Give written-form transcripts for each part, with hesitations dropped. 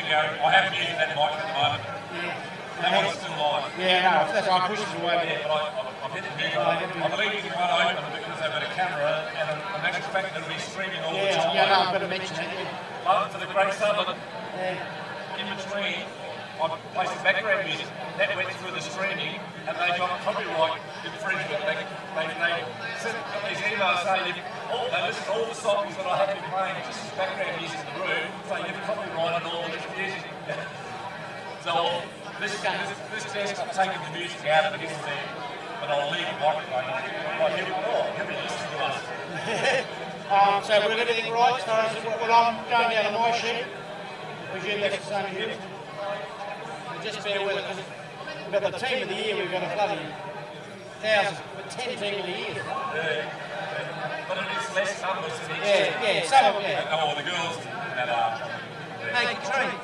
Gary. I haven't used that mic at the moment. That one's still live. Yeah, no, that's why I pushed it away there. But I've hit the mute. I'm leaving it one open because they've got a camera and I'm expecting it'll be streaming all the time. Yeah, no, I've got to mention it. But for the Great Southern, in between, I placed the background music. That went through the streaming and they got copyright infringement. They sent these emails saying, listen to all the songs that I have been playing, just as background music in the room, saying you've copyrighted all of this music. So this test, I'm taking the music out of it instead, but I'll leave the microphone. Like, he'll be listening to us. So we've got everything right as far as what I'm going down on my sheet. Presume that's the same as you. Just bear with us. We've got the team of the year, we've got a bloody thousands, but 10 team of the year. Yeah. But it is less numbers than each team. Yeah, some of them, yeah. Oh, the girls that are. Hey, Tree.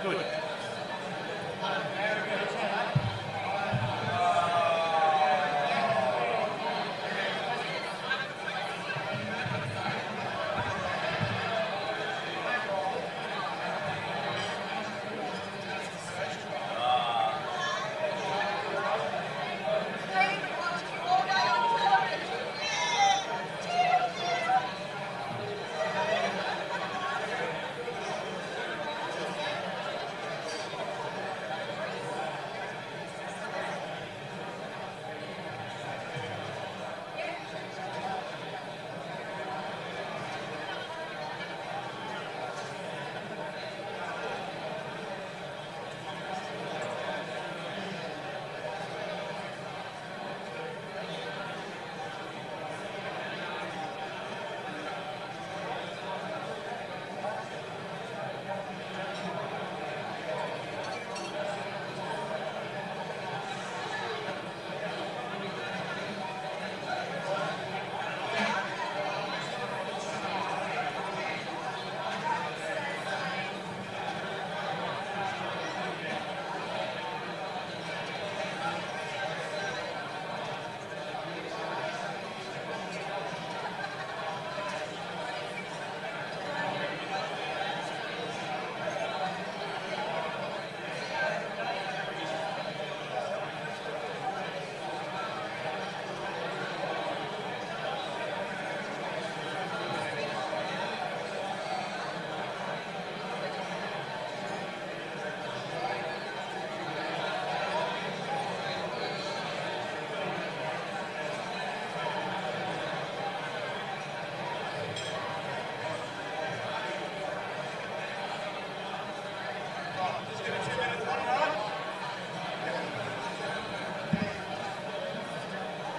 Good.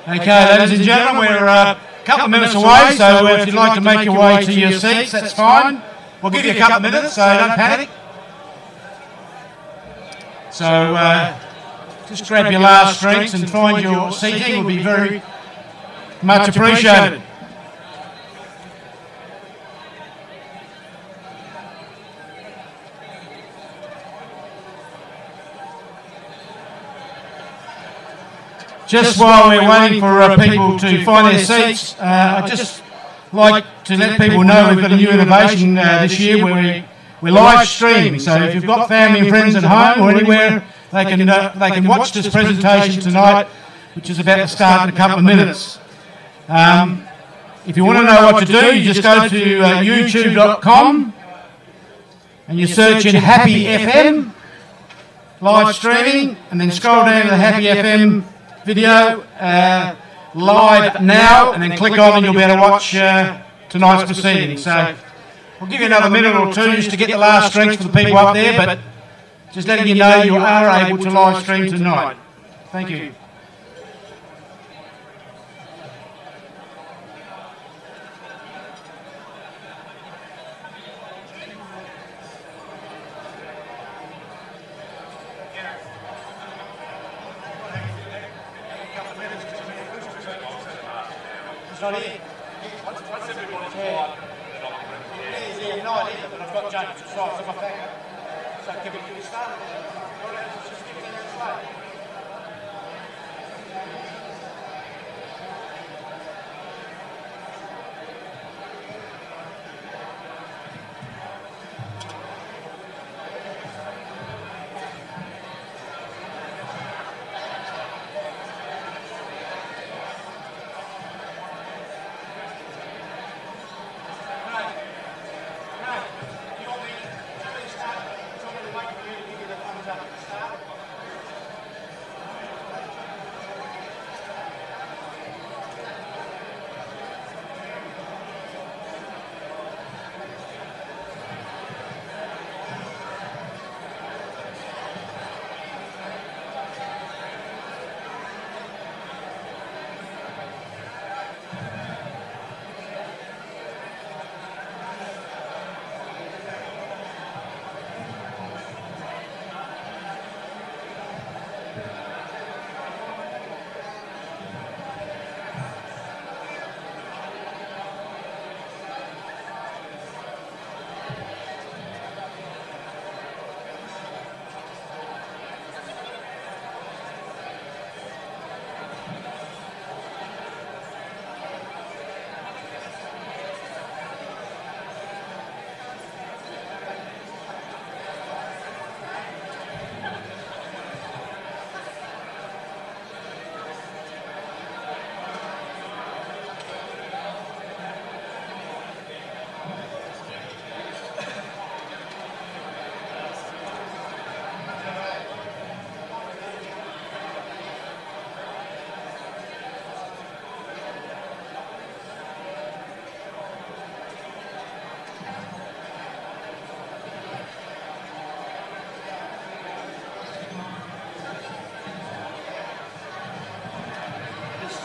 Okay, ladies and gentlemen, we're a couple of minutes away, so if you'd like to make your way to your seats, that's fine. We'll give you a couple of minutes, so don't panic. So just grab your last drinks and find your seating, will be very much appreciated. Just while we're waiting for people to find their seats, I'd just like to let people know we've got a new innovation this year where we're live streaming. So if you've got family and friends at home or anywhere, they can watch this presentation tonight, which is about to start in a couple of minutes. If you want to know what to do, you just go to youtube.com and you search in Happy FM, live streaming, and then scroll down to the Happy FM video live now, and then click on and you'll be able to watch tonight's proceedings. So we'll give you another minute or two just to get the last drinks for the people up there, but just letting you know you are able to live stream tonight. Thank you. Not here. Once everybody's quiet, He's here not either, but I've got James to try, so my back. So can we start? Just give me a slide.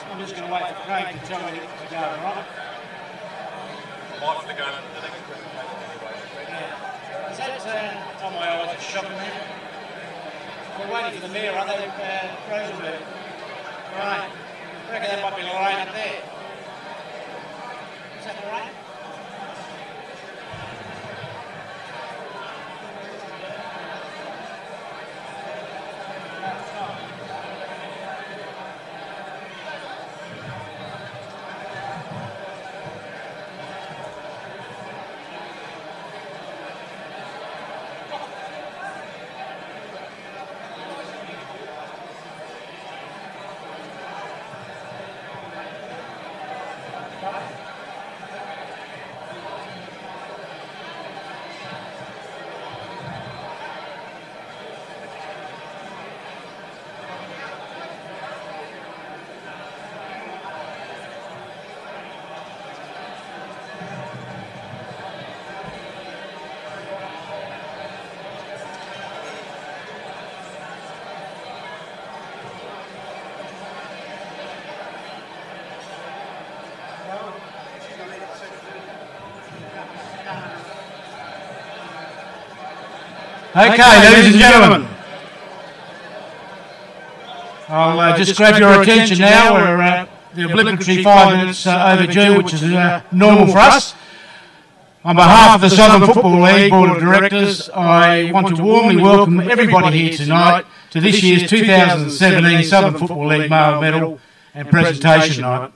I'm just going to wait for Craig to tell me to go, all right? might flick over to the next presentation anyway. Yeah. Is that, oh my eyes are shocking me. We're waiting for the mayor, aren't they, Rosenberg? Right. I reckon that might be Lorraine up there. Is that Lorraine? Okay, ladies and gentlemen, I'll just grab your attention now. We're the obligatory 5 minutes overdue, which is normal for us. On behalf of the Southern Football League Board of Directors, I want to warmly welcome everybody here tonight to this year's 2017 Southern Football League Male Medal and Presentation Night.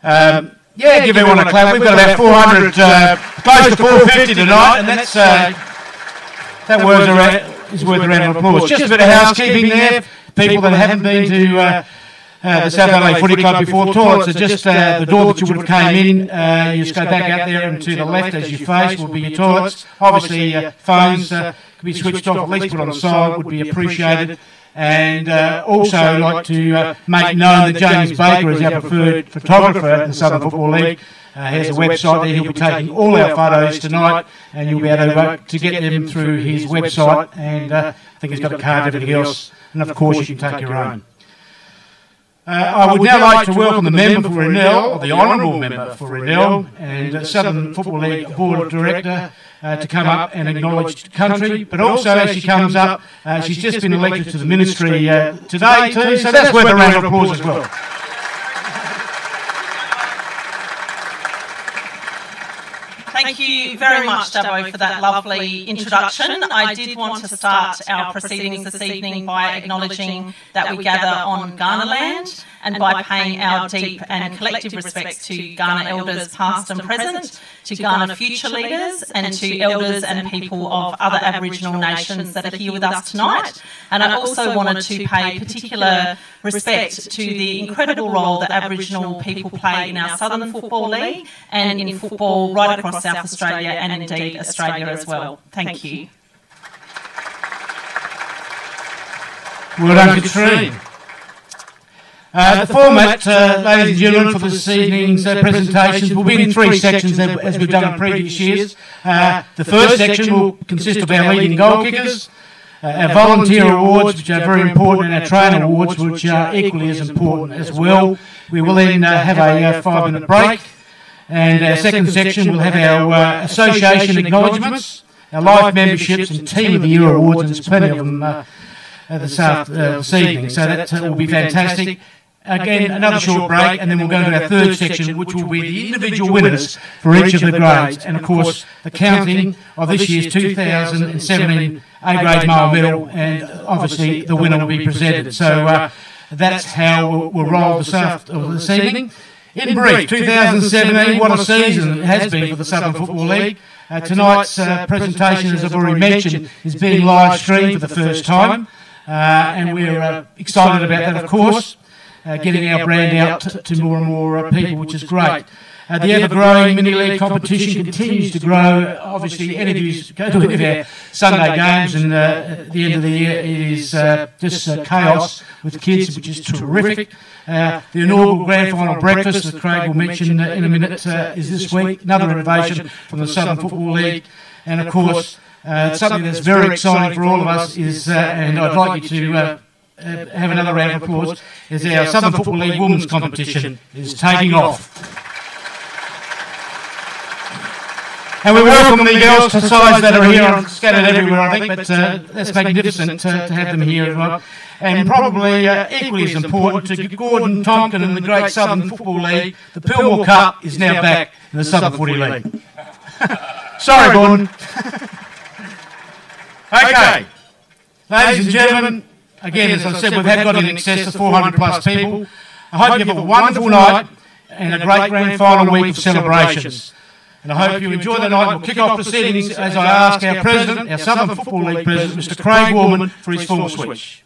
Yeah, give everyone a clap. We've got about 400, close to 450 tonight, and that's that is worth a round of applause. Just a bit of housekeeping there. People that haven't been to the South Adelaide Footy Club before, toilets are just the door that you would have came in. You just go back out there and to the left as you face will be your toilets. Obviously, phones can be switched off, at least put on silent, would be appreciated. And also I'd like to make known that James Baker is our preferred photographer in the Southern Football League. He has a website there. He'll be taking all our photos tonight, and you'll be able to get them through his website. And I think he's got a card and everything else. And of course, you can take your own. I would now like to welcome the member for Rennell, or the honourable member for Rennell, and Southern Football League Board of Director to come up and acknowledge the country. But also, as she comes up, she's just been elected to the ministry today too, so that's worth a round of applause as well. Thank you very much, Dubbo, for that lovely introduction. I did want to start our proceedings this evening by acknowledging that we gather on Kaurna land and by paying our deep and collective respects to Kaurna elders past and present, to Kaurna future leaders and to elders and people of other Aboriginal nations that are here with us tonight. And I also wanted to pay particular respect to the incredible role that Aboriginal people play in our Southern Football League and in football right across South Australia and indeed Australia as well. Thank you. Well done, Katrine. The format, ladies and gentlemen, for this evening's presentations will be in 3 sections as we've done in previous years. The first section will consist of our leading goal kickers, our volunteer awards, which are very important, and our trainer awards, which are equally as important as well. We will then have a 5-minute break, and our second section will have our association acknowledgements, our life memberships and Team of the Year awards, and there's plenty of them this evening, so that will be fantastic. Again, another short break, and then we'll go to our third section, which will be the individual winners for each of the grades, and of course the counting of this year's 2017 A-grade male medal, and obviously the winner will be presented. So that's how we'll roll this evening. In brief, 2017, what a season it has been for the Southern Football League. Tonight's presentation, as I've already mentioned, is being live streamed for the first time, and we're excited about that, of course. Getting our brand out to more and more people, which is great. The ever-growing mini-league competition continues to grow. Obviously, any of you go to any of our Sunday games, and at the end of the year, it is just chaos with kids, which is terrific. The inaugural grand final breakfast that Craig will mention in a minute is this week. Another innovation from the Southern Football League. And, of course, something that's very exciting for all of us is, and I'd like you to have another round of applause, is our Southern Football League Women's Competition is taking off. And we welcome the girls to sides that are here scattered everywhere, I think, but that's magnificent to have them here as well. And probably equally as important to Gordon Tonkin and the great Southern Football League, the Pillmore Cup is now back in the Southern Footy League. Sorry, Gordon. Okay, ladies and gentlemen, again, as I said, we've got in excess of 400 plus people. I hope you have a wonderful night and a great grand final week of celebrations. And I hope you enjoy the night. We'll kick off proceedings as I ask our President, our Southern Football League President, Mr. Craig Warman, for his formal speech.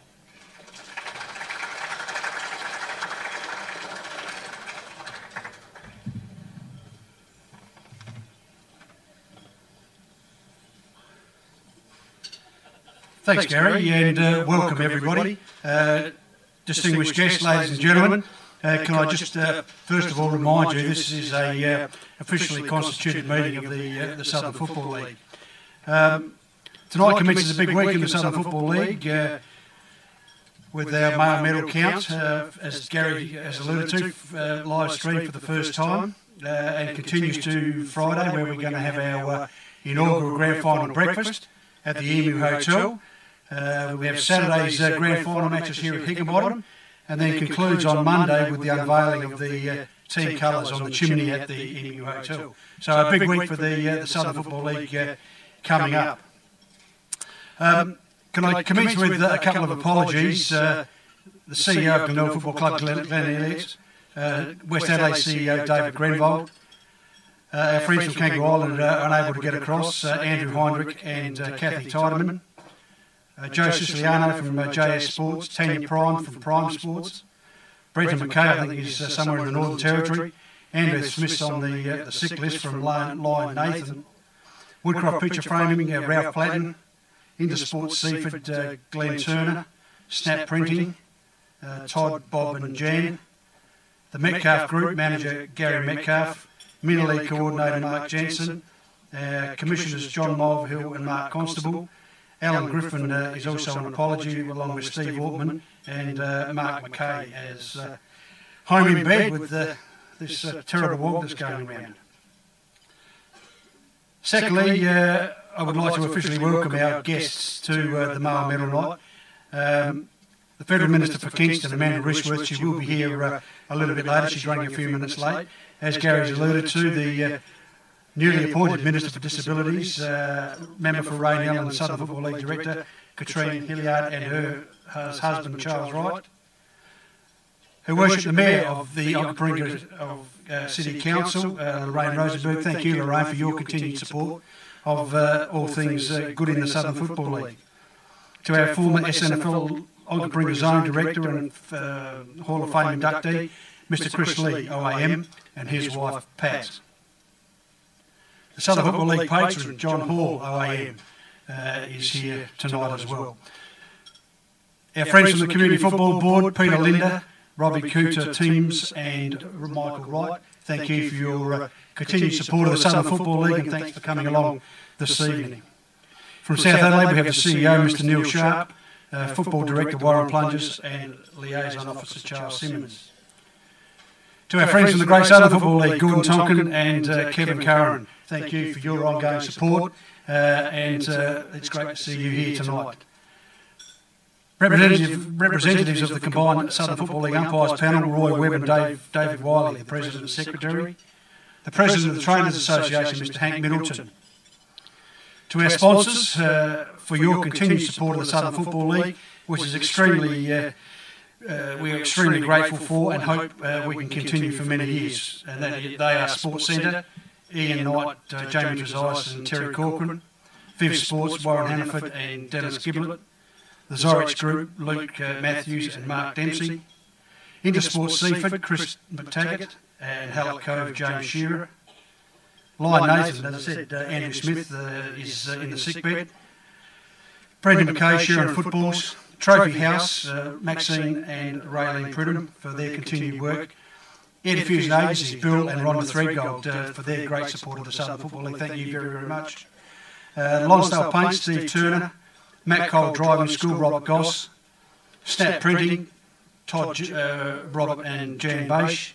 Thanks, Gary, and welcome everybody. Distinguished guests, ladies and gentlemen, can I just first of all remind you this is a officially constituted meeting of the Southern Football League. Tonight commences a big week in the Southern Football League with our male medal count, as Gary has alluded to, live stream for the first time, and continues to Friday, where we're going to have our inaugural grand final breakfast. at the Emu Hotel. We have Saturday's grand final matches here at Higginbottom, and then concludes on Monday with the unveiling of the team colours on the chimney at the Emu Hotel. So a big week for the Southern Football League coming up. Can I commence with a couple of apologies? The CEO of Glenelg Football Club, Glenn Elliott, West Adelaide CEO David Grenvold, our friends from Kangaroo Island are unable to get across, Andrew Heinrich and Kathy Tiedemann, Joe Siciliano from JS Sports, Tanya Prime from Prime Sports, Brenton McKay, I think is somewhere in the Northern Territory, Andrew Smith's on the sick list from Lion Nathan, Woodcroft Picture Framing, Ralph Platten, Intersports Seaford, Glenn Turner, Snap Printing, Todd, Bob and Jan, the Metcalf Group, Manager Gary Metcalf, Mini League Coordinator Mark Jensen, Commissioners John Mulvihill and Mark Constable. Alan Griffin is also an apology, along with Steve Ortman and Mark McKay, as home in bed with this terrible wog that's going around. Secondly, I would like to officially welcome our guests to the Mile Medal Night. The Federal Minister for Kingston, Amanda Rishworth, she will be here a little bit later. She's running a few minutes late. As Gary's alluded to, the newly appointed Minister for Disabilities, member for Raynell and the Southern Football League Director, Katrine Hilliard, and her husband, Charles Wright. Her Worship the Mayor of the Ockapringa City Council, Lorraine Rosenberg. Thank you, Lorraine, for your continued support of all things good in the Southern Football League. To our former SNFL Ockapringa Zone Director and Hall of Fame inductee, Mr Chris Lee, OAM, and his wife, Pat. The Southern Football League patron, John Hall, OAM, is here tonight as well. Our friends from the Community Football Board, Peter Linder, Robbie Cooter, Teams and Michael Wright, thank you for your continued support of the Southern Football League, and thanks for coming along this evening. From South Adelaide, we have the CEO, Mr Neil Sharp, Football Director Warren Plungers, and Liaison Officer Charles Simmons. To our friends from the Great Southern Football League, Gordon Tonkin and Kevin Curran, thank you for your ongoing support, and it's great to see you here tonight. Representatives of the combined Southern Football League umpires panel, Roy Webb and David Wiley, the President and Secretary. The President of the Trainers Association, Mr Hank Middleton. To our sponsors, for your continued support of the Southern Football League, which is we're extremely grateful for, and hope we can continue for many years. And they are Sports Centre, Ian Knight, Jamie Trezise and Terry Corcoran, Viv Sports, Warren Hannaford and Dennis Giblett, the Zorich Group, Luke Matthews and Mark Dempsey, Intersports Seaford, Chris McTaggart and Hallett Cove, James Shearer, Lion Nathan, as I said, Andrew Smith is in the sick bed, Brendan McKay, Shearer Footballs, Trophy House, Maxine and Raylene Pridham for their continued work, Air Diffusion Agencies, Bill and Rhonda Threadgold for their great support of the Southern Football League. Thank you very, very much. Lonsdale Paint, Steve Turner, Matt Cole Driving School, Robert Goss, Snap Printing, Todd, Robert and Jan Bache.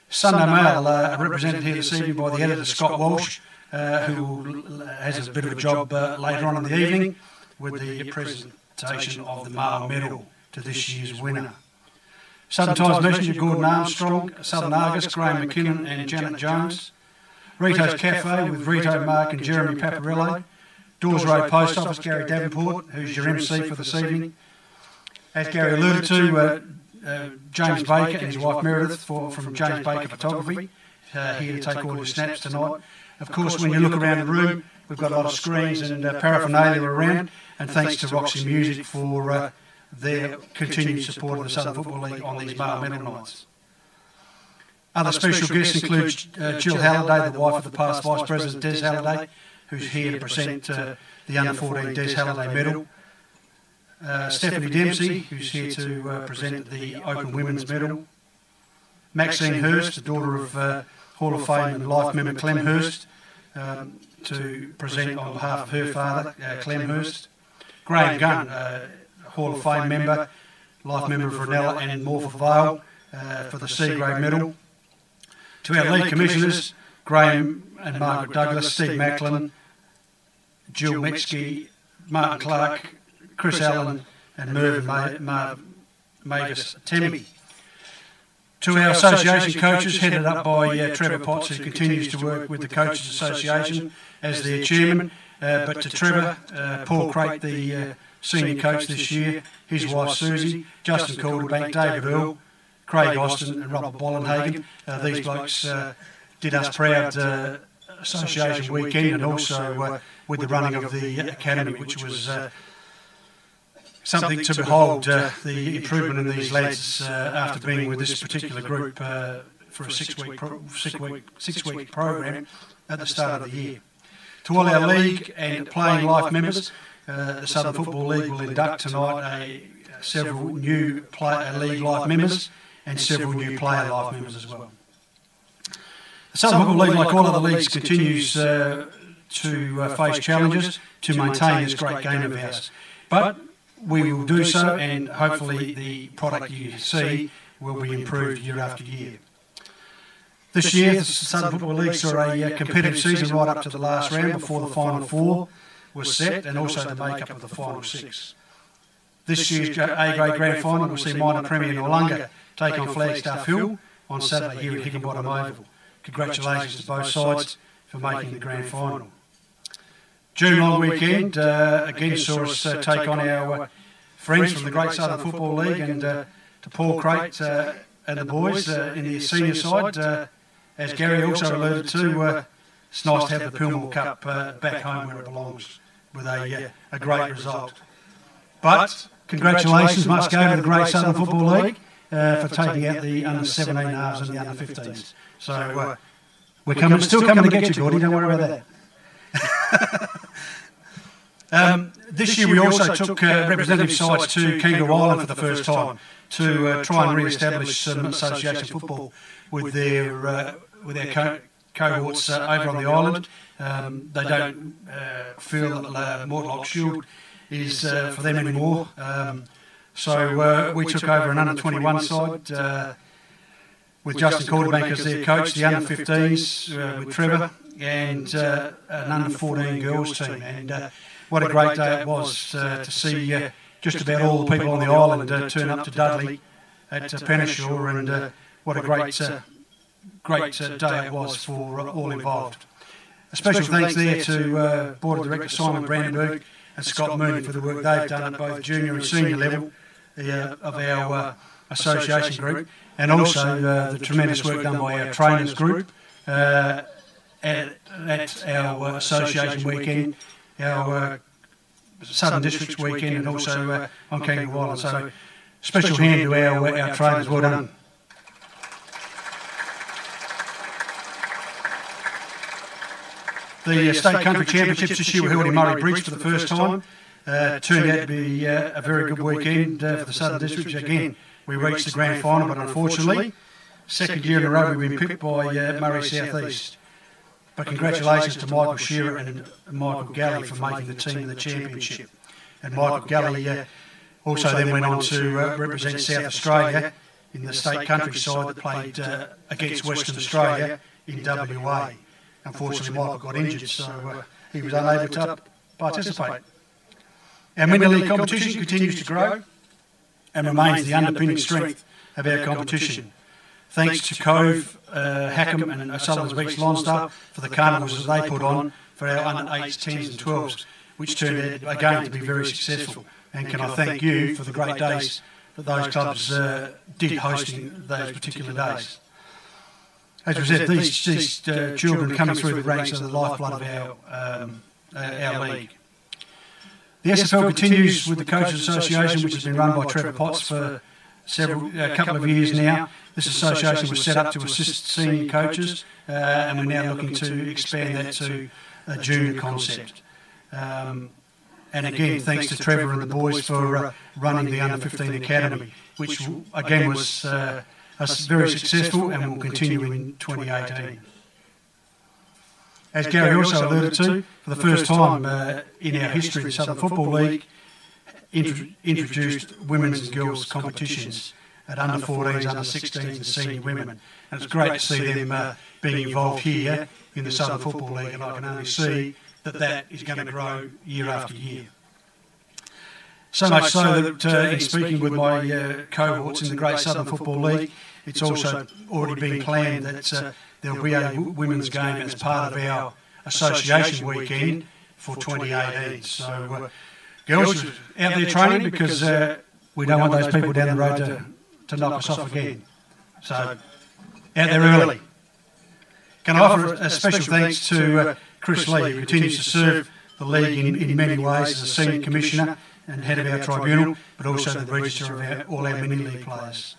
Sunday Mail, represented here this evening by the editor Scott Walsh, who has a bit of a job later on in the evening with the presentation of the Mail Medal to this year's winner. Southern Times Messenger, Gordon Armstrong, Southern Argus, Graham McKinnon and Janet Jones. Rito's Cafe with Rito, Mark and Jeremy Paparello. Dawes Road Post Office, Gary Davenport, who's your MC for this evening. As Gary alluded to, James Baker and his wife Meredith from James Baker Photography, here to take all your snaps tonight. Of course, when you look around the room, we've got a lot of screens and paraphernalia around, and thanks to Roxy Music for their continued support of the Southern Football League on these Mile Medal nights. Other special guests include Jill Halliday, the wife of the past Vice President Des Halliday, who's here to present the Under-14 Des Halliday Medal. Stephanie Dempsey, who's here to present the Open Women's Medal. Maxine Hurst, the daughter of Hall of Fame and Life member Clem Hurst, to present on behalf of her father, Clem Hurst. Graham Gunn, Hall of Fame member, Life member of Ranella and Morpeth Vale, for the C-grade medal. To our lead commissioners, Graham and Margaret Douglas, Steve Macklin, Jill Metzke, Martin Clark, Chris Allen and Mervyn Mavis Temmie. To our association coaches, headed up by Trevor Potts, who continues to work with the Coaches Association as their chairman, but to Trevor, Paul Crate, the senior coach this year, his wife Susie, Justin Calderbank, David Earl, Craig Austin and Robert Bollenhagen. These blokes did us proud association weekend, and also with the running of the academy, which was something to behold, the improvement in these lads after being with this particular group for a six-week program at the start of the year. To all our league and playing life members, the Southern Football League will induct tonight several new league life members and several new player life members as well. The Southern Football League, like all other leagues, continues to face challenges to maintain this great game of ours. But we will do so, and hopefully the product you see will be improved year after year. This year, the Southern Football League saw a competitive season right up to the last round before the Final Four was set, and also the makeup of the Final Six. This year's A-grade Grand Final will see minor Premier Noarlunga take on Flagstaff Hill on Saturday here at Higginbottom Oval. Congratulations to both sides for making the Grand Final. June long weekend again saw us take on our friends from the Great Southern Football League, and to Paul Crate and the boys in the senior side, as Gary also alluded to, it's nice to have the Pillmore Cup back home where it belongs with a great result. But congratulations must go to the Great Southern Football League for taking out the under-17 halves and the under-15s. So we're still coming to get you, Gordy, don't worry about that. This year we also took representative sides to Kangaroo Island for the first time to try and re-establish some association football with their cohorts over on the island. They don't feel that Mortlock Shield is for them anymore. So we took over an under-21 side with Justin Calderbank as their coach, the under-15s with Trevor, and an under-14 girls team. And what a great day it was to see just about all the people on the island turn up to Dudley at Penneshaw, and what a great day it was for all involved. A special thanks there to Board of Director Simon Brandenburg and Scott Mooney for the work they've done at both junior and senior level of our association group, and also the tremendous work done by our trainers group at our association weekend, our Southern Districts weekend, and also on Kangaroo Island. So special hand to our trainers, well done. The State Country Championships this year were held in Murray Bridge for the first time. Turned out to be a very good weekend for the Southern Districts. Again, we reached the grand final, but unfortunately, second year in a row we've been picked by Murray South East. But congratulations to Michael Shearer and Michael Galley for making the team in the championship. And Michael Galley also then went on to represent South Australia in the State Country side that played against Western Australia in WA. Unfortunately, Michael got injured, so he was unable to participate. Our Minor League competition continues to grow and remains the underpinning strength of our competition. Thanks to Cove, Hackham and O'Sullivan's Beach Lonsdale for the carnivals that they put on for our under 8s, 10s and 12s, which turned out again to be very successful. And can I thank you for the great days that those clubs did hosting those particular days. As we said, these children coming through the ranks are the lifeblood of our league. The SFL continues with the Coaches Association, which has been run by Trevor Potts for a couple of years now. This association was set up to assist senior coaches, and we're now looking to expand that to a junior concept. And again, thanks to Trevor and the boys for running the Under-15 Academy, which again was very successful and will continue in 2018. As Gary also alluded to, for the first time in our history, the Southern Football League introduced women's and girls competitions at under-14s, under-16s and senior women. And it's great to see them being involved here in the Southern Football League, and I can only see that is going to grow year after year. So much so that in speaking with my cohorts in the Great Southern Football League, it's also already been planned that there will be a women's game as part of our association weekend for 2018. So girls are out there training because we don't want those people down the road to knock us off again. So out there early. Can I offer a special thanks to Chris Lee, who continues to serve the league in many ways as a senior commissioner and head of our tribunal, but also the register of all our mini-league players,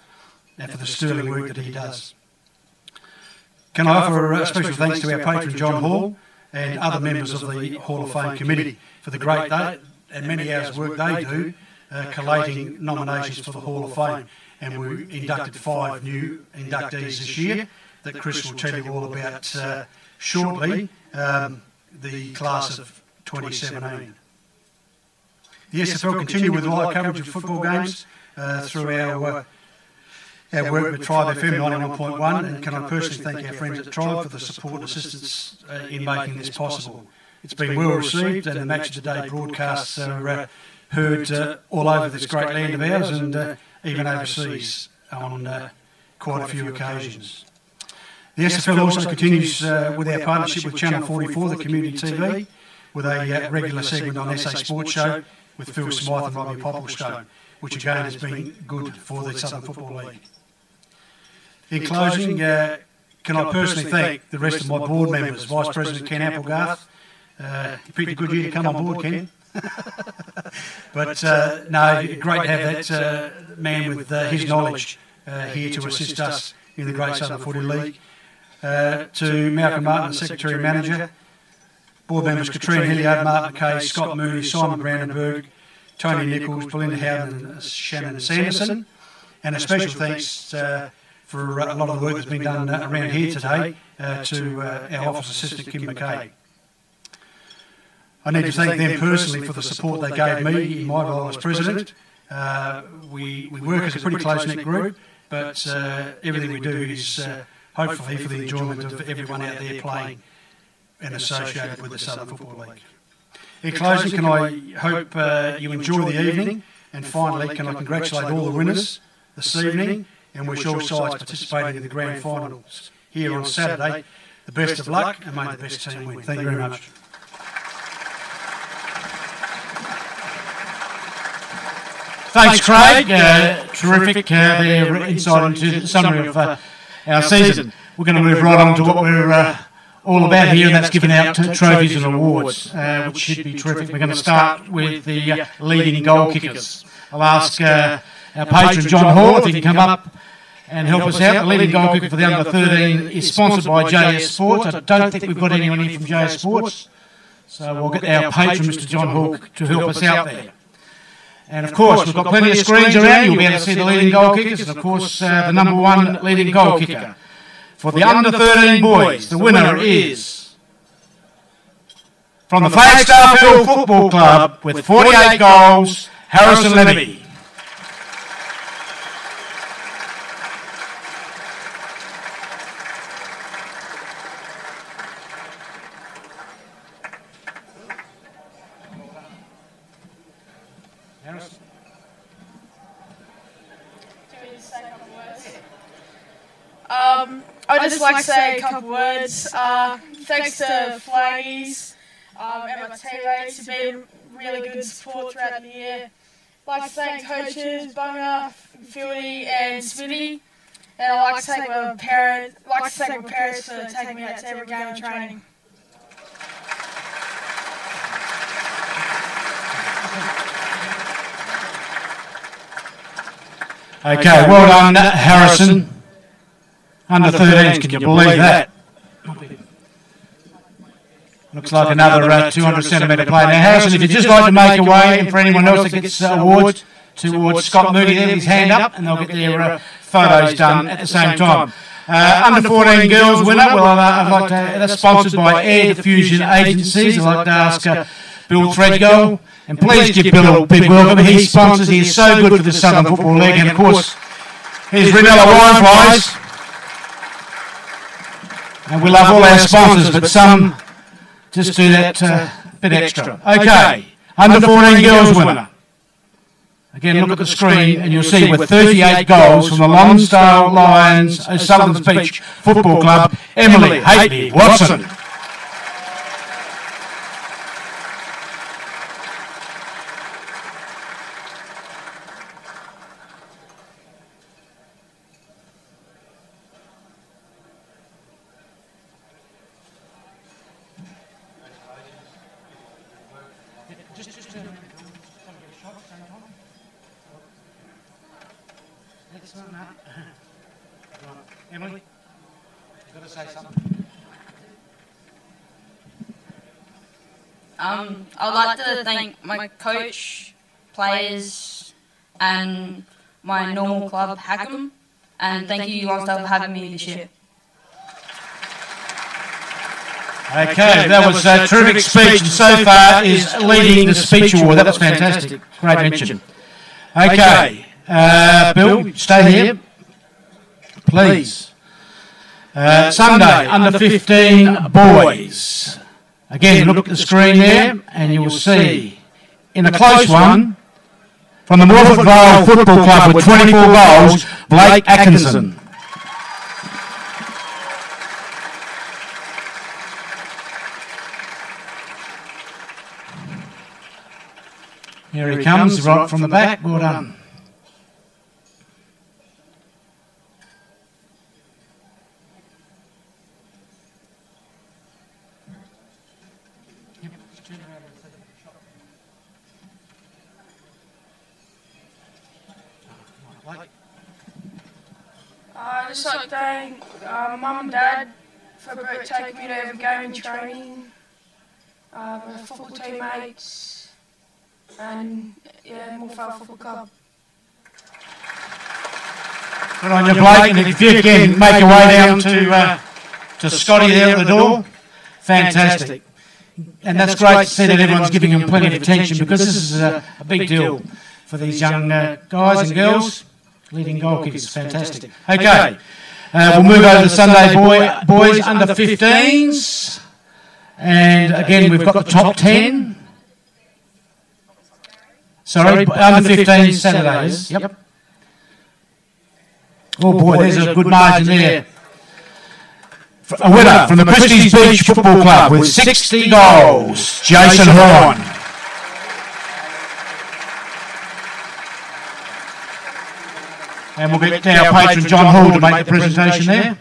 and for the sterling work that he does. Can I offer a special thanks to our patron John Hall and other members of the Hall of Fame committee for the great and many hours of work they do collating nominations for the Hall of Fame. And we inducted 5 new inductees this year that Chris will tell you all about shortly, the class of 2017. The SFL continue with live coverage of football games through our work with Tribe FM 91.1, and can I personally thank our friends at Tribe for the support and assistance in making this possible. It's been well received, and the Match of the Day broadcasts are heard all over this great land of ours and even overseas on quite a few occasions. The SFL also continues with our partnership with Channel 44, the community TV, with a regular segment on SA Sports Show with Phil Smythe and Robbie Popplestone, which again has been good for the Southern Football League. In closing, can I personally thank the rest of my board members, Vice President Ken Applegarth. You picked a good year to come on board, Ken. But no, great to have that man with his knowledge here to assist us in the Great Southern Footy League. To Malcolm Martin, the Secretary Manager, board members Katrina Hilliard, Martin Kay, Scott Mooney, Simon Brandenburg, Tony Nichols, Belinda Howden and Shannon Sanderson. And a special thanks for a lot of the work that's been done around here today to our Office Assistant Kim McKay. I need to thank them personally for the support they gave me in my role as President. We work as a pretty close-knit group, but everything we do is hopefully for the enjoyment of everyone out there playing and associated with the Southern Football League. In closing, can I hope you enjoy the evening, and finally can I congratulate all the winners this evening and wish all sides participating in the grand finals here on Saturday the best of luck, and may the best team win. Thank you very much. Thanks, Craig. Terrific their insight into the summary of our season. We're going to move right on to what we're all about here, and that's giving out trophies and awards, which should be terrific. We're going to start with the leading goal kickers. I'll ask our patron John Hall if he can come up and help us out. The leading goal kicker for the under 13 is sponsored by JS Sports. I don't think we've got anyone here from JS Sports, so we'll get our patron Mr John Hall to help us out there. And of course, we've got plenty of screens around. You'll be able to see the leading goal kickers, and of course, the number 1 leading goal kicker for the under 13 boys. The winner is from the Flagstaff Hill Football Club with 48 goals, Harrison Levy. I'd just like to say a couple words. Thanks to Flaggies and my teammates who've been really good support throughout the year. I'd like to thank coaches, Bunga, Fieldy and Smitty. And I'd like to thank my parents for taking me out to every game of training. Okay, well done, Harrison. Under 13s, can you believe that? Looks like another 200 centimetre play. Now, Harrison, if you'd just like to make a way, and for anyone else that gets awards, towards Scott Moody there with his hand up, and they'll get their photos done at the same time. Under 14 girls winner, well, I'd like to, that's sponsored by Air Diffusion Agencies. I'd like to ask Bill Threadgold, and please give Bill a big welcome. He sponsors, he is so good for the Southern Football League, and of course, here's Renella Wineflies. And we love all our sponsors, but some just do that bit extra. Okay, under 14 girls winner. Again, look at the screen and you'll see with 38 goals from the Lonsdale Lions, Sullivan's Beach Football Club, Emily Haley Watson. Emily, you've got to say something. I'd like to thank my coach, players, and my normal club, Hackham, and thank you, Lonsdale, for having me this year. Okay, that was a terrific speech, and so far is leading the speech award. That was fantastic. Great mention. Okay, Bill, stay here, please. Sunday, under 15 boys. Again, look at the screen there, and you will see in a close one from the Morford Vale Football Club with 24 goals, Blake Atkinson. Here he comes, right from the back. Well done. I'd just like to thank Mum and Dad for taking me to every game and training, my football teammates, and Morford Football Club. Good on you, Blake, and if you can make your way down to Scotty there at the door, fantastic. And that's great to see that everyone's giving him plenty of attention, because this is a big deal for these young guys and girls. Leading goal kickers, fantastic. Okay, we'll move over to the Sunday boys under 15s. And again, we've got the top 10. Sorry, under 15 Saturdays. Yep. Oh boy, there's a good margin there. A winner from the Christie's Beach Football Club with 60 goals, Jason Horn. And we'll get our patron John Hall to make the presentation there.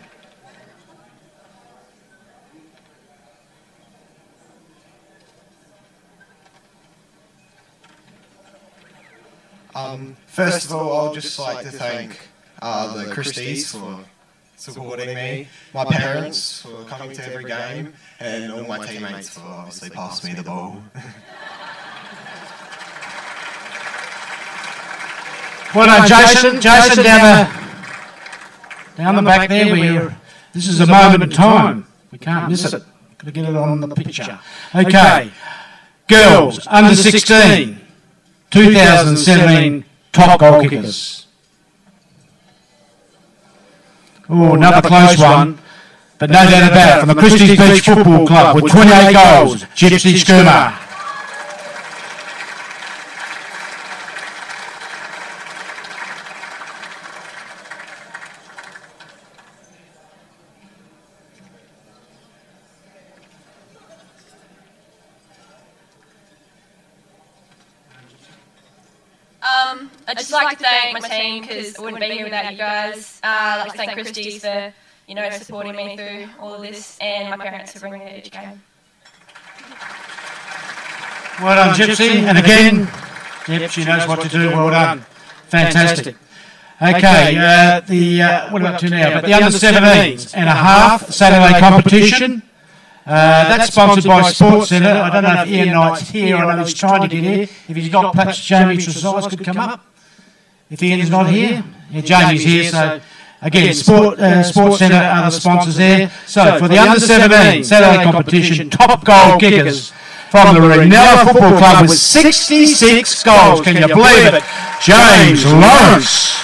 First of all, I'd just like to thank the Christies for supporting me, my parents for coming to every game, and all my teammates for obviously passing me the ball. Well done, Jason. Jason, down the back there. This is a moment in time. We can't miss it. Got to get it on the picture. Okay, girls under 16, 2017 top goal kickers. Oh, another close one, but no doubt about it. From the Christie's Beach Football Club with 28 goals, Gypsy Skirmer. I'd just like to thank my team, because I wouldn't be here without you guys. I'd like to thank Christy for, supporting me through all of this, and my parents for bringing me to each game. Well done, Gypsy. And again, yep, she knows what to do. Well done. Fantastic. Okay, what are we up to now? But the under 17s and a half Saturday competition. That's sponsored by Sports Centre. I don't know if Ian Knight's here. I know he's trying to get here. If he's got, perhaps Jamie Tresize could come up. If Ian's not here, yeah, Jamie's here. So again, Sports Centre are the sponsors there. So for the under 17 Saturday competition, top goal kickers from the Renella Football Club with 66 goals. Can you believe it? James Lawrence.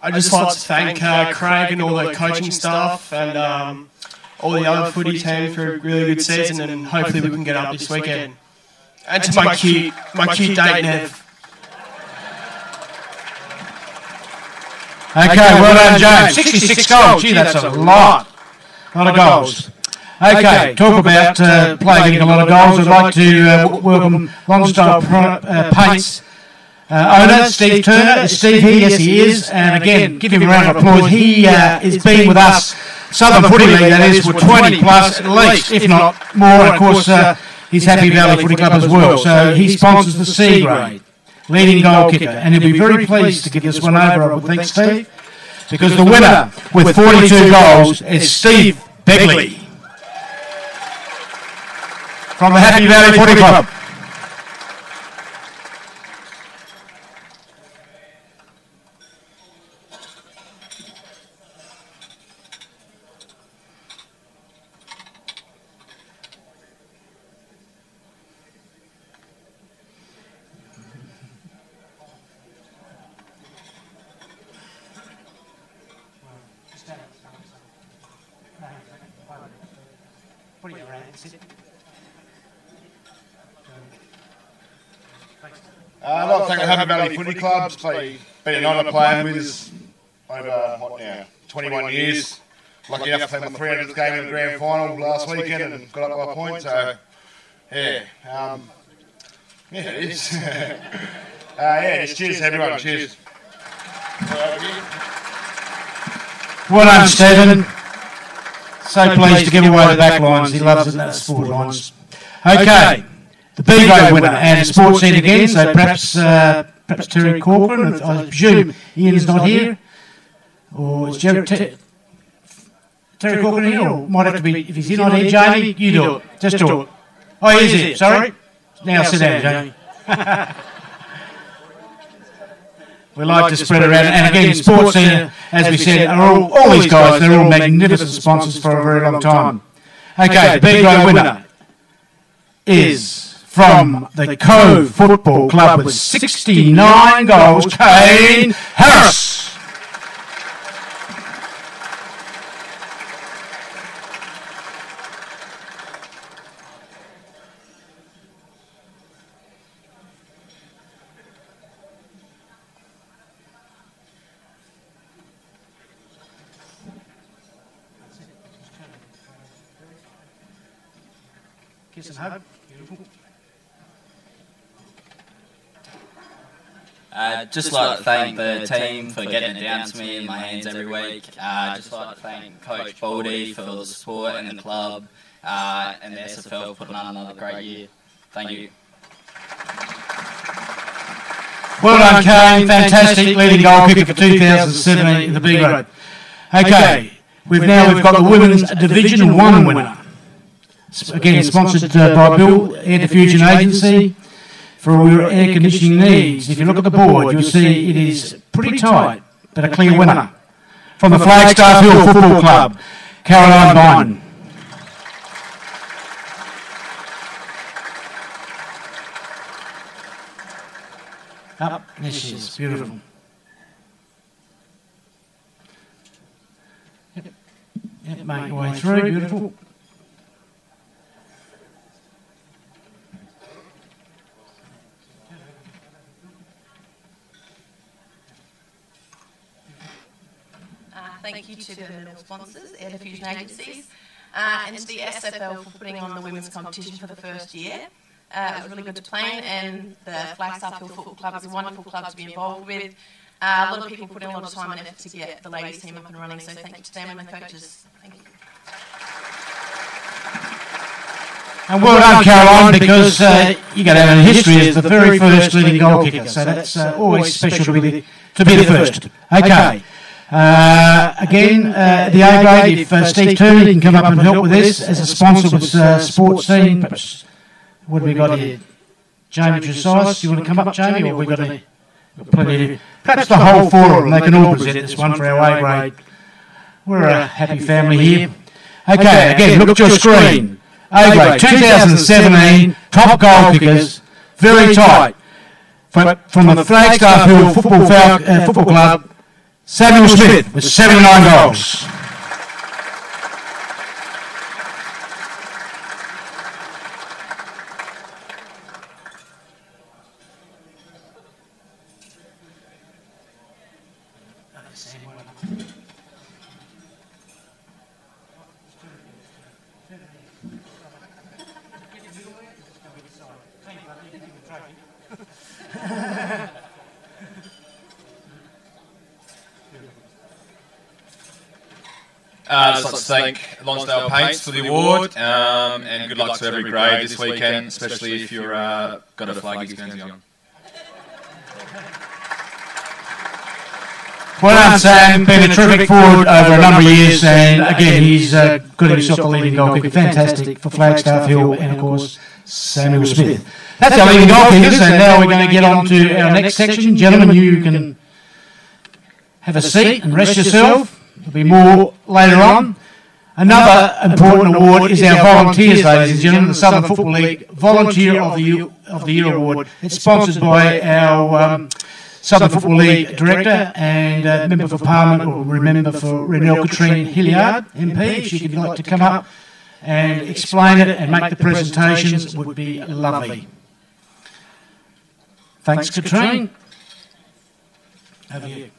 I'd just like to thank Craig and all the coaching staff and all the other footy team for a really good season, and hopefully we can get up this weekend. And to my cute date, Nev. Okay, well done, James. 66 goals. Gee, that's a lot. A lot of goals. Okay, talk about playing getting a lot of goals. I'd like to welcome Longstyle Paints owner, Steve Turner. Is Steve here? Yes, he is. And again, give him a round of applause. He has been with us, Southern Footy League, that is, for 20 plus at least, if not more. And of course, he's Happy Valley Footy Club as well. So he sponsors the C grade, leading goal kicker. And he'll be very pleased to give this one over, I would think, Steve, because the winner with 42 goals is Steve Begley from the Happy Valley Footy Club. I'd like to thank the Happy Valley Footy Club. It's been an honour playing with us over, 21 years. Lucky enough to play my 300th game in the grand final last weekend and got up by a point, so yeah. Yeah, it is. Just cheers everyone, cheers. Well done, Stephen. So pleased to give away the back lines. He loves it, that's forward lines. Okay. The B grade winner and sports scene again, so perhaps Terry Corcoran. I presume Ian's not here, or is Terry Corcoran here, or might have to be, if he's not here, Jamie, you do it. Just do it. Oh, he is here, sorry. Now sit down, Jamie. We like to spread around, and again, sports scene, as we said, are all these guys, they're all magnificent sponsors for a very long time. Okay, the B grade winner is from the Cove Football Club with 69 goals, Kane Harris. Kiss and hug. Beautiful. Just like to thank the team for getting it down to me in my hands every week. Just like to thank Coach Baldy for the support and the club and the SFL for putting on another great year. Thank you. Well done, Kane. Fantastic leading goal kicker for 2017 in the B grade. Okay, we've got the Women's Division 1 winner. Again, sponsored by Bill, Air Diffusion Agency, for all your air conditioning needs. If you look at the board, you'll see it is pretty tight, but a clear winner. From the Flagstaff Hill Football Club, Caroline Bynum. Up, there she is, beautiful. Yep, make your way through, beautiful. Thank you to the medal sponsors, Air Diffusion Agencies, and to the SFL for putting on the women's competition for the first year. It was really good to play in, and the Flagstaff Hill Football Club is a wonderful club to be involved with. A lot of people put in a lot of time and effort to get the ladies team up and running, so thank you to them and the coaches. Thank you. And well done, Caroline, because you got out in history as the very first leading goal kicker, so that's always special to be the first. Okay. Again, the A grade, if Steve Turner can come up and help with this as a sponsor with sports scene. Perhaps, what have we got here? Jamie Dressage, do you want to come up, Jamie, or have we got plenty of... Perhaps the whole four of them, they can all present this one for our A grade. We're a happy family here. Okay, again, look at your screen. A grade, 2017, top goal kickers, very tight. From the Flagstaff Hill Football Club, Samuel Smith with 79 goals. I'd just like to thank Lonsdale Paints for the award, and good luck to every grade this weekend, especially if you're got a flag Guernsey on. Well done, Sam. Been a terrific forward over a number of years, and again, he's got himself the leading goal kicker. Fantastic for Flagstaff Hill, and of course, Samuel Smith. That's our leading goal kickers, and now we're going to get on to our next section. Gentlemen, you can have a seat and rest yourself. There'll be more later on. Another important award is our volunteers, ladies and gentlemen, the Southern Football League Volunteer of the Year Award. It's sponsored by our Southern Football League Director and Member for Parliament, or Member for Renelle Katrine Hilliard, MP. If she'd like to come up and explain it and make the presentations, it would be lovely. Thanks, Katrine. Over to you.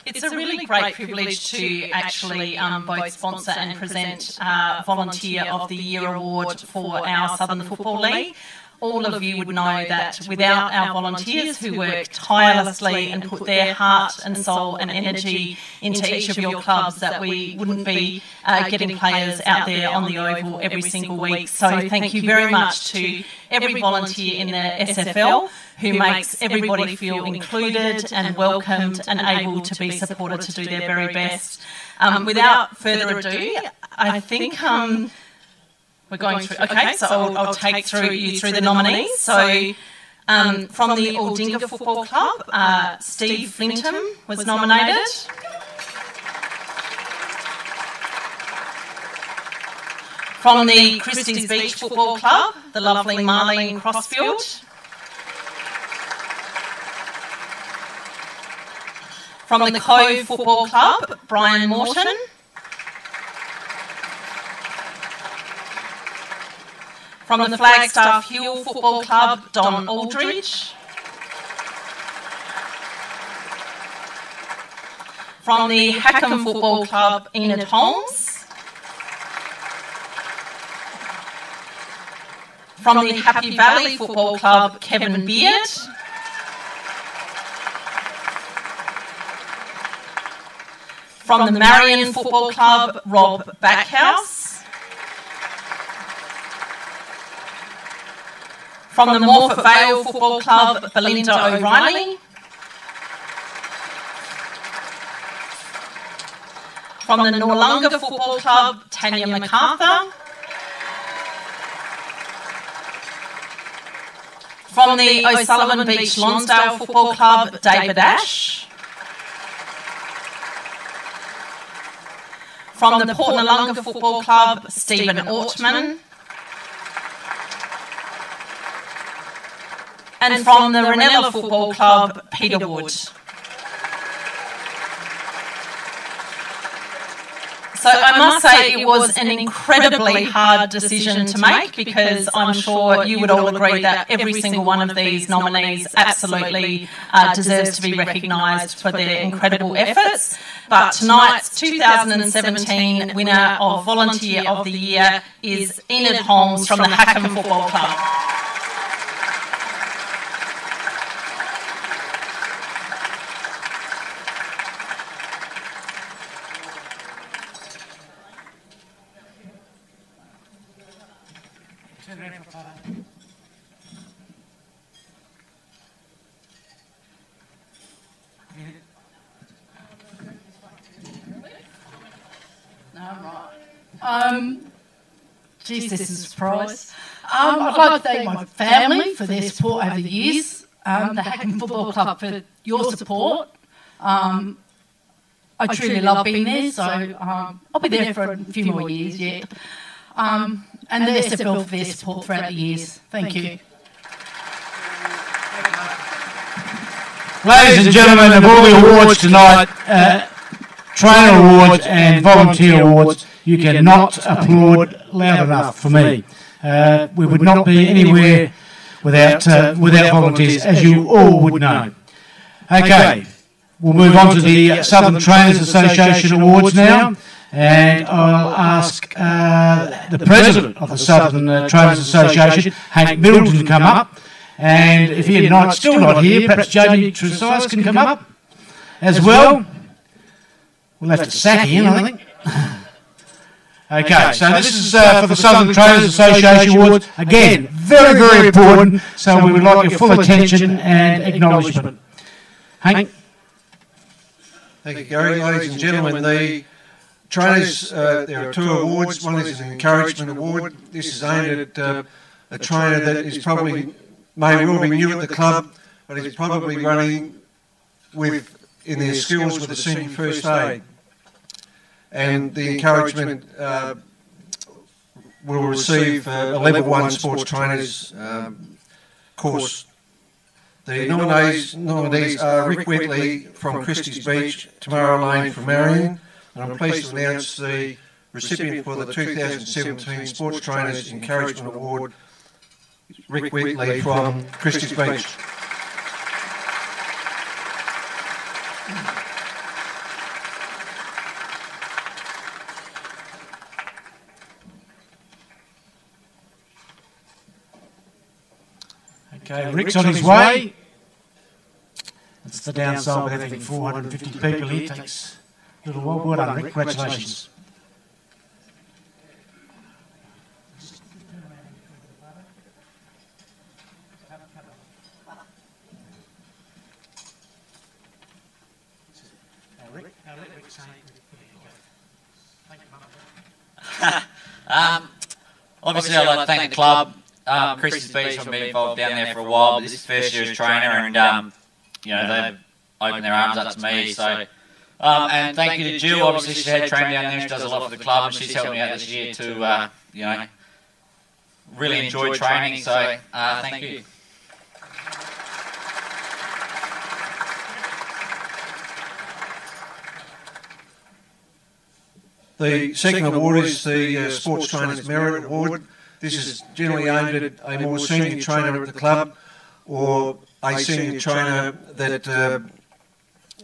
It's a really great privilege to actually both sponsor and present Volunteer of the Year Award for our Southern Football League. All of you would know that without our volunteers who work tirelessly and put their heart and soul and energy into each of your clubs, that we wouldn't be getting players out there on the oval every single week. So thank you very much to every volunteer in the SFL who makes everybody feel included and welcomed and able to be supported to do their very best. Without further ado, I think we're going through. Okay, so I'll take you through the nominees. So from the Aldinga Football Club, Steve Flintham was nominated. From the Christie's Beach Football Club, the lovely Marlene Crossfield. From the Cove Football Club, Brian Morton. From the Flagstaff Hill Football Club, Don Aldridge. From the Hackham Football Club, Enid Holmes. From the Happy Valley Football Club, Kevin Beard. From the Marion Football Club, Rob Backhouse. From the Morphett Vale Football Club, Belinda O'Reilly. From the Noarlunga Football Club, Tanya MacArthur. From the O'Sullivan Beach Lonsdale Football Club, David Ash. From the Port Noarlunga Football Club, Stephen Ortman. And from the Ranella Football Club, Peter Wood. So I must say it was an incredibly hard decision to make, because I'm sure you would all agree that every single one of these nominees absolutely deserves to be recognised for their incredible efforts. But tonight's 2017 winner of Volunteer of the Year is Enid Holmes from the Hackham Football Club. Geez, this is a surprise. I'd like to thank my family for their support over the years, the Hackham Football Club for your support. I truly love being there, so I'll be there for a few more years yet. And the SFL for their support throughout the years. Thank you. Ladies and gentlemen, of all the awards tonight, trainer awards and volunteer awards, you cannot applaud loud enough for me. We would not be anywhere without volunteers, as you all would know. Okay, we'll move on to the Southern Trainers Association Awards now, and I'll ask the President of the Southern Trainers Association, Hank Middleton, to come up. And if Ian Knight's still not here, perhaps Jamie Tresize can come up as well. We'll have to sack Ian, I think. Okay, so this is for the Southern Trainers Association Awards. Again, very, very important, so we would like your full attention and acknowledgement. Hank? Thank you, Gary. Ladies and gentlemen, the trainers, there are 2 awards. One is an encouragement award. This is aimed at a trainer that is probably may well be new at the club, but is probably running in their skills with a senior first aid. And the encouragement will receive a level 1 sports trainers course. The nominees are Rick Wheatley from Christie's Beach, Tamara Lane from Marion, and I'm pleased to announce the recipient for the 2017 Sports Trainers Encouragement Award, Rick Wheatley from Christie's Beach. Okay, Rick's on his way. That's the downside with having 450 people here. It takes a little while. Well done, Rick. Congratulations. Obviously, I'd like to thank the club, Christie's Beach. I've been involved down there for a while, but this is first year as trainer, and you know, they've opened their arms up to me. So, and thank you to Jill. Obviously, she's head trainer down there. She does a lot for the club, and she's helped me out this year to, you know, really enjoy training. So, thank you. The second award is the Sports Trainers Merit Award. This is generally aimed at a more senior trainer at the club, or a senior trainer that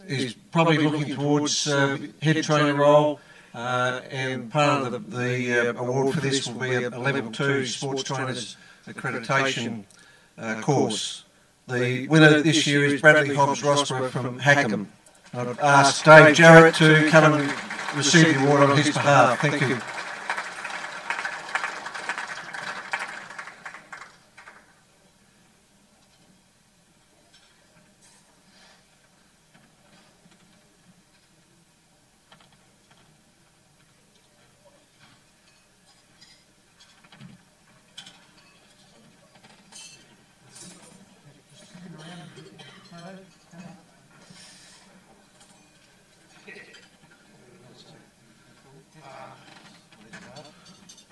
is probably looking towards head trainer role, and part of the award for this will be a level 2 Sports Trainers Accreditation course. The winner this year is Bradley Hobbs-Rossborough from Hackham. I've asked Dave Jarrett to come and receive the award on his behalf. Thank you.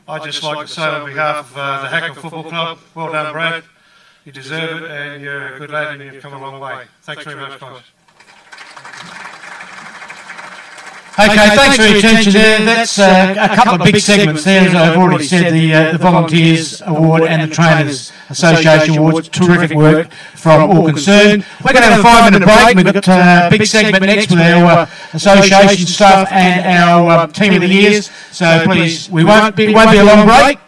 I'd just like to say on behalf of the Hackham Football Club, well done, Brad. You deserve it, and you're a good lad, and you've come a long way. Thanks very much, guys. Okay, thanks for your attention there. That's a couple of big segments there, as I've already said, the Volunteers Award and the Trainers Association Awards. Terrific work from all concerned. We're going to have a 5-minute break. We've got a big segment next with our association staff and our Team of the Years. So please, it won't be a long break,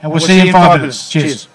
and we'll see you in 5 minutes. Cheers.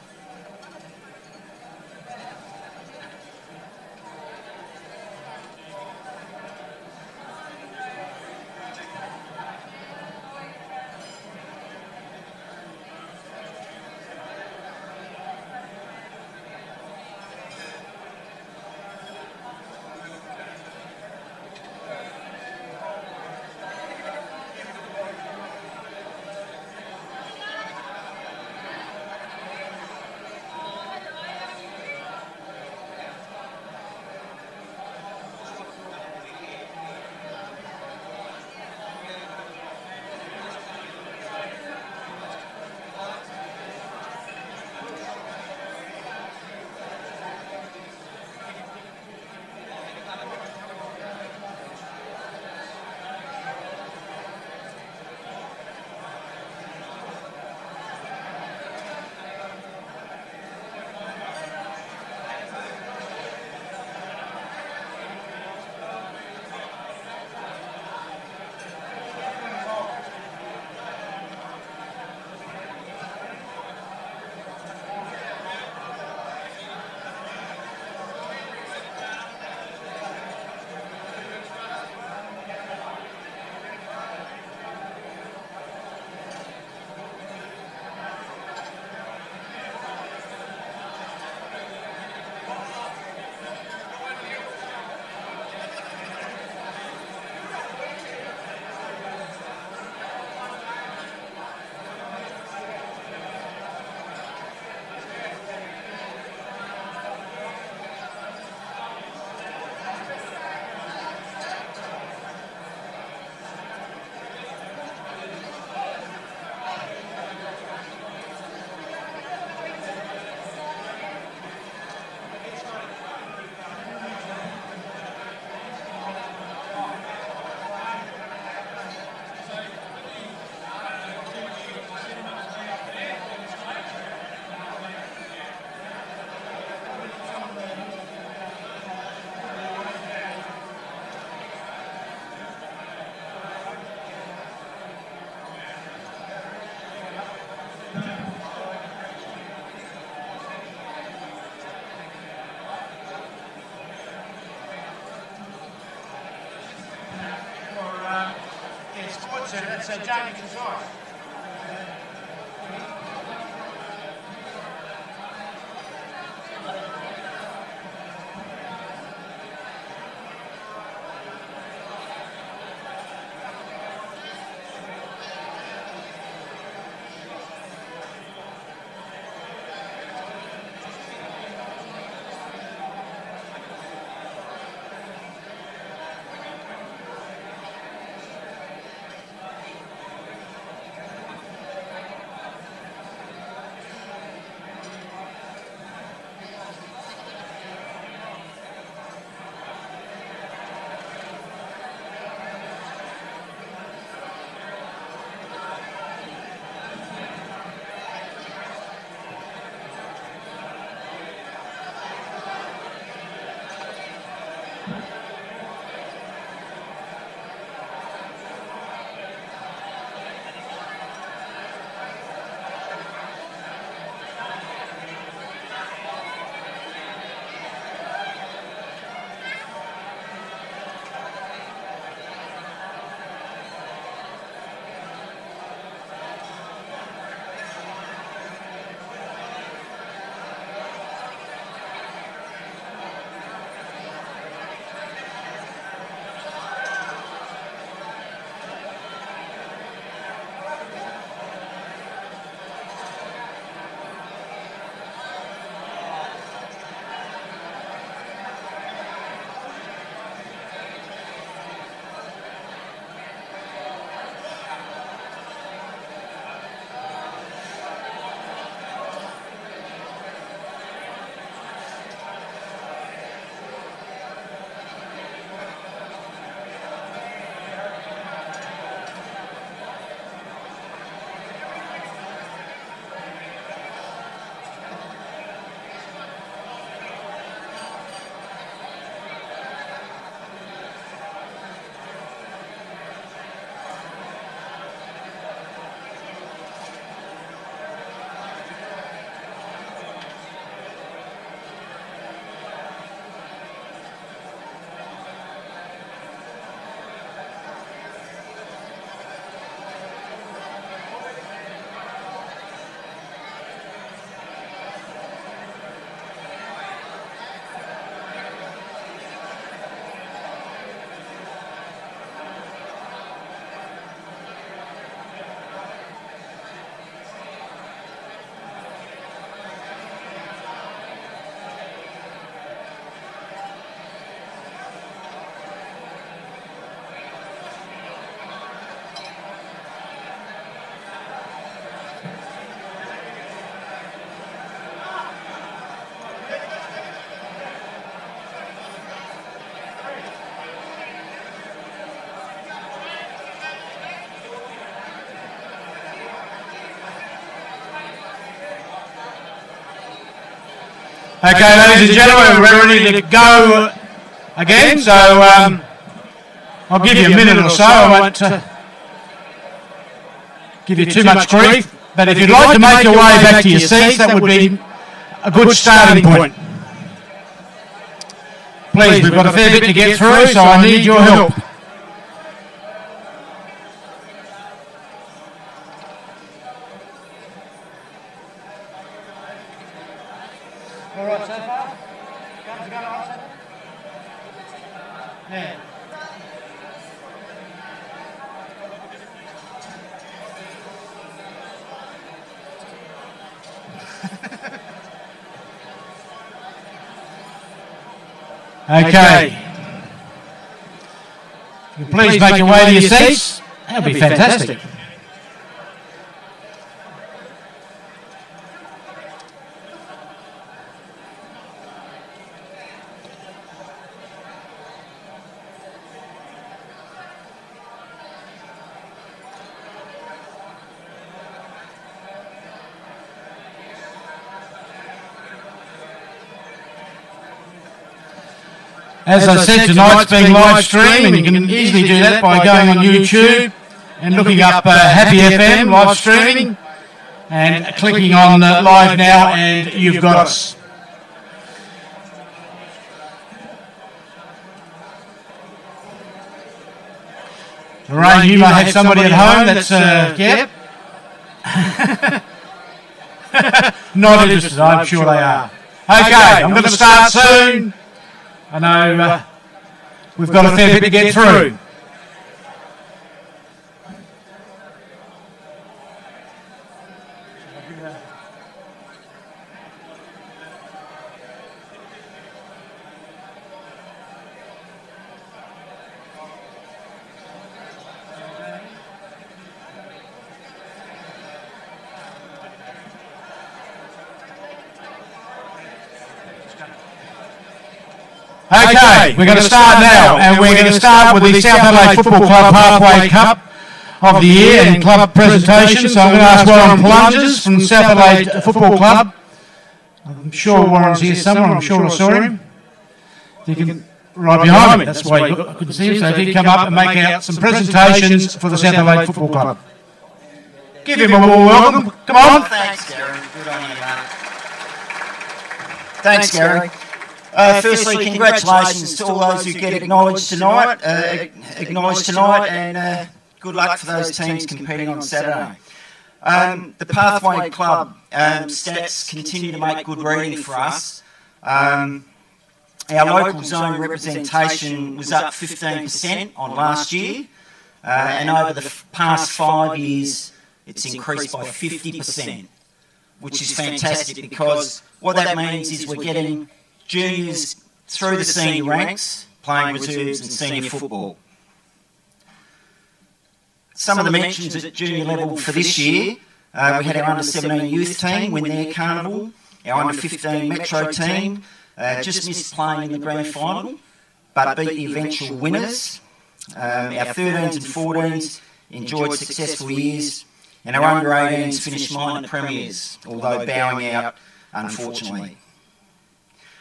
That's Jamie Chisai. Okay, ladies and gentlemen, we're ready to go again, so I'll give you a minute or so. I won't give you too much grief, but if you'd like to make your way back to your seats, that would be a good starting point. Please, we've got a fair bit to get through, so I need your help. All right, so far? Guns going all right, so far? Yeah. Okay. Please make your way to your seats. That'll be fantastic. As I said, tonight's being live streamed, and you can easily do that by going on YouTube and looking up Happy FM live streaming and clicking on live now, and you've got us. Lorraine, you may have somebody at home that's, yep. Not interested, I'm sure they are. Okay, I'm going to start soon. I know we've got a fair bit to get through. Okay, we're going to start now, and we're going to start with the South Adelaide Football Club Halfway Cup of the year and club presentation. So I'm going to ask Warren Plungers from South Adelaide Football Club. I'm sure Warren's here somewhere, I'm sure I saw him. You can, right behind me, that's why I couldn't see him, so he did come up and make out some presentations for the South Adelaide Football Club. Give him a warm welcome, come on. Thanks, Gary, good on you, mate. Thanks, Gary. Firstly, congratulations to all those who get acknowledged tonight, and good luck for those teams competing on Saturday. The Pathway Club stats continue to make good reading for us. Our local zone representation was up 15% on last year, and over the past 5 years, it's increased by 50%, which is fantastic because what that means is we're getting juniors through the senior ranks, playing reserves and senior football. Some of the mentions at junior level for this year, we had our under-17 youth team win their carnival, our under-15 metro team just missed playing in the grand final, but beat the eventual winners. Our 13s and 14s enjoyed successful years, and our under-18s finished minor premiers, although bowing out, unfortunately.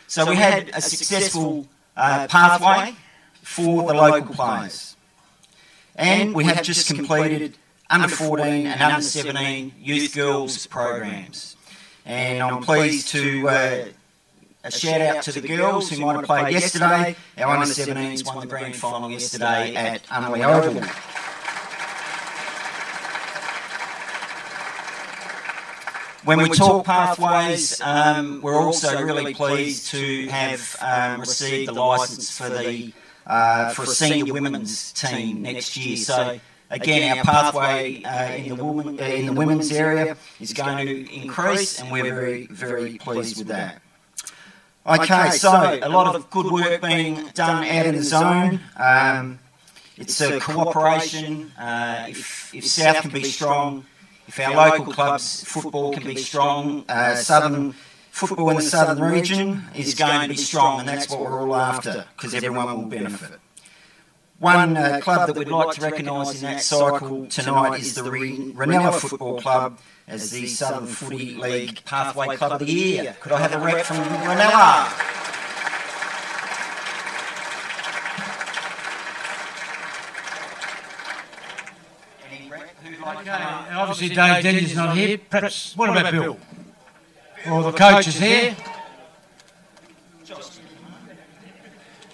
So we had a successful pathway for the local players. And we have just completed under 14 and under 17 youth girls programs. And I'm pleased to a shout out to the girls who might have played yesterday. Our under 17s won the grand final yesterday at Unley Oval. When we talk pathways, we're also really pleased to have received the licence for a senior women's team next year. So again, our pathway in the women's area is going to increase, and we're very, very pleased with that. Okay, so a lot of good work being done out in the zone. It's a cooperation. If South can be strong, if our local clubs' football can be strong, southern football in the southern region is going to be strong, and that's what we're all after, because everyone will benefit. One club that we'd like to recognise in that cycle tonight is the Ranella Football Club as the Southern Footy League Pathway Club of the Year. Could I have a rep from Ranella? Okay, obviously Dave Denny's not here. Perhaps, what about Bill? Or the coach is here?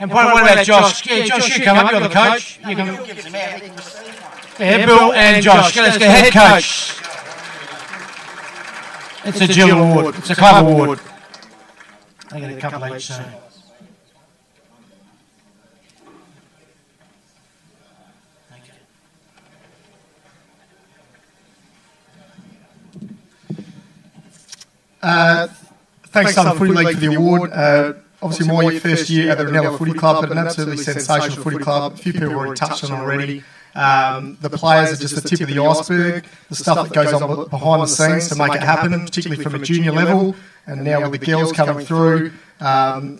And what about Josh? Yeah, Josh, you come up, you're the coach. You can... Yeah, Bill and Josh. Let's go, head coach. It's a Jill award. It's a club award. They get a couple each, so... Thanks, Southern Footy League, for the award. Obviously, my first year at the Ranella Footy Club, but an absolutely sensational footy club. A few people have already touched on it already. The players are just the tip of the iceberg. The stuff that goes on behind the scenes to make it happen, particularly from a junior level, and now with the girls coming through,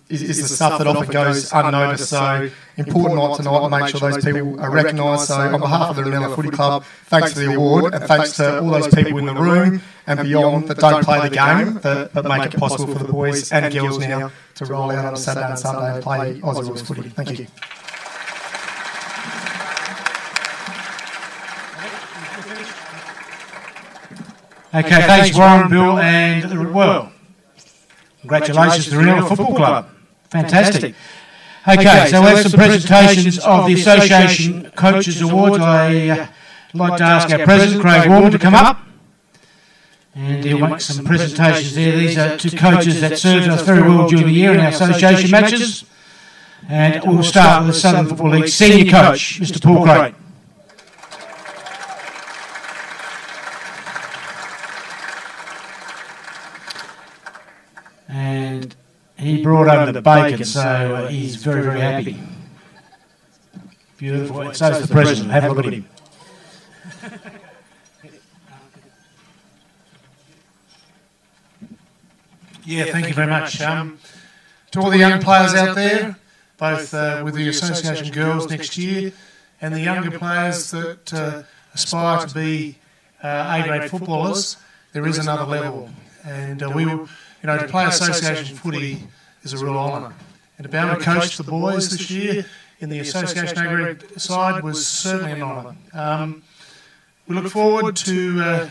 is the stuff that often goes unnoticed. So important night tonight to make sure those people are recognised. So on behalf of the Ranella Footy Club, thanks for the award, and thanks to all those people in the room and beyond that don't play the game, but make it possible for the boys and girls now to roll out on a Saturday and Sunday and play Aussie rules footy. Thank you. Okay, thanks Warren, Bill, and well, congratulations to the Ranella Football Club. Fantastic. Okay, so we have some presentations of the Association Coaches Awards. I'd like to ask our President, Craig Warman, to come up. And he'll make some presentations there. These are two coaches that served us very well during the year in our association matches. And we'll start with the Southern Football League senior coach, Mr. Paul Craig. And he brought over the bacon, so he's very, very happy. Beautiful. And so is the President. Have a look at him. Yeah, thank you very much. To all the young players out there, both with the Association Girls next year and the younger players that aspire to be A-grade footballers, there is another level. And to play Association footy is a real honour. And to be able to coach the boys this year in the Association A-grade side was certainly an honour. We look forward to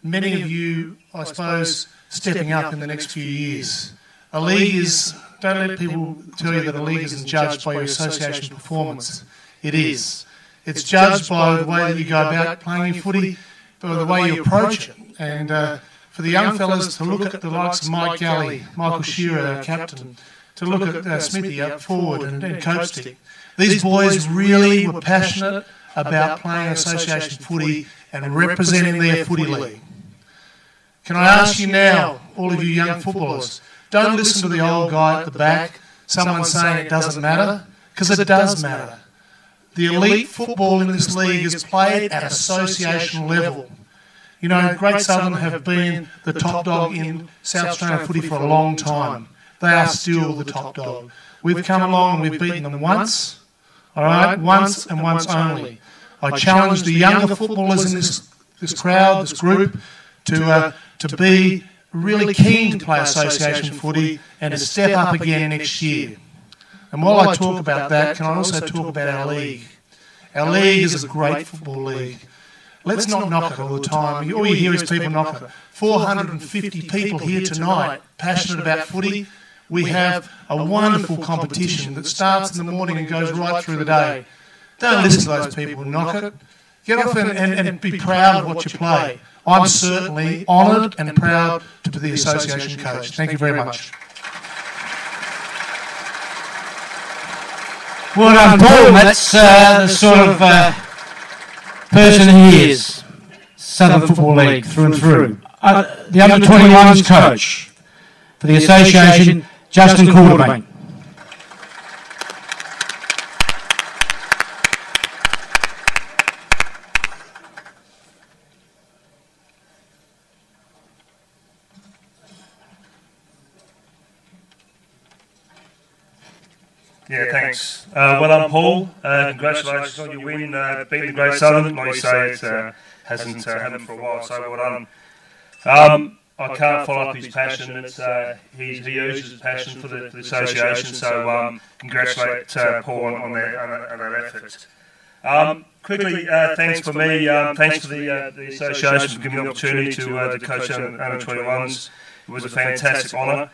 many of you, I suppose, stepping up in the next few years. A league is, don't let people tell you that a league isn't judged by your association performance. It is. It's judged by the way that you go about playing your footy, by the way you approach it. And for the young fellas to look at the likes of Mike Galley, Michael Shearer, our captain, to look at Smithy up forward and Coach Stick. These boys really were passionate about playing association footy and representing their footy league. Can I ask you now, all of you young footballers, don't listen to the old guy at the back, someone saying it doesn't matter, because it does matter. The elite football in this league is played at association level. You know, Great Southern have been the top dog in South Australian footy for a long time. They are still the top dog. We've come along and we've beaten them once, all right, once and once only. I challenge the younger footballers in this crowd, this group, to be really keen to play association footy and to step up again next year. And while I talk about that, can I also talk about our league? Our league is a great football league. Let's not knock it all the time. All you hear is people knock it. 450 people here tonight passionate about footy. We have a wonderful competition that starts in the morning and goes right through the day. Don't listen to those people who knock it. Get off and be proud of what you play. I'm certainly honoured and proud to be the association coach. Thank you very much. Well done, Paul. That's the sort of person he is. Southern Football League through and through. The under-21s coach for the association, Justin Quartermain. Yeah, thanks. Well done, Paul. Congratulations on your win, beating Great Southern. Like you say, it hasn't happened for a while, so well done. I can't follow up his passion. He oozes his passion for the association, so congratulate Paul on that effort. Quickly, thanks for me. Thanks for the association for giving me the opportunity to coach under-21s. It was a fantastic honour.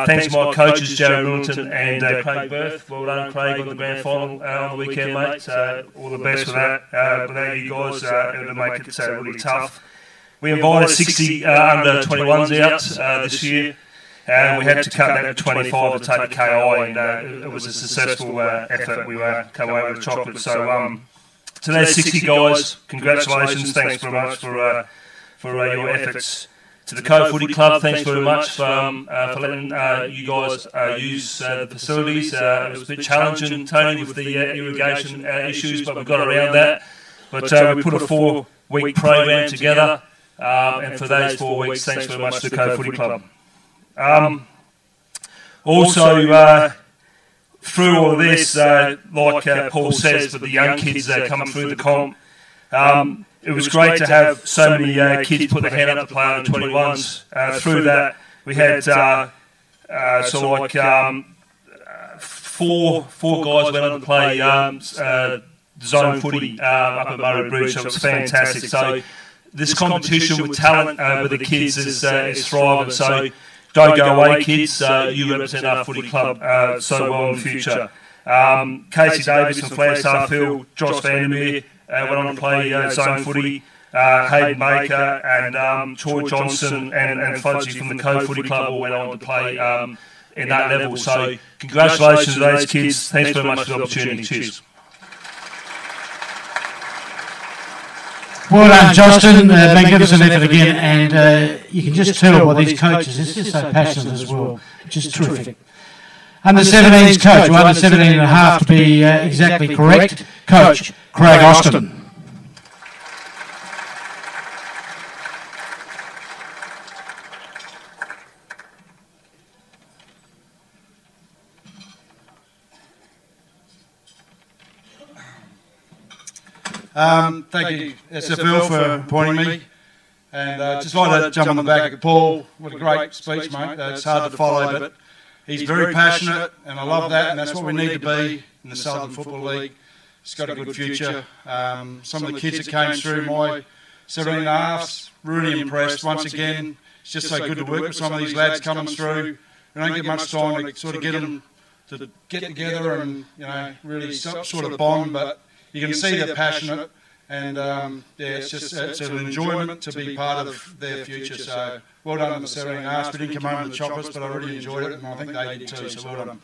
Thanks to my coaches, Jared Middleton and Craig Berth. Well done, Craig, on the grand final on the weekend, mate. All the best for that. Without you guys, it would make it really tough. We invited 60 under-21s out this year, and we had to cut that to 25 to take the KI, and it was a successful effort. We came away with chocolate. So to those 60 guys, congratulations. Thanks very much for your efforts. To the Co Footy Club, thanks very much for letting you guys use the facilities. It was a bit challenging, Tony, with the irrigation issues, but we got around that. But we put a 4-week program together, and for those 4 weeks, thanks very much to the Co Footy Club. Also, through all of this, like Paul says, for the young kids that are coming through the comp, it was great to have so many kids put their hand up to play under 21s. Through that, we had four guys went on to play zone footy up at Murray Bridge, so it was fantastic. So this competition with talent with the kids is thriving. So don't go away, kids. You represent our footy club so well in the future. Casey Davis from Flagstaff Hill, Josh Vandermeer went on to play zone footy. Hayden Baker and Troy Johnson and Fudgy from the Co Footy Club all went on to play in that level. So congratulations to those kids. Thanks very much for the opportunity. Cheers. Well done, Justin. Magnificent effort again, and you can just tell by these coaches, they're just so passionate as well, which is terrific. Under 17's coach, or under 17 and a half to be exactly correct, Coach Craig Austin. Thank you, SFL, for appointing me. And just like to jump on the back of Paul. What a great speech, mate. It's hard to follow, but he's very passionate, and I love that, and that's what we need to be in the Southern Football League. It's got a good future. Some of the kids that came through my 17 and a halves, really impressed. Once again, it's just so good to work with some of these lads coming through. We don't get much time to sort of get them to get together and, you know, really sort of bond, but you can see they're passionate, and it's an enjoyment to be part of their future. So well done on the 17 and a half. We didn't come home with the chocolates, but I really enjoyed it, and I think they did too. So well done.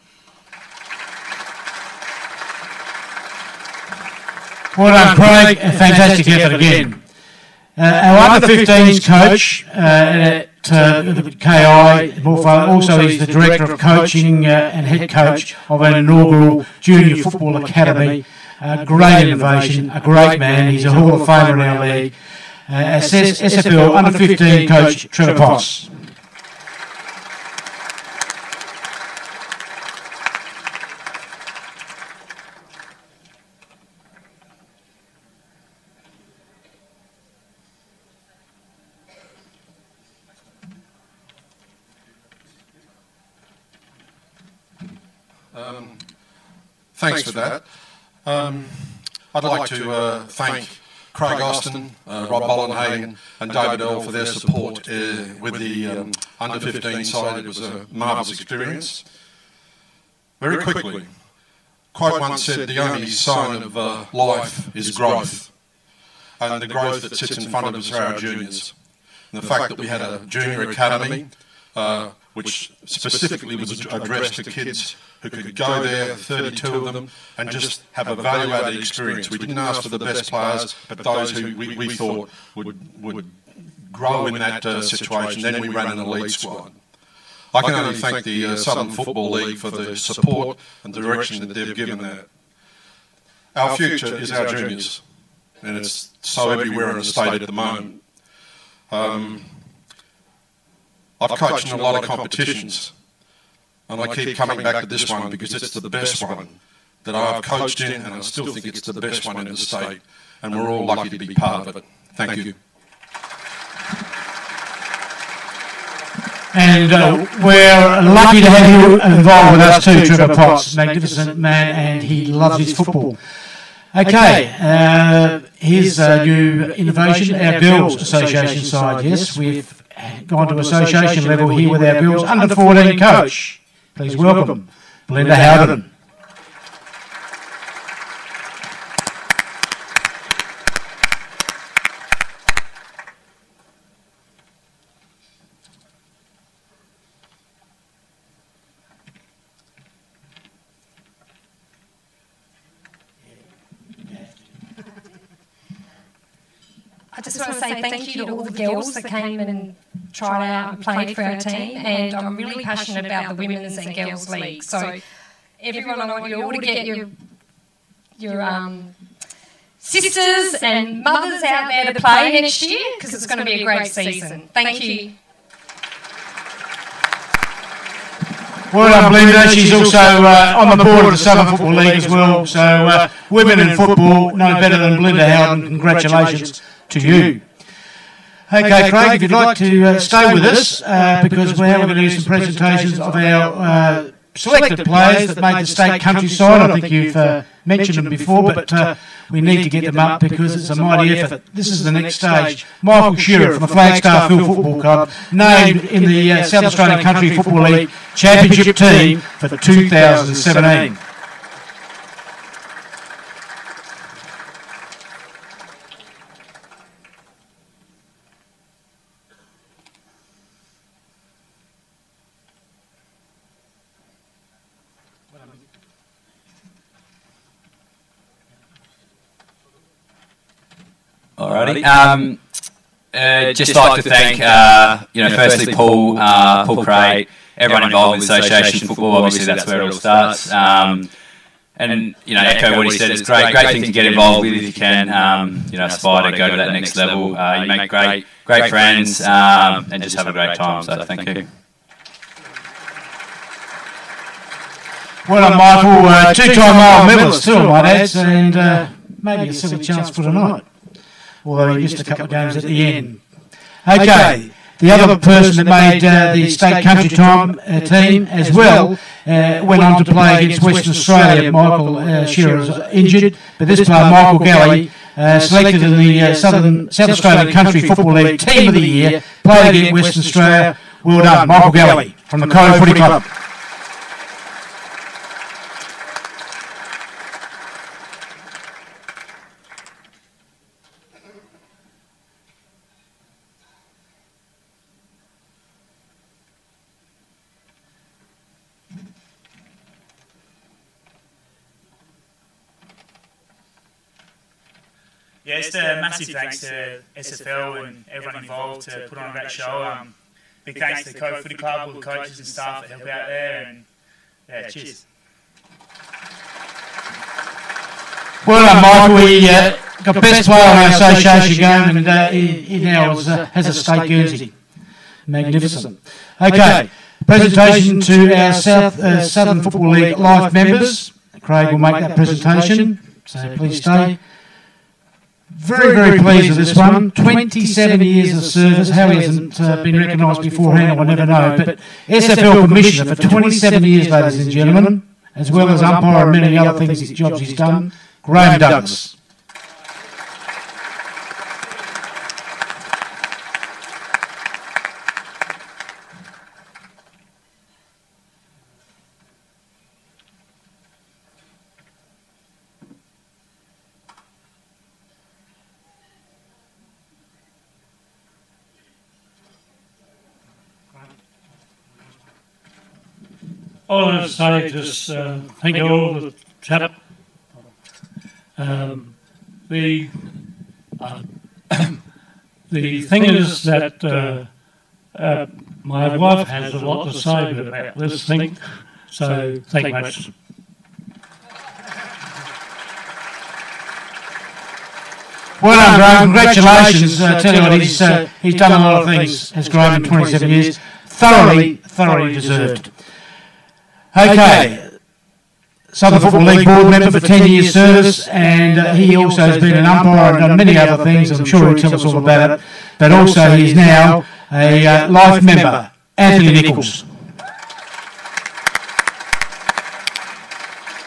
Well done, Craig. A fantastic effort again. Our under 15s coach at the KI, also is the Director of Coaching and Head Coach of an inaugural Junior Football Academy. Great innovation, a great man. He's a Hall of Famer in our league. SFL under 15 coach Trevor Potts. Thanks for that. I'd like to thank Craig Austin, Rob Bollenhagen and David Earl for their support with the under 15 side. It was a marvellous experience. Very quickly, quote once said, the only sign of life is growth, and the growth that sits in front of us are our juniors. And the fact that we had a junior academy which specifically was addressed to kids who could go there, 32 of them, and just have a value-added experience. We didn't ask for the best players, but those who we thought would grow in that situation. Then we ran an elite squad. I can only thank the Southern Football League for the support and direction that they've given that. Our future is our juniors, and it's so everywhere in the state at the moment. I've coached in a lot of competitions, and I keep coming back to this one because it's the best one that I've coached in, and I still think it's the best one in the state, and we're all lucky to be part of it. Thank you. And we're lucky to have you involved with us too, Trevor Potts. Magnificent man, and he loves his football. Okay, here's a new innovation, our Girls Association side. Yes, we've gone to association level here with our girls under 14 coach. Please welcome Belinda Howden. I just want to say thank you to all the girls that came and tried out and played for our team, and I'm really passionate about the Women's and Girls League. So everyone, I want you all to get your sisters and mothers out there to play next year, because it's going to be a great season. Thank you. Well done, Belinda. She's also on the board of the Southern Football League as well. So women in football know better than Belinda Howden. Congratulations to you. Okay, Craig, if you'd like to stay with us, because we're going to do some presentations of our selected players that made the state countryside. I think you've mentioned them before, but we need to get them up because it's a mighty effort. This is the next stage. Michael Shearer from the Flagstaff Hill Football Club, named in the South Australian Country Football League Championship team for 2017. Alrighty. Just like to thank, firstly Paul Craig, everyone involved with association football. Obviously, that's where it all starts. And echo what he said. It's great thing to get involved with if you can. Aspire to go to that next level. You make great friends and just have a great time. So thank you. Well done, Michael. Two-time Mile medalist too, I might add, and maybe a silly chance for tonight. Although he missed a couple of games at the end. Okay, the other person that made the state country time team as well went on to play against Western Australia. Michael Shearer was injured, but this player, Michael Galley, selected in the South Australian Country Football League Team of the Year, played against Western Australia. Well done, Michael Galley from the Cove Footy Club. Yeah, just a massive thanks to SFL and everyone involved to put on a great show. Big thanks to the Cove Footy Club, all the coaches and staff that help out there, and yeah, cheers. Well done, Michael. We got best player on our association game, and he now has a state Guernsey. Magnificent. Okay, presentation to our Southern Football League Life members. Craig will make that presentation, so please stay. Very, very pleased with this one. 27 years of service. How he hasn't been recognised beforehand, I will never know. But SFL Commissioner for 27 years, ladies and gentlemen, as well as umpire and many other things, jobs he's done, Graham Douglas. All I want to say is just thank you all the chap. The thing is that my wife has a lot to say about this thing, so thank you much. Well done, Graham. Congratulations. I tell you what, he's done a lot of things, has Graham in 27 years. Thoroughly deserved. Okay, Southern Football League board member for 10 years service, and he also has been an umpire and done many other things. I'm sure he'll tell us all about it. But also he's now a life member, Anthony Nichols.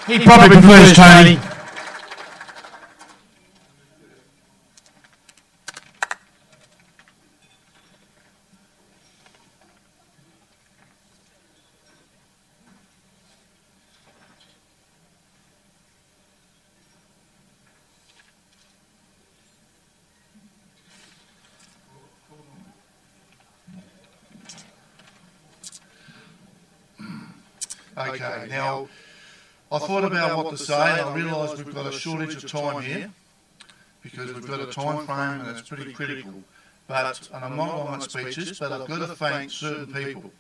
He probably prefers Tony. Okay, now I thought about what to say, and I realised we've got a shortage of time here because we've got a time frame and it's pretty critical. And I'm not long on speeches, but I've got to thank certain people.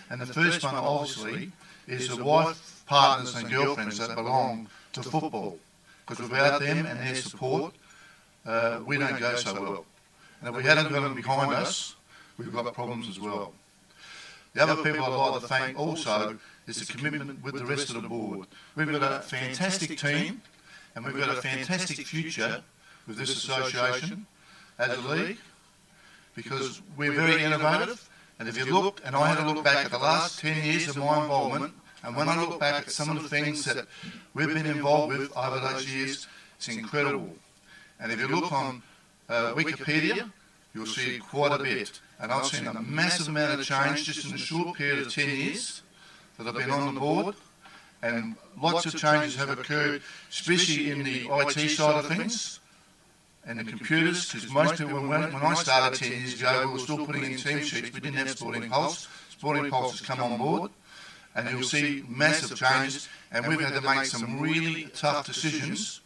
And the first one, obviously, is the wife, partners and girlfriends that belong to football. Because without them and their support, we don't go so well. And if we hadn't got them behind us, we've got problems as well. The other people I'd like to thank also is the commitment with the rest of the board. We've got a fantastic team and we've got a fantastic future with this association as a league because we're very innovative, and if you look, and I had a look back at the last 10 years of my involvement, and when I look back at some of the things that we've been involved with over those years, it's incredible. And if you look on Wikipedia, you'll see quite a bit. And I've seen a massive amount of change just in a short period of 10 years that I've been on the board, and lots of changes have occurred, especially in the IT side of things and the computers, because most people, when I started 10 years ago, we were still putting in team sheets. We didn't have Sporting Pulse. Sporting Pulse has come on board, and you'll see massive changes, and we've had to make some really tough decisions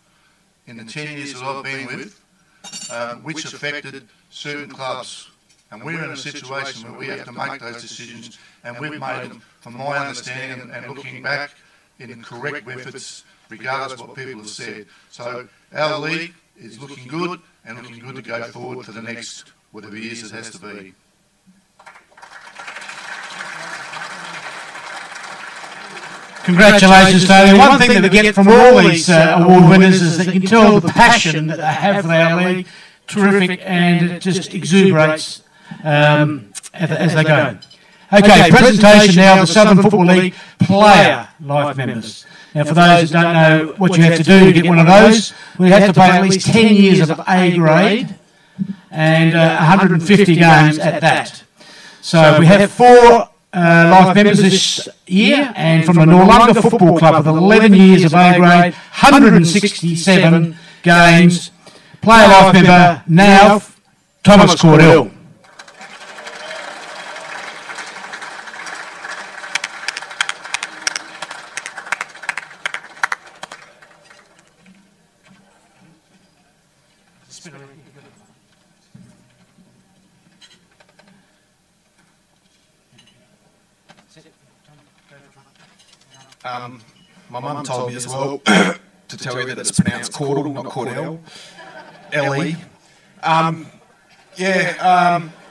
in the 10 years that I've been with which affected certain clubs. And we're in a situation where we have to make those decisions, and we've made them, from my understanding and looking back, in correct efforts, regardless of what people have said. So our league is looking good, and looking good to go forward for the next whatever years it has to be. Congratulations, Tony. One thing that we get from all these award winners is that you can tell the passion that they have for our league. Terrific, and it just exuberates as they go. Okay, presentation now of the Southern Football League Player Life members. Now, for those that don't know what you have to do to get one of those, we have to play at least 10 years of A grade and 150 games at that. So we have 4 life members this year, and from the Noarlunga Football Club with 11 years of A grade, 167 games. Player life member now, Thomas Cordell. My mum told me as well to tell you that it's pronounced Cordell, not Cordell. LE.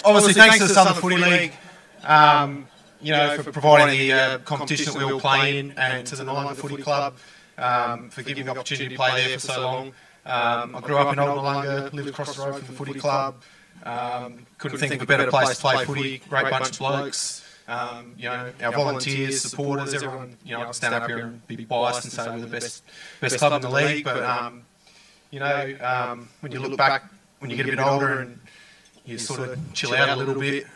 Obviously thanks to the Southern Footy League, for providing the competition that we all play in, and to the Noarlunga Footy Club for giving me the opportunity to play there for so long. I grew up in Old Noarlunga, lived across the road from the footy club. Couldn't think of a better place to play footy. Great bunch of blokes. Our volunteers, supporters, everyone. I can stand up here and be biased and say we're the best club in the league. But when you look back, when you get a bit older and you sort of chill out a little bit,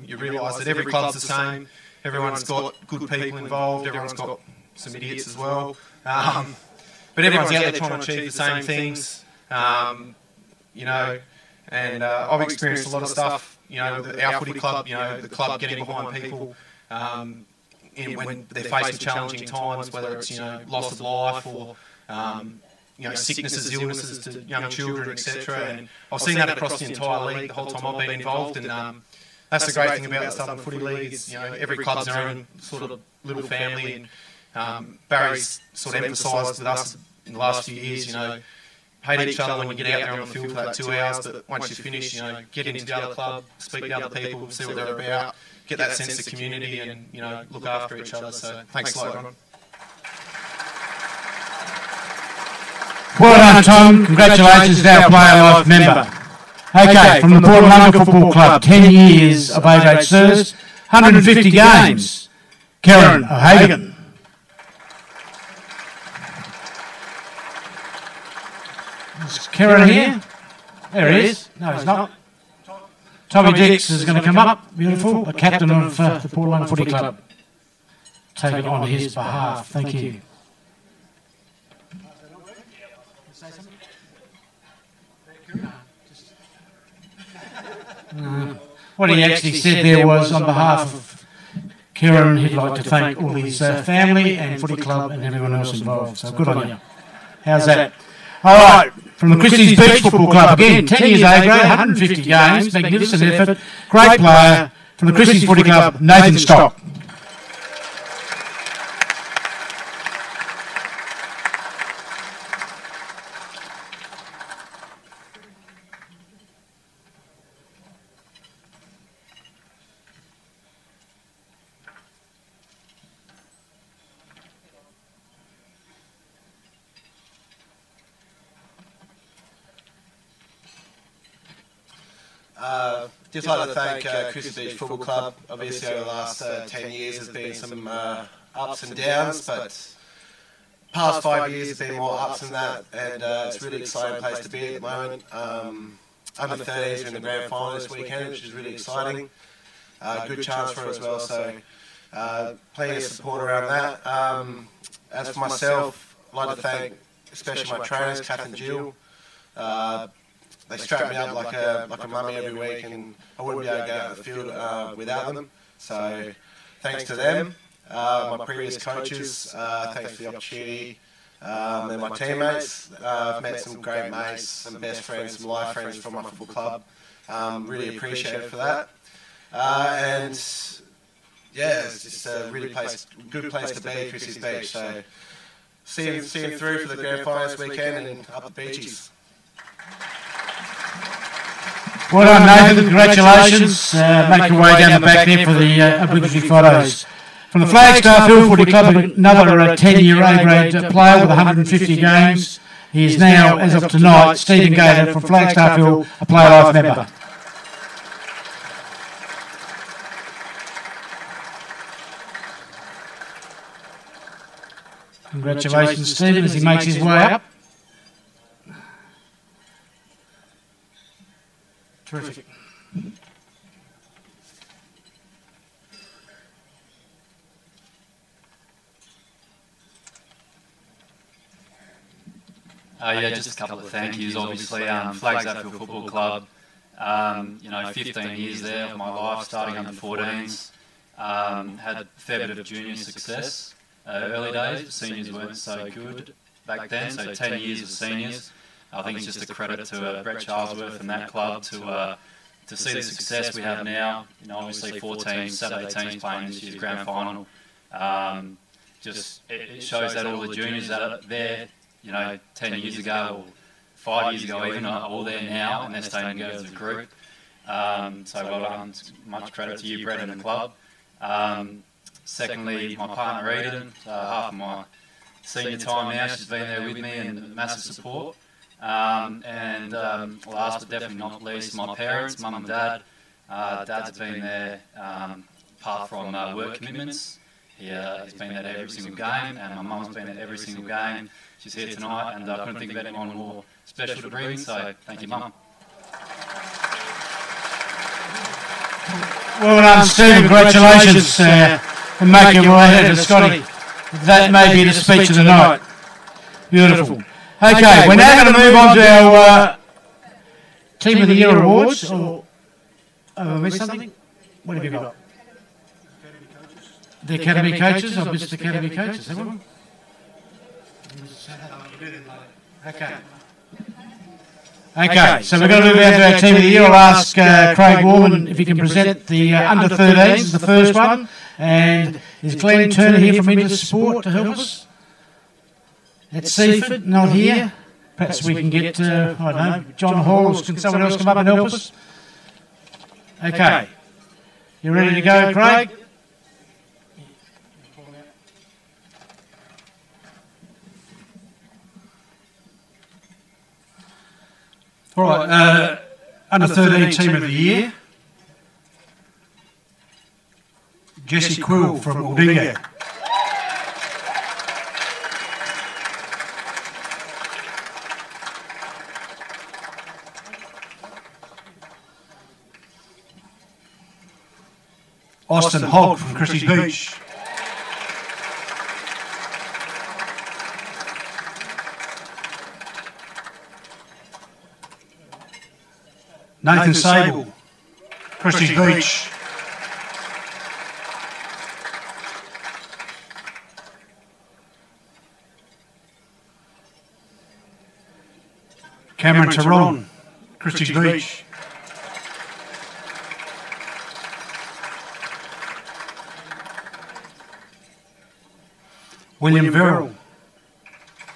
you realise that every club's the same. Everyone's got good people involved. Everyone's got some idiots as well. But everyone's out there trying to achieve the same things. And I've experienced a lot of stuff. With our footy club, the club getting behind people when they're facing challenging times, whether it's loss of life or sicknesses, illnesses to young children, etc. And I've seen that across the entire league the whole time I've been involved. And that's the great thing about the Southern Footy League is every club's their own sort of little family. And Barry's sort of emphasised with us in the last few years, hate each other when you get out there on the field for that 2 hours, but once you finish, get into the other club, speak to other people, see what they're about, get that sense of community and, look after each other. So thanks a lot, Ron. Well done, Tom. Congratulations to our Player Life member. Okay, from the Noarlunga Football Club, 10 years of A-grade service, 150 games, Karen O'Hagan. Is Karen here? There he is. No, he's not. Tommy Dix is going to come up. Beautiful. The captain of the Noarlunga Footy Club. Take it on his behalf. Thank you. What he actually said there was on behalf of Kieran, he'd like to thank all his family and footy club and everyone else involved. So good on you. How's that? All right, from the Christie's Beach Football Club, again, 10 years A grade, 150 games, magnificent effort, great player. From the Christie's Footy Club, Nathan Stock. Just like to thank Christie's Beach Football Club. Obviously over the last 10 years there's been some ups and downs, but past 5 years there's been more ups than that, and it's a really exciting place to be at the moment. Under 13s are in the grand final this weekend, which is really exciting. Good chance for it as well, so plenty of support around that. As for myself, I'd like to thank especially my trainers, Kath and Jill. They strap me up like a mummy every week, and I wouldn't be able to go out the field without them. So thanks to them. My previous coaches, thanks for the opportunity. and my teammates. I've met some great mates, some best friends, some life friends from my football club. Really appreciate it for that. And yeah, it's just a really good place to be, Chrissy's Beach. So see him through for the grand final this weekend and up the beaches. Well done, Nathan. Congratulations. Make your way down the back there for the obligatory photos. From the Flagstaff Hill Footy Club, another 10-year A-grade player with 150 games. He is now, as of tonight, Stephen Gator from Flagstaff Hill, a Player Life member. Congratulations, Stephen, as he makes his way up. Terrific. Yeah, just a couple of thank yous. Obviously, Flagstaff Hill Football Club. 15 years there of my life, starting under 14s. Had a fair bit of junior success early days. The seniors weren't so good back then, so 10 years of seniors. I think it's just a credit to Brett Charlesworth and that club to see the success we have now. Obviously 4 teams, Saturday teams playing this year's grand final. It shows that all the juniors that are there, 10 years ago or 5 years ago even, are all there now, and they're staying together as a group. So well done, much credit to you, Brett, and the club. Secondly, my partner Eden, half of my senior time now, she's been there with me and massive support. And last but definitely not least, my parents, mum and dad. Dad's been there apart from work commitments. He's been there every single game, and my mum's been there every single game. She's here tonight, and I couldn't think of anyone more special to bring, so thank you, Mum. Well done, Stephen. Congratulations for making your way ahead of Scotty. That may be the speech of the night. Beautiful. Okay, we're now going to move on to our Team of the Year awards. Or, have I missed something? What have you got? The Academy Coaches. I've missed the Academy Coaches, haven't I? Okay, so we're going to move on to our Team of the Year. I'll ask Craig Warman if he can present the under-13s, the first one. And is Glenn Turner here from Inter Sport to help us? At Seaford, not here. Perhaps we can get, I don't know, John Hall, or can someone else come up and help us? Okay. You ready to go, Craig? All right, under 13 Team of the Year. Jesse Quill from Aldinga. Austin Hogg from Christie's Beach. Nathan Sable, Christie's Beach. Cameron Taron, Christie's Beach. William Verrill,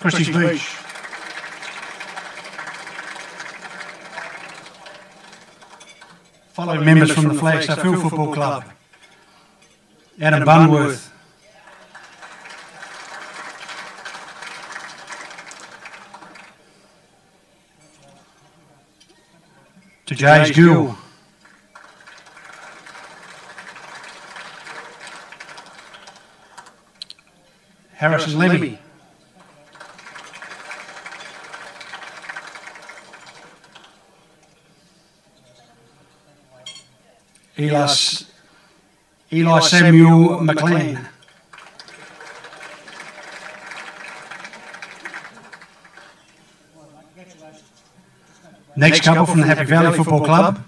Christie's Beach. Following members from the Flagstaff Hill Football Club. Adam Bunworth. To Jage Gill. Harrison Lemmy. Eli Samuel McLean. Next couple from the Happy Valley Football Club,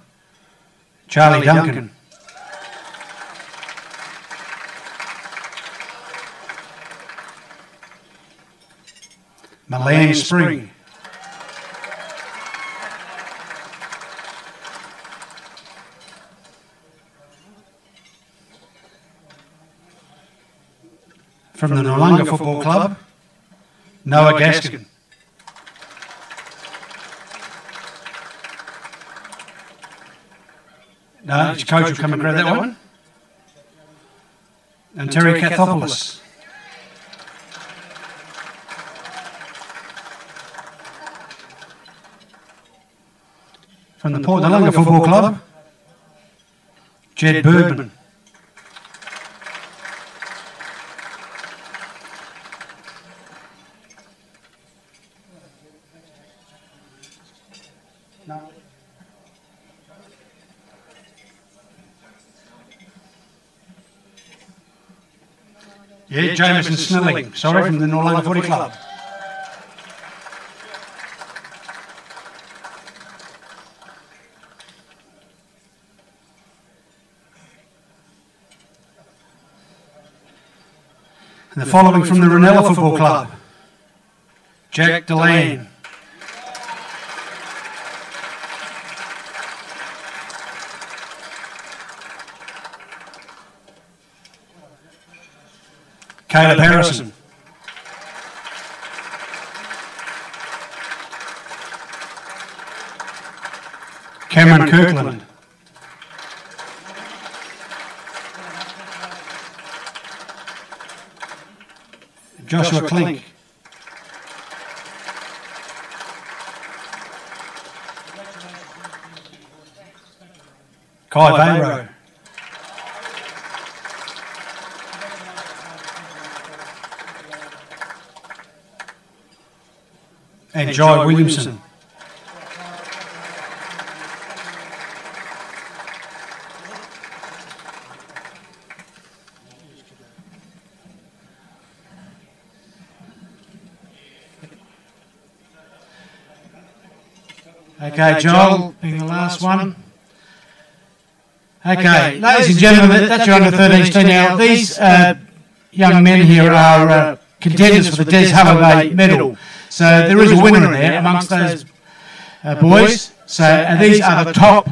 Charlie Duncan. Milan Spring. From the Noarlunga Football Club, Noah Gaskin. No, his coach will come and grab that one. And Terry Kathopoulos. From the Port Noarlunga Football Club, Jed Birdman. No. Yeah, Jameson Snelling, sorry, from the Noarlunga Footy Club. And the following from the Ranella Football Club, Jack Delan. Caleb Harrison. Cameron Kirkland. Joshua Klink. Kai Bayro. And Jai Williamson. Okay, Joel, being the last one. Okay, ladies and gentlemen, that's your under-13s team. Now, these young men here are contenders for the Des Halliday medal. So there is a winner in there amongst those boys. So these are the top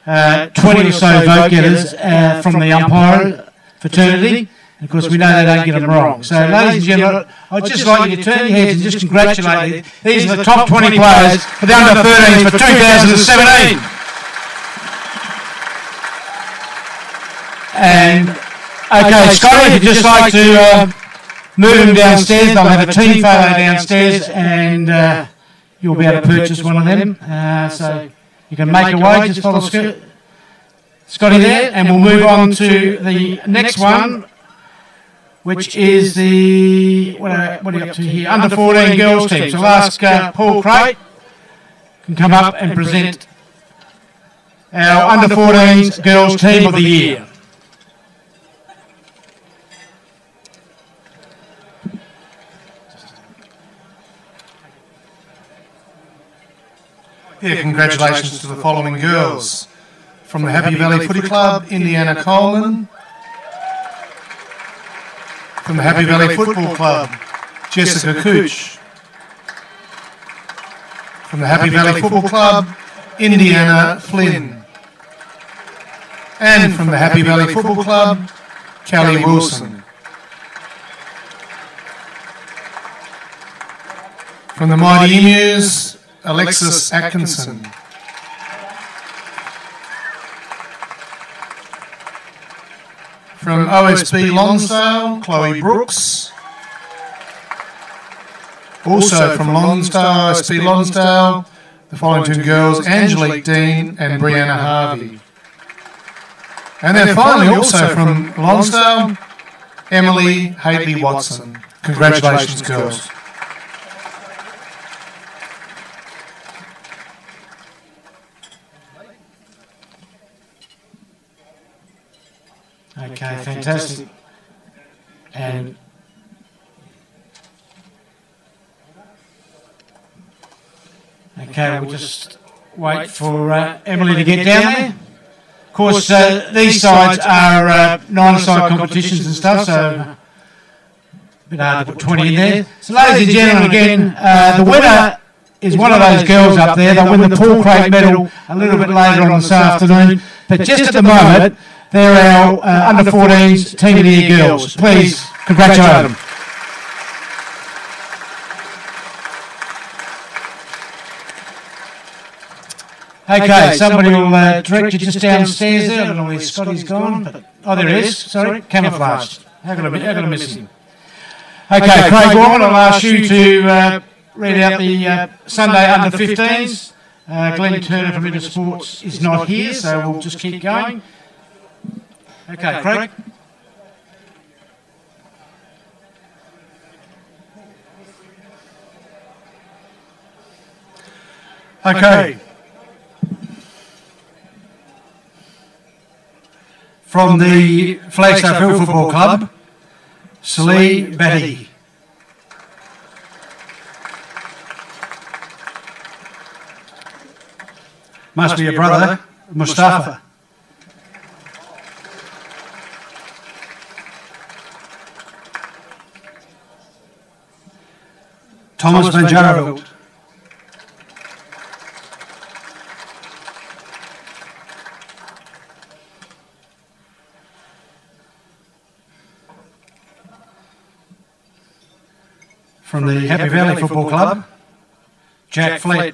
20 or so vote getters from the umpire fraternity. And of course, we know they don't get them wrong. So, ladies and gentlemen, I'd just like you to turn your heads and just congratulate you. These are the top 20 players for the under-13s for 2017. And, okay, Scotty, if you'd just like to move them downstairs, they'll have a team photo downstairs and you'll be able to purchase one of them. So, you can make your way, just follow Scotty there, and we'll move on to the next one, which is the, what are you up to here, under-14 girls team. So I'll ask Paul Crate can come up and present our under-14 girls team of the year. Yeah, congratulations to the following girls. From the Happy Valley Footy Club, Indiana Coleman. From the Happy Valley Football Club, Jessica Cooch. From the Happy Valley Football Club, Indiana Flynn. And from the Happy Valley Football Club, Callie Wilson. From the Mighty Emus, Alexis Atkinson. From OSB Lonsdale, Chloe Brooks. Also from Lonsdale, OSB Lonsdale, the following two girls, Angelique Dean and Brianna Harvey. And then finally also from Lonsdale, Emily Hadley Watson. Congratulations, girls. Okay, fantastic. And okay, we'll just wait for Emily to get down there. Of course, these sides are nine-side competitions and stuff, so bit hard to put 20 in there. So, ladies and gentlemen, again, the winner is one of those girls up there. They'll win the Paul Craig medal a little bit later on this afternoon. But just at the moment, they're our under-14s Team of the Year girls. Please congratulate them. Okay, somebody will direct you just downstairs there. I don't know where Scotty's gone. But, oh, there he is. Sorry, camouflaged. How could I miss him? Okay, Craig Gorman, I'll ask you to read out the Sunday under-15s. Glenn Turner from Intersports is not here, so we'll just keep going. Okay, Craig. Okay. From the Flagstaff Hill Football Club, Salee Batty. Must be your brother, Mustafa. Thomas Banjaravelt. From the Happy Valley Football Club, Jack Flett.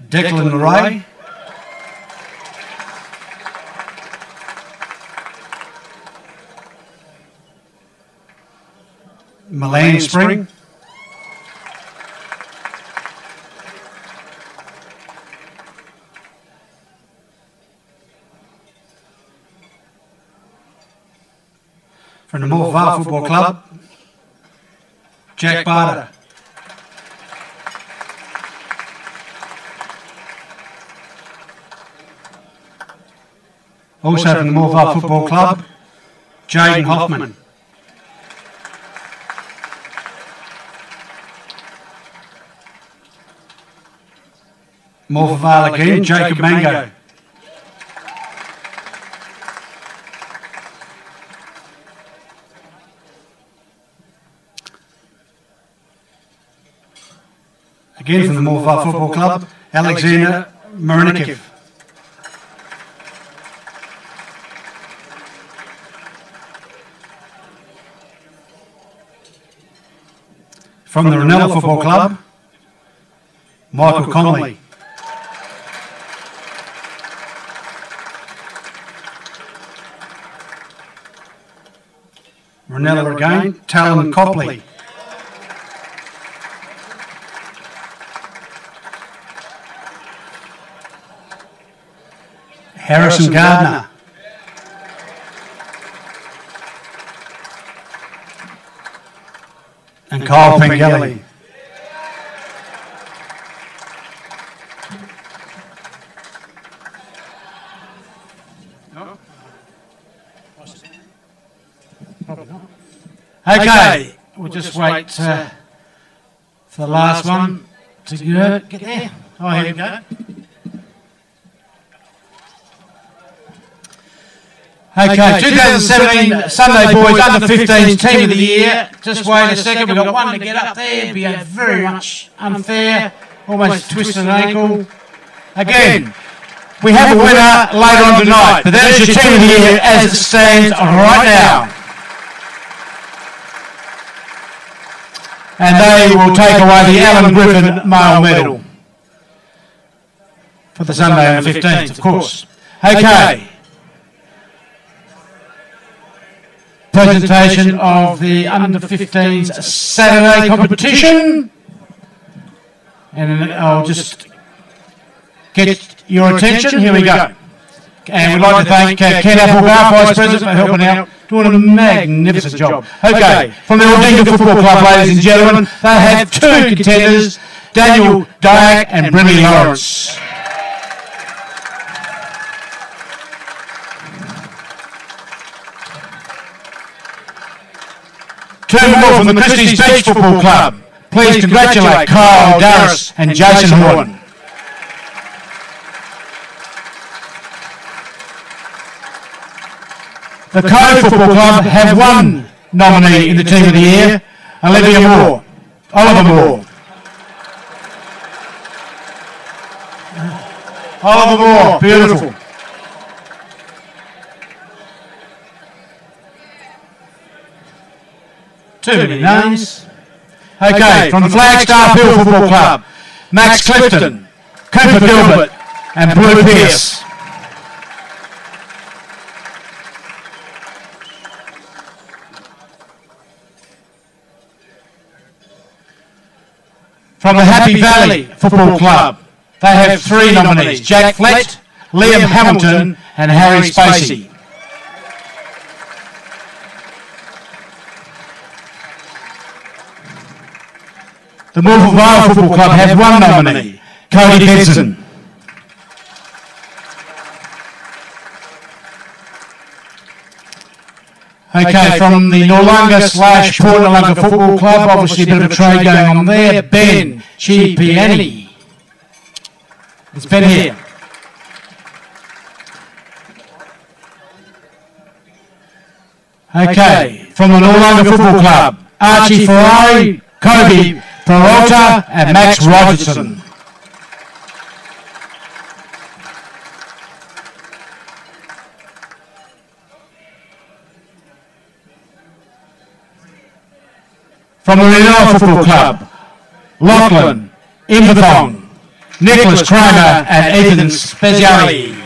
Declan Murray. Milan Spring. From the Moore Vale Football Club, Jack Barter. Also from the Moore Vale Football Club, Jaden Hoffman. Moore Vale again, Jacob Mango. Again from the Moore Vale Football Club, Alexander Marinichev. From the Ranella Football Club, Michael Connolly. Ranella again, Talon Copley. Harrison Gardner. And Kyle Pengelly. Okay, we'll just wait for the last one to get there. Oh, here we go. Okay, 2017 Sunday Boys Under-15s Team of the Year. Just wait a second, we've got one to get up there. It'd be very much unfair, almost twisted an ankle. Again, we have a winner later on tonight, but that is your Team of the Year as it stands right now. And they will take away the Alan Griffin Male Medal for the Sunday Under-15s, of course. Okay. Presentation of the Under-15s Saturday competition. And I'll just get your attention. Here we go. And we'd like to thank Ken Applegar, Vice President, for helping out, doing a magnificent job. Okay, from the Aldinga Football Club, ladies and gentlemen, they have two contenders, Daniel Dyack and Brimley Lawrence. Two more from the Christie's Beach Football Club, Please congratulate Kyle Darris and Jason Horton. The Cove Football Club have one nominee in the Team of the Year, Oliver Moore. Oliver Moore, beautiful. Too many names. Okay, from the Flagstaff Hill Football Club, Max Clifton, Cooper Gilbert and Blue Pearce. From the Happy Valley Football Club, they have three nominees, Jack Flett, Liam Hamilton and Harry Spacey. The Morphle Vale Football Club have one nominee, Cody Benson. Okay, from the Noarlunga / Port Noarlunga Football Club, obviously a bit of a trade going on there, Ben Chipiani. It's Ben here. Okay, from the Noarlunga Football Club, Archie Ferrari, Kobe Peralta and Max Rogerson. From the Renoa Football Club, Lachlan Imberthong, Nicholas Kramer and Ethan Speziali.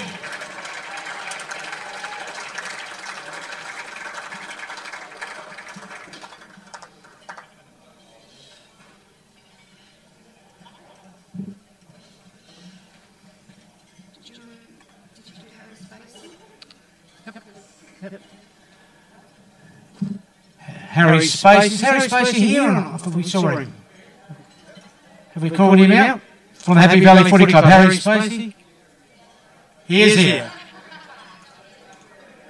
Harry Spacey. Is Harry Spacey here or not? I thought we saw him. Have we called him out? From the Happy Valley Footy Club, Harry Spacey? He is here.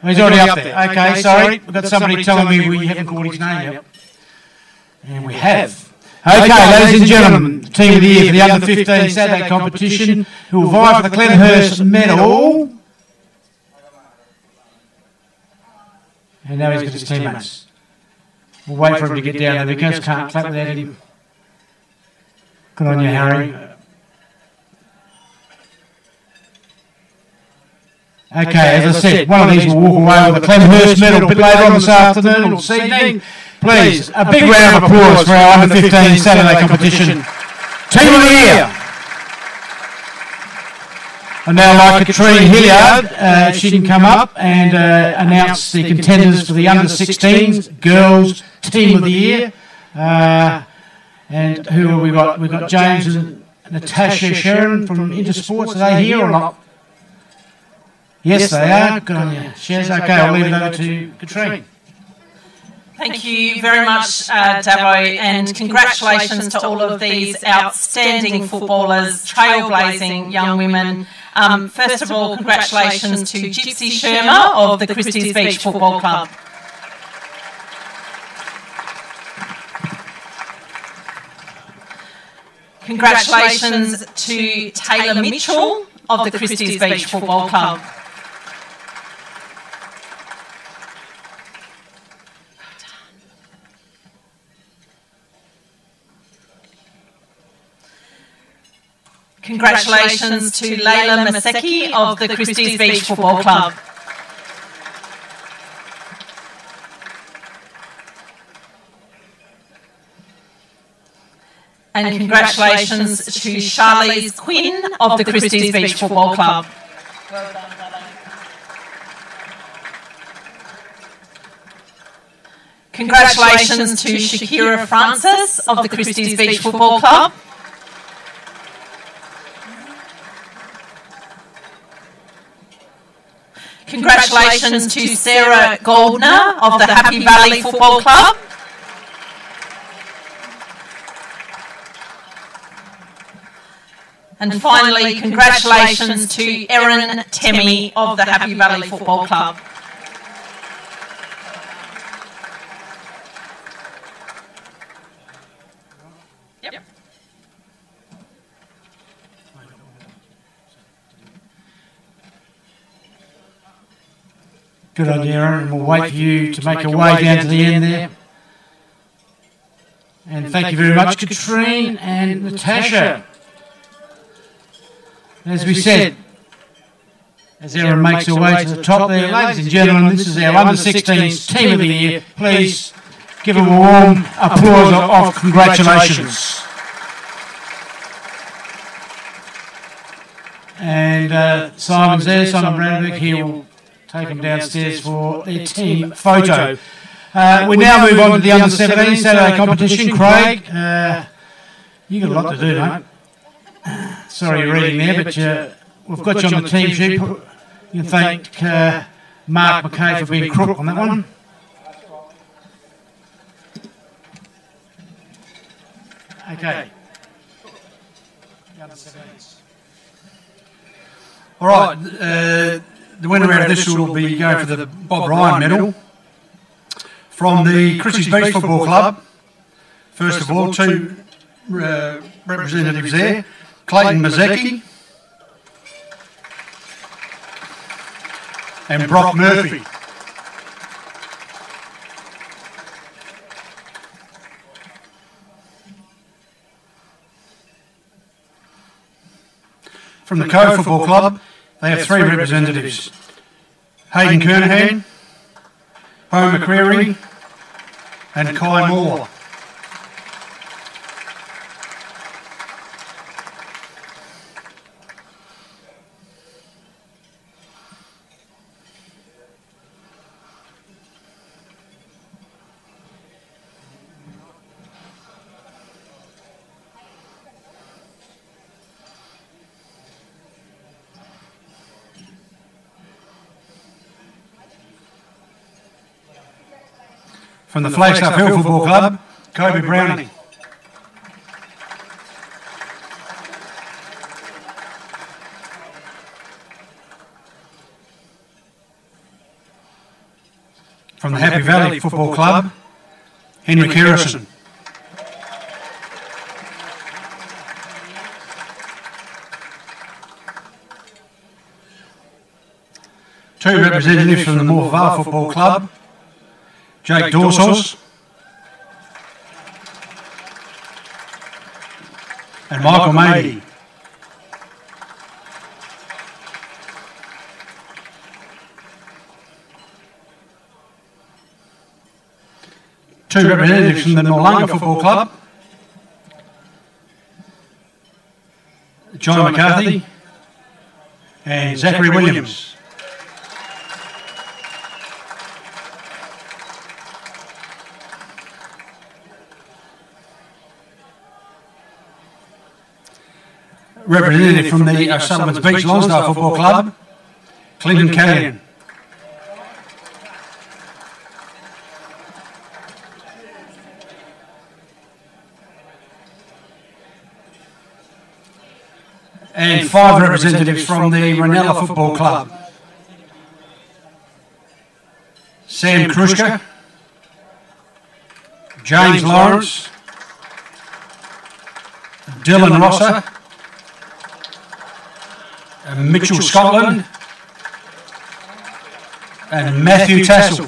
He's already up there. Okay, sorry. We've got somebody telling me we haven't called his name out. And we have. Okay, ladies and gentlemen, the Team of the Year for the Under 15 Saturday competition, who will vie for the Clemhurst Medal. And now he's got his teammates. We'll wait for him to get down there because can't clap without him. Good on you, Harry. Okay, as I said, one of these will walk away with a Clemhurst medal a bit later on this afternoon or this evening. Please, a big round of applause for our Under 15 Saturday competition. Team of the Year. I'd now like Katrine Hilliard, if she can come up and announce the contenders for the Under 16s Girls Team of the Year. And who have we got? We've got James and Natasha Sharon from Intersports. Are they here or not? Yes, they are. Good on you. Shez. Okay, I'll leave it over to Katrine. Thank you very much, Davo, and congratulations to all of these outstanding footballers, trailblazing young women. First of all, congratulations to Gypsy Sherma of the Christie's Beach Football Club. Congratulations to Taylor Mitchell of the Christie's Beach Football Club. Congratulations to Layla Maseki of the Christie's Beach Football Club. And congratulations to Charlize Quinn of the Christie's Beach Football Club. Well done, congratulations to Shakira Francis of the Christie's Beach Football Club. Congratulations to Sarah Goldner of the Happy Valley Football Club. And finally, congratulations to Erin Temmie of the Happy Valley Football Club. Good on you, Aaron, and we'll wait for you to make your way down to the end there. And thank you very much, Katrine and Natasha. As we said, as Aaron makes her way to the top there, ladies and gentlemen, this is our under-16s Team of the Year. Please give them a warm applause of congratulations. And Simon's there, Simon Brandenburg. He will take them downstairs for their team photo. We now move on to the under-17 Saturday competition. Craig, you've got a lot to do, mate. Sorry you're reading there, but we've got you on the team sheet. You can thank Mark McKay for being crook on that one. Okay. All right, the winner out of this will be going for the Bob Ryan medal from the Christie's Beach Football Club. First of all, two representatives there, Clayton Mazecki and Brock Murphy. From the Co Football Club, they have three representatives, Hayden Kernahan, Bo McCreary and Kai Moore. From the Flagstaff Hill Football Club, Kobe Browning. From the Happy Valley Football Club, Henry Kerrison. Two representatives from the Morphettvale Football Club, Jake Dorsos and Michael Mady. Two representatives from the Noarlunga Football Club, John McCarthy and Zachary Williams. Representative from the Sullivan's Beach Lonsdale Football Club, Clinton Callion. And five representatives from the Ranella Football Club, Sam Kruska, James Lawrence, Dylan Rosser, Mitchell Scotland and Matthew Tassel.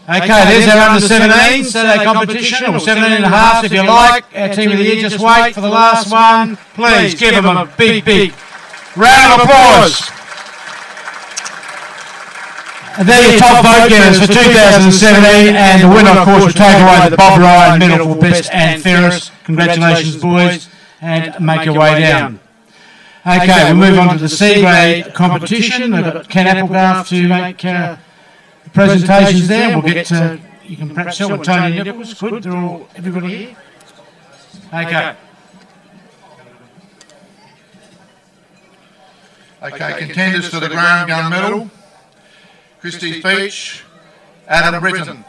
Okay, there's our under-17 Saturday competition, or 17 and a half if you like. Our team of the year, just wait for the last one. Please give them a big, big round of applause. And there are your top vote getters for 2017, and the winner, of course, will take away the Bob Ryan medal for Best and Fairest. Congratulations, boys, and make your way down. Okay, we'll move on to the C-grade competition. We've got Ken Applegarth to make presentations there. We'll get you can perhaps tell with Tony Nichols. Good, they're all, everybody here? Okay. Okay, contenders for the Graham Gun Medal, Christie's Beach, Adam Britton.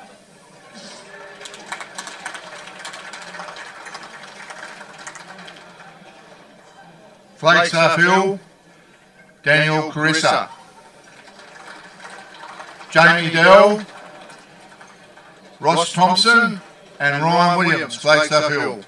Flagstaff Hill, Daniel Carissa. Jamie Dell, Ross Thompson and Ryan Williams, Flagstaff Hill.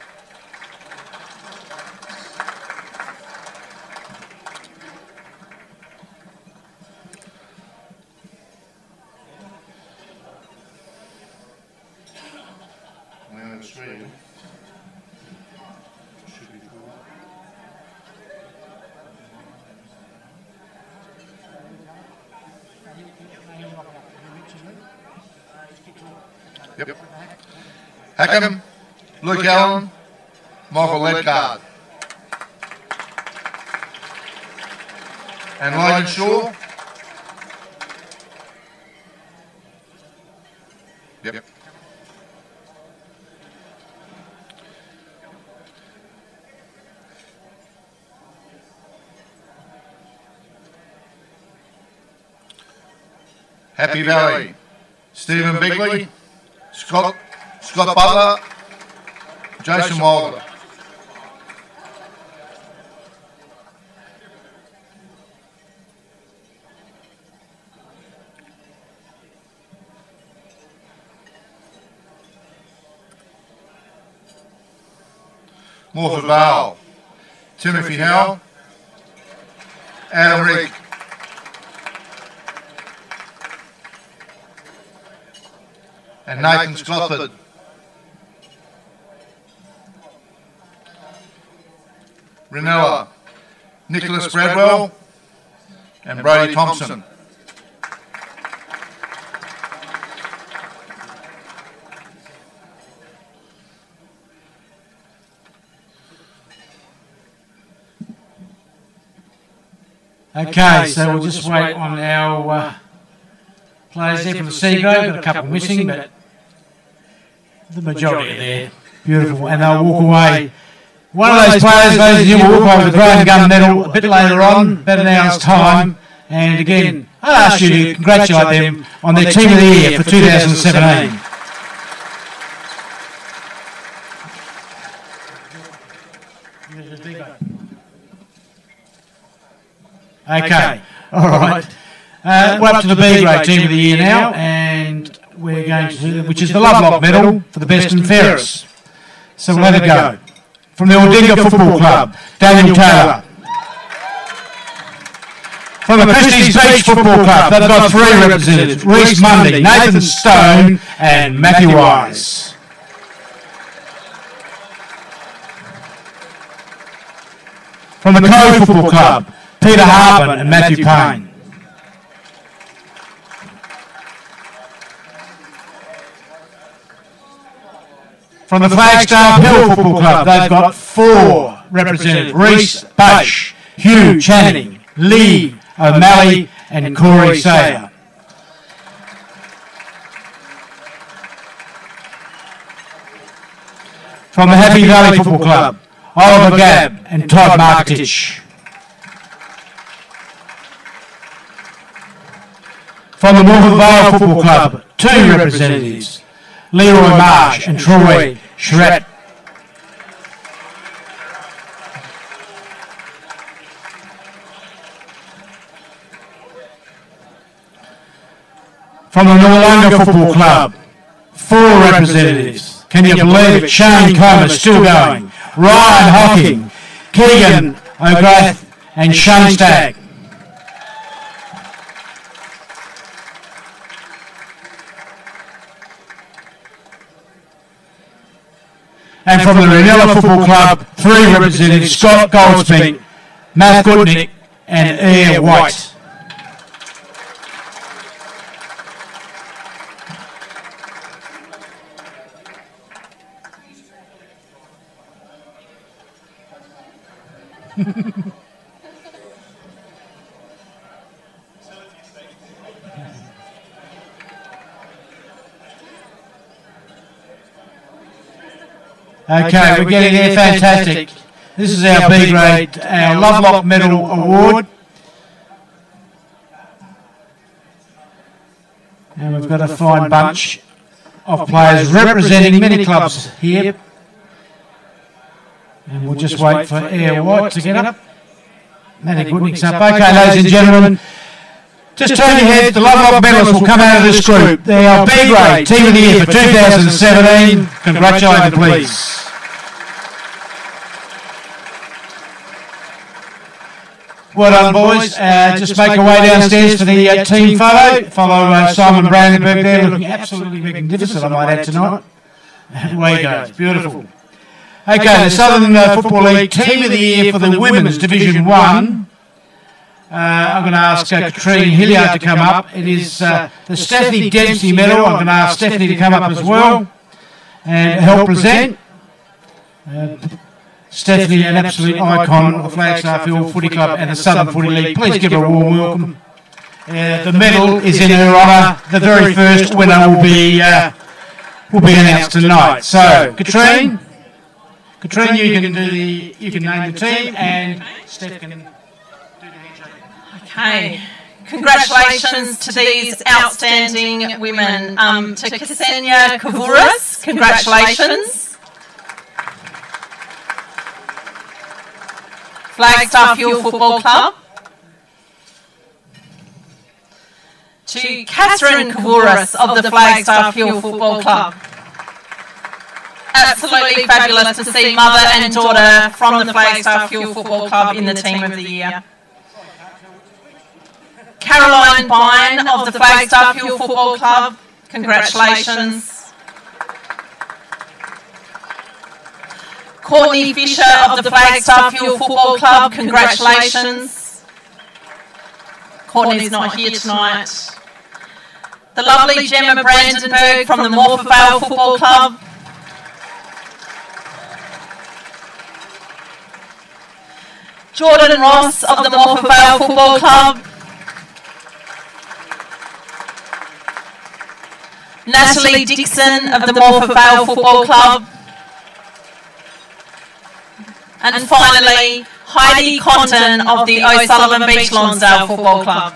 Yep. Hackham, Luke Allen, Michael Ledcard. And Logan Shaw. Yep. Happy Valley, Stephen Bigley, Scott Butler, Jason Wilder. Morford Vale, Timothy Howe, Adam Rigg. And Nathan Scotford. Renella, Nicholas Bradwell and Brady Thompson. Okay, so we'll just wait on our players there from the Seagrove. Got a couple missing, but the majority are there. Beautiful, and they'll walk away. One of those players, ladies and gentlemen, will walk away with the Graham Gun medal a bit later on, about an hour's time. And again, I'll ask you to congratulate them on their Team of the Year for 2017. Okay, all right. We're up to the B grade Team of the Year now, and we're going to, which is the Lovelock medal for the best and fairest. So we'll have it go. From the Aldinga Football Club, Daniel Taylor. From the Christie's Beach Football Club, they've got 3 representatives: Reece Mundy, Nathan Stone, and Matthew Wise. From the Cove Football Club, Peter Harpen and Matthew Payne. From the Flagstaff Hill Football Club, they've got 4 representatives: Reece Bush, Hugh Channing, Lee O'Malley and Corey Sayer. From the Happy Valley Football Club, Oliver Gabb and Todd Marketich. From the Morford Vale Football Club, 2 representatives: Leroy Marsh and Troy Schratt. From the Noarlunga Football Club, 4 representatives. Can you believe it? Shane Comer's still going. Ryan Hocking, Keegan O'Grath and Shane Stagg. And from the Renella Football Club, 3 representatives: Scott Goldspink, Matt Gutnick and Air White. Okay, we're getting there, fantastic. This is our B grade, our Lovelock Medal Award. And we've got a fine bunch of players representing many clubs here. And we'll just wait for Air White to get up. Matty Goodnick's up. Okay, ladies and gentlemen, just turn your heads. The Lovelock medalists will come out of this group. They are B grade Team of the Year for 2017. Congratulate them, please. Well done, boys. Just make your way downstairs for the team photo. Follow Simon Brandenburg there, looking absolutely magnificent, I might add, tonight. Away he goes. Beautiful. Okay, the Southern Football League Team of the Year for the Women's Division 1. I'm going to ask Katrine Hilliard to come up. It is the Stephanie Dempsey Medal. I'm going to ask Stephanie to come up as well and help present. Stephanie, an absolute icon of the Flagstaff Hill Footy Club and the Southern Footy League. Please give her a warm welcome. The medal is in her honour. The very first winner will be announced tonight. So, Katrine, you can name the team, and Steph can do the handshake. Okay. Congratulations to these outstanding women. To Ksenia Kavouras, congratulations. Flagstaff Hill Football Club. To Catherine Kavouras of the Flagstaff Hill Football Club. Absolutely fabulous to see mother and daughter from the Flagstaff Hill Football Club in the Team of the Year. Caroline Bine of the Flagstaff Hill Football Club, congratulations. Courtney Fisher of the Flagstaff Hill Football Club, congratulations. Courtney's not here tonight. The lovely Gemma Brandenburg from the Morpeth Vale Football Club. Jordan Ross of the Morpeth Vale Football Club. Natalie Dixon of the Morpeth Vale Football Club. And finally, Heidi Conton of the O'Sullivan Beach Lonsdale Football Club.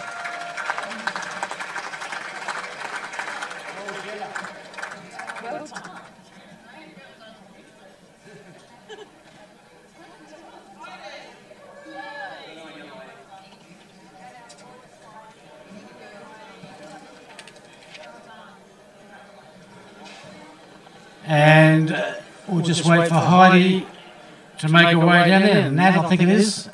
And we'll just wait for Heidi to make her way down there. And Nat, I think it is.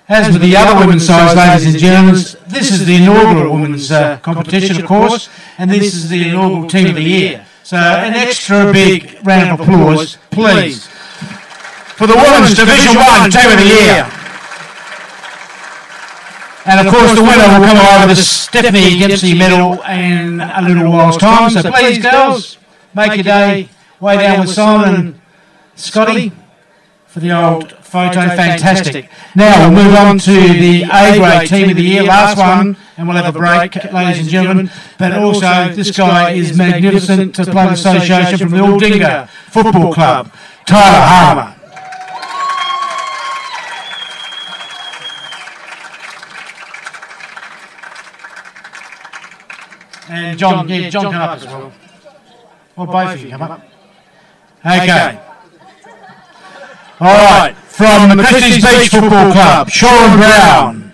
As with the other women's sides, ladies and gentlemen, this is the inaugural women's competition, of course, and this is the inaugural Team of the Year. So an extra big round of applause, please, for the Women's Division 1 Team of the Year. And of course the winner will come over the Stephanie Dempsey Medal in a little while's time. So please, girls, make your day way down with Simon and Scotty for the old photo. Fantastic. Now we'll move on to the A grade Team of the Year, last one, and we'll have a break, ladies and gentlemen. But also this guy is magnificent to play the association from the Aldinga Football Club, Tyler Harmer. And John, John come up as well. Well, both of you come up. Okay. All right. From the Christie's Beach Football Club, Sean Brown,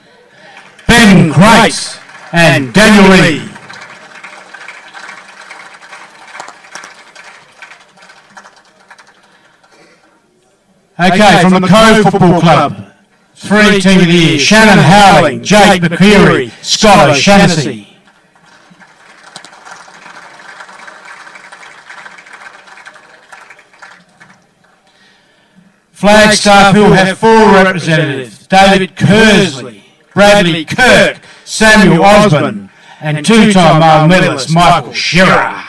Ben Crates, and Daniel Lee. Okay, from the Cove Football Club, 3 Team of the Year, Shannon Howling, Jake McCreary, Scott O'Shaughnessy. Flagstaff Hill have 4 representatives, David Kersley, Bradley Kirk, Samuel Osborne, and 2-time male medalist Michael Shearer.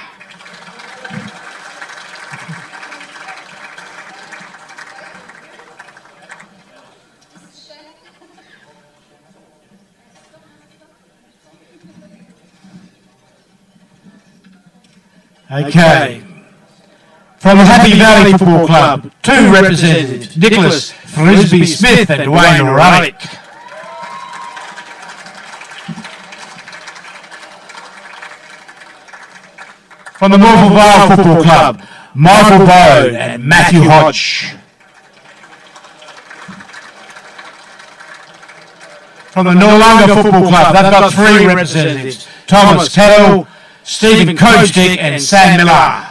Okay. From the Happy Valley Football Club, 2 representatives, Nicholas Frisbee Smith and Dwayne Ruddick. From the Morpeth Vale Football Club, Michael Bode and Matthew Hodge. from the Noarlunga Football Club. They've got 3 representatives: Thomas Kettle, Stephen Kojdik and Sam Miller.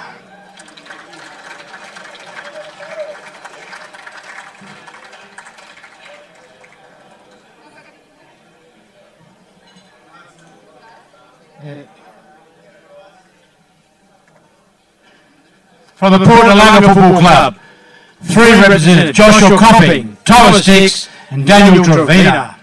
From the Port Noarlunga Football Club, 3 representatives: Joshua Copping, Thomas Dix and Daniel Trevina.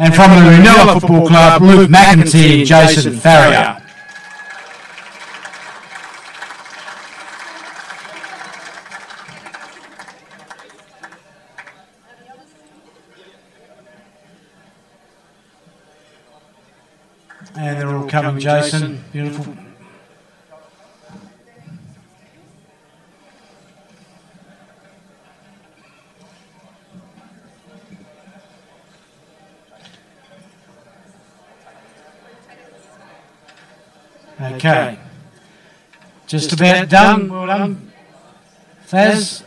And from the Runella Football Club, Luke McEntee and Jason Farrier. And they're all coming, Jason. Beautiful. Okay. Just about done. Well done. Faz.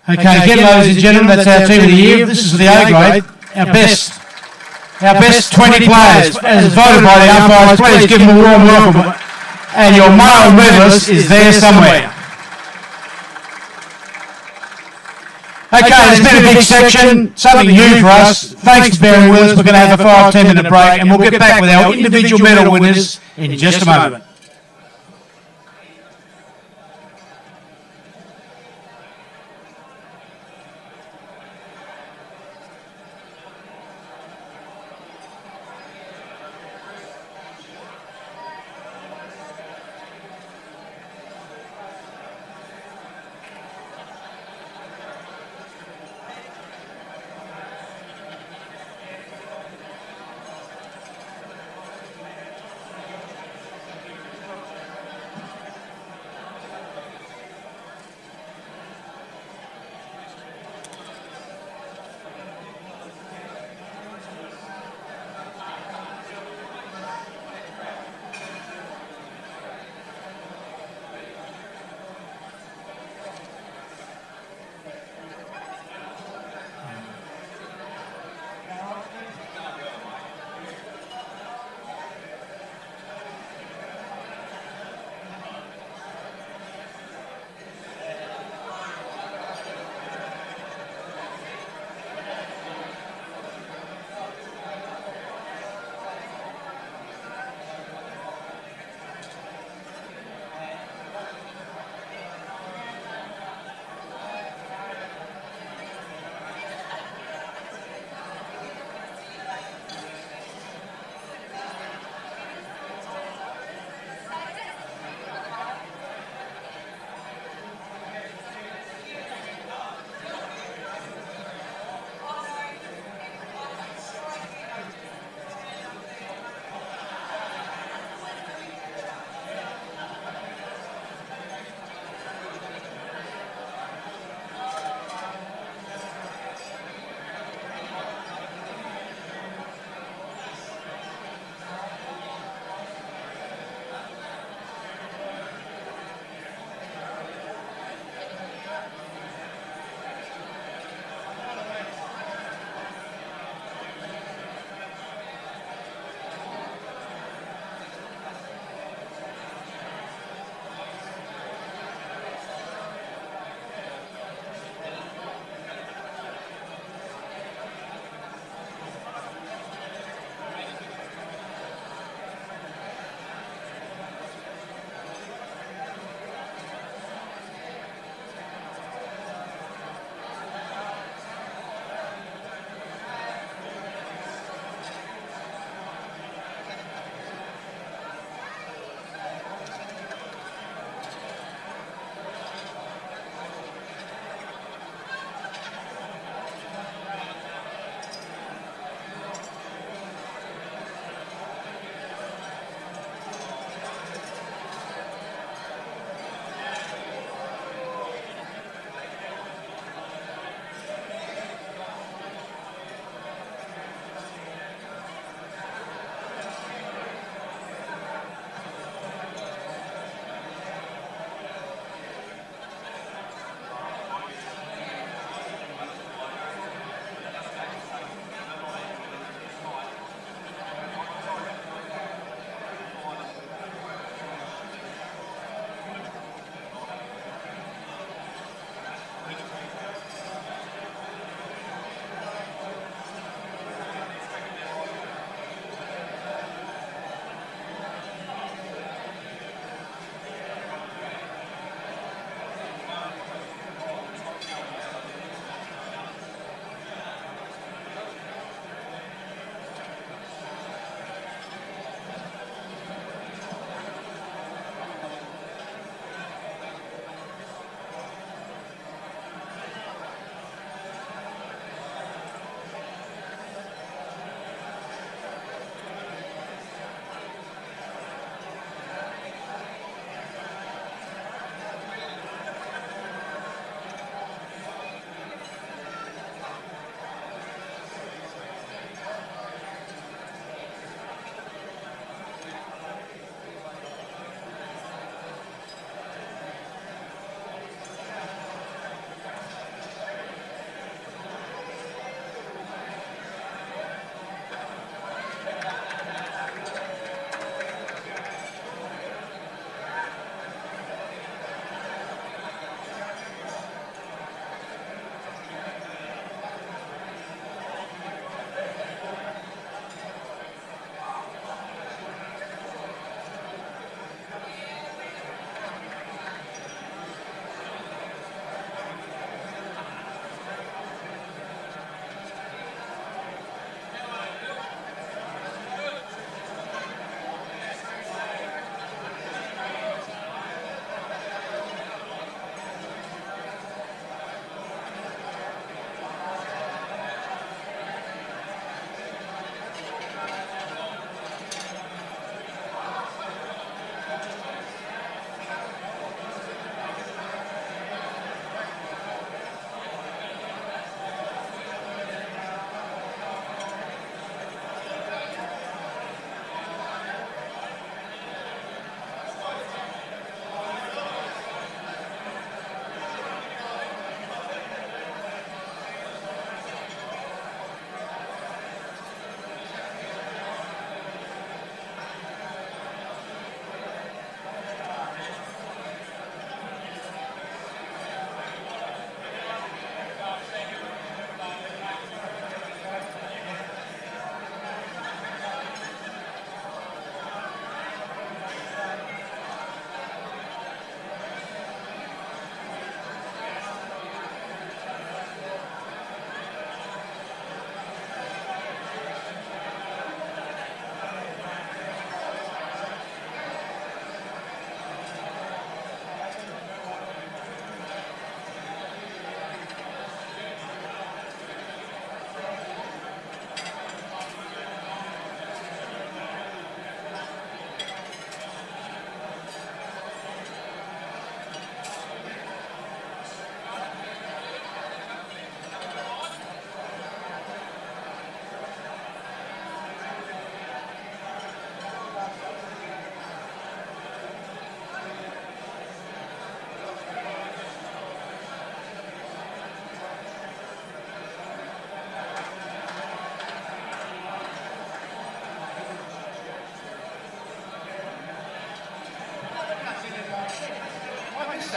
Okay, again, ladies and gentlemen, that's our team of the year. This is for the A grade, our best 20 players, as voted by the umpires. Please give them a warm welcome. And your male medalist is there somewhere. Okay, there's been a big section, something new for us. Thanks for bearing with us. We're going to have a 5-10 minute break, and we'll get back with our individual medal winners in just a moment.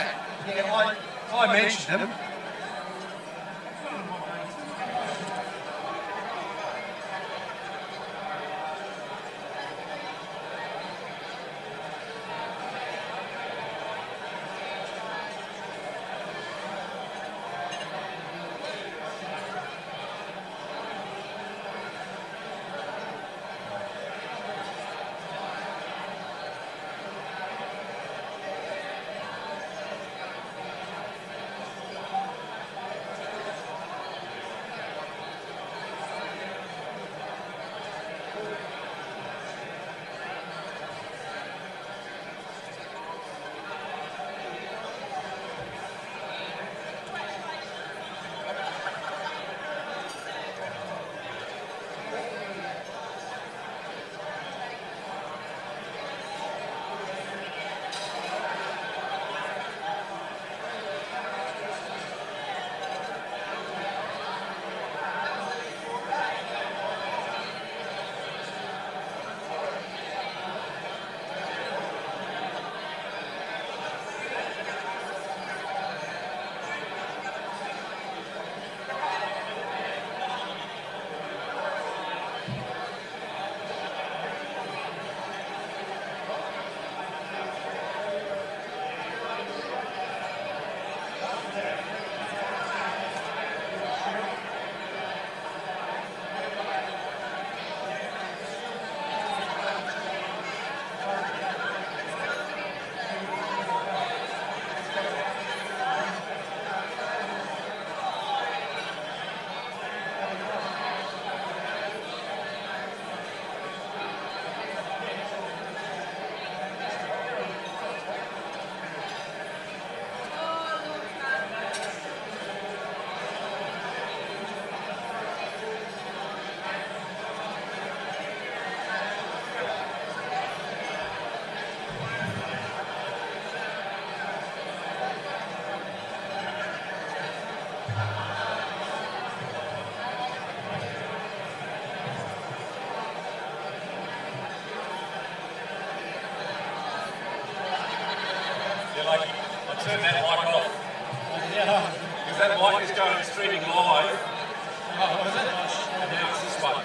Yeah, I mentioned them. Turn that mic off. Yeah. Because that mic is going streaming live. Oh, was it? And now it's this one.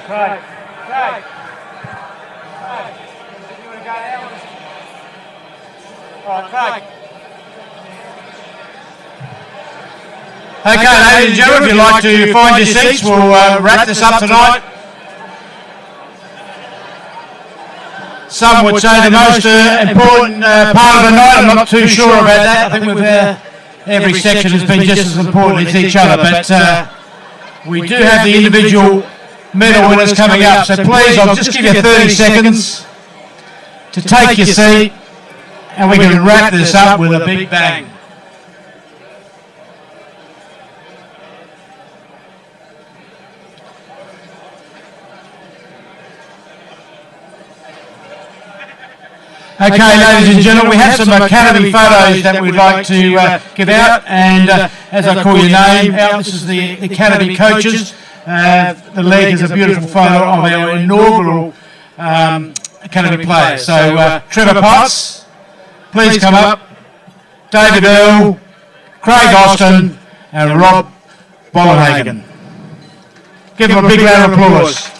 Craig. Craig. Craig. You want to go now? All right, Craig. Okay, ladies and gentlemen, if you'd like to find your seats, we'll wrap this up tonight. Some would say the most important part of the night. I'm not too sure about that. I think every section has been just as important as each other, but we do have the individual medal winners coming up. So please, I'll just give you 30 seconds to take your seat, and we can wrap this up with a big bang. Okay, ladies and gentlemen, we have some academy photos that we'd like to give out, and as I call your name out, this is the academy coaches. The leg is a beautiful photo of our inaugural academy players. So Trevor Potts, please come up, David Earl, Craig Austin and Rob Bollenhagen. Give them a big round of applause.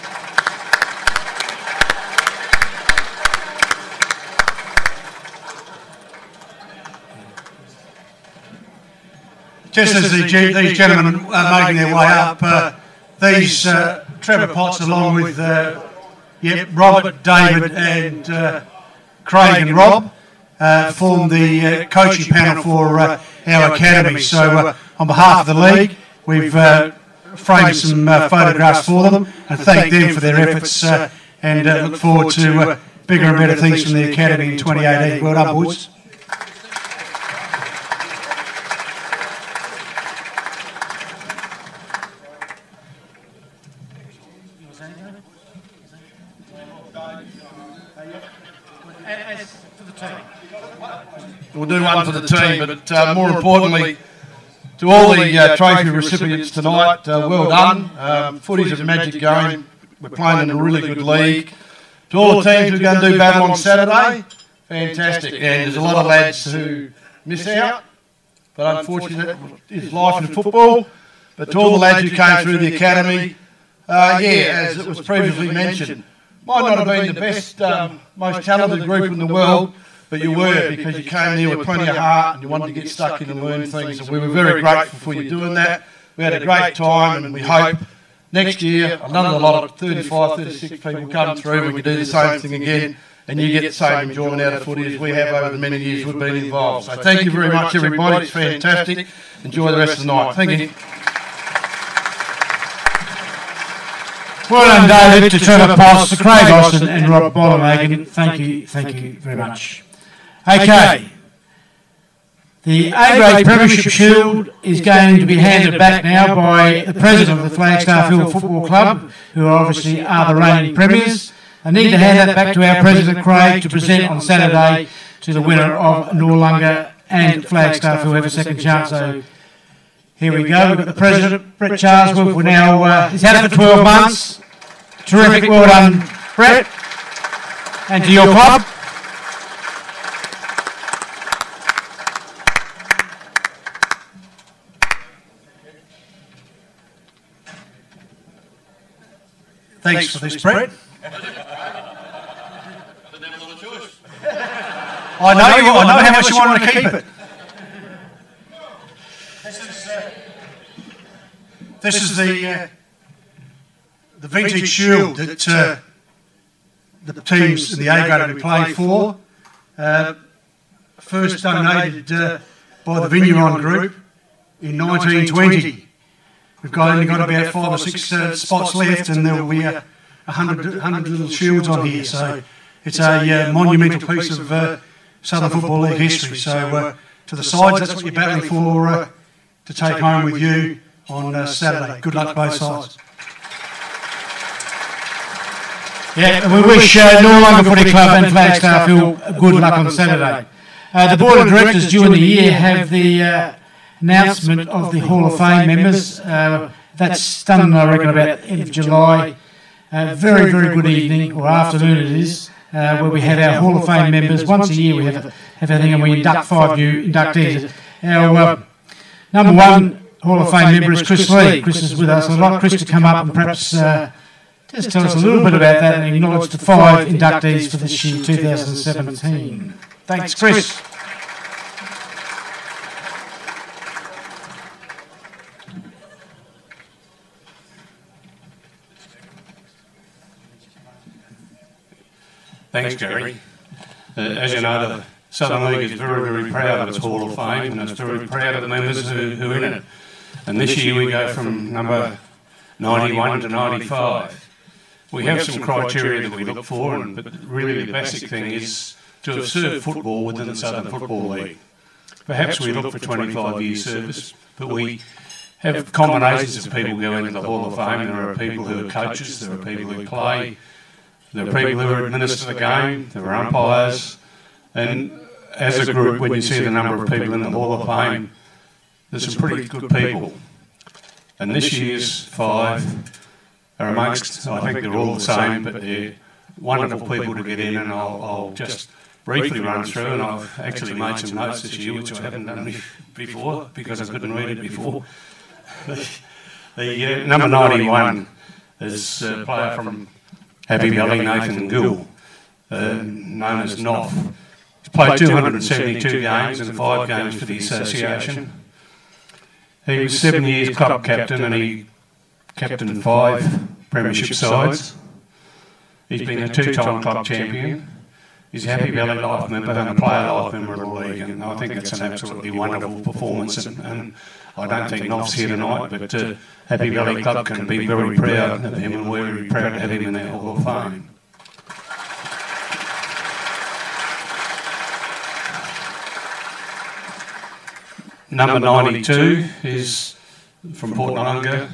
Just as these gentlemen are making their way up, these Trevor Potts, along with Robert, David and Craig and Rob, formed the coaching panel for our academy. So on behalf of the league, we've framed some photographs for them and thank them for their efforts and look forward to bigger and better things from the academy in 2018. Well done, boys. We'll do one for the team, but more importantly, to all the trophy recipients tonight, well done. Footy's a magic game. We're playing in a really good league. To all the teams who are going to do battle on Saturday, fantastic. And there's a lot of lads who miss out, but unfortunately that is life in football. But to all the lads who came through the academy, as it was previously mentioned, might not have been the best, most talented group in the world, but you were, because you came there with plenty of heart and you wanted to get stuck in and learn things, and we were very grateful for you doing that. We had a great time, and we hope next year another lot of 35, 36 people come through and we do the same thing again, and you get the same enjoyment out of footy as we have over the many years we've been involved. So thank you very much, everybody. It's fantastic. Enjoy the rest of the night. Thank you. Well done, David, to Trevor Potts, to Craig Austin and Rob Bollenhagen. Thank you very much. Okay, the A-grade Premiership Shield is going to be handed back now by the President of the Flagstaff Hill Football Club, who obviously are the reigning premiers. I need to hand that back to our President Craig to present on Saturday to the winner of Noarlunga and Flagstaff, who have a second chance. So here we go. We've got the President, Brett Charlesworth. We're now, he's had it for 12 months. Terrific, well done, Brett. And to your club. Thanks for this, Brett. I know how much you wanted to keep it. This is the vintage shield that the teams in the A-grade we played for. First donated by the Vigneron Group in 1920. We've only got about 5 or 6 spots left, and there will be 100 little shields on here. So it's a monumental piece of Southern Football League history. So to the sides, that's what you're battling for to take home with you on Saturday. Good luck to both sides. Yeah, and we wish Noarlunga Footy Club and Flagstaff Hill good luck on Saturday. The Board of Directors during the year have the announcement of the Hall of Fame members. That's done, I reckon, about the end of July. Very, very good evening, or afternoon it is, where we have our Hall of Fame members. Once a year we have a thing, and we induct 5 new inductees. Our number 1 Hall of Fame member is Chris Lee. Chris is with us. I'd like Chris to come up and perhaps Just tell us a little bit about that and acknowledge the 5 inductees for this year, 2017. Thanks, Chris. Thanks, Gary. As you know, the Southern League is very, very proud of its Hall of Fame, and it's very proud of the members who are in it. And this year we go from number 91 to 95. We have some criteria that we look for, but really the basic thing is to have served football within the Southern Football League. Perhaps we look for 25 years service, but we have combinations of people go into the Hall of Fame. There are people who are coaches, there are people who play, there are people who administer the game, there are umpires, and as a group, when you see the number of people in the Hall of Fame, there's some pretty good people. And this year's 5 are amongst, I think they're all the same, but they're wonderful people to get in, and I'll just briefly run through, and I've actually made some notes this year, which I haven't done before, because I couldn't read it before. The number 91 is a player from Happy Valley, Nathan Gill, known as Noff. He's played 272 games and 5 games for the association. He was 7 years club captain, and he captained 5 premiership sides. He's been a 2-time club champion. He's a Happy Valley Life member and a player life member of the league, and I think it's an absolutely wonderful performance. And I don't think Noff's here tonight, but Happy Valley Club can be very proud of him, and we're very proud to have him in their Hall of Fame. Number 92 is from Port Nolunga,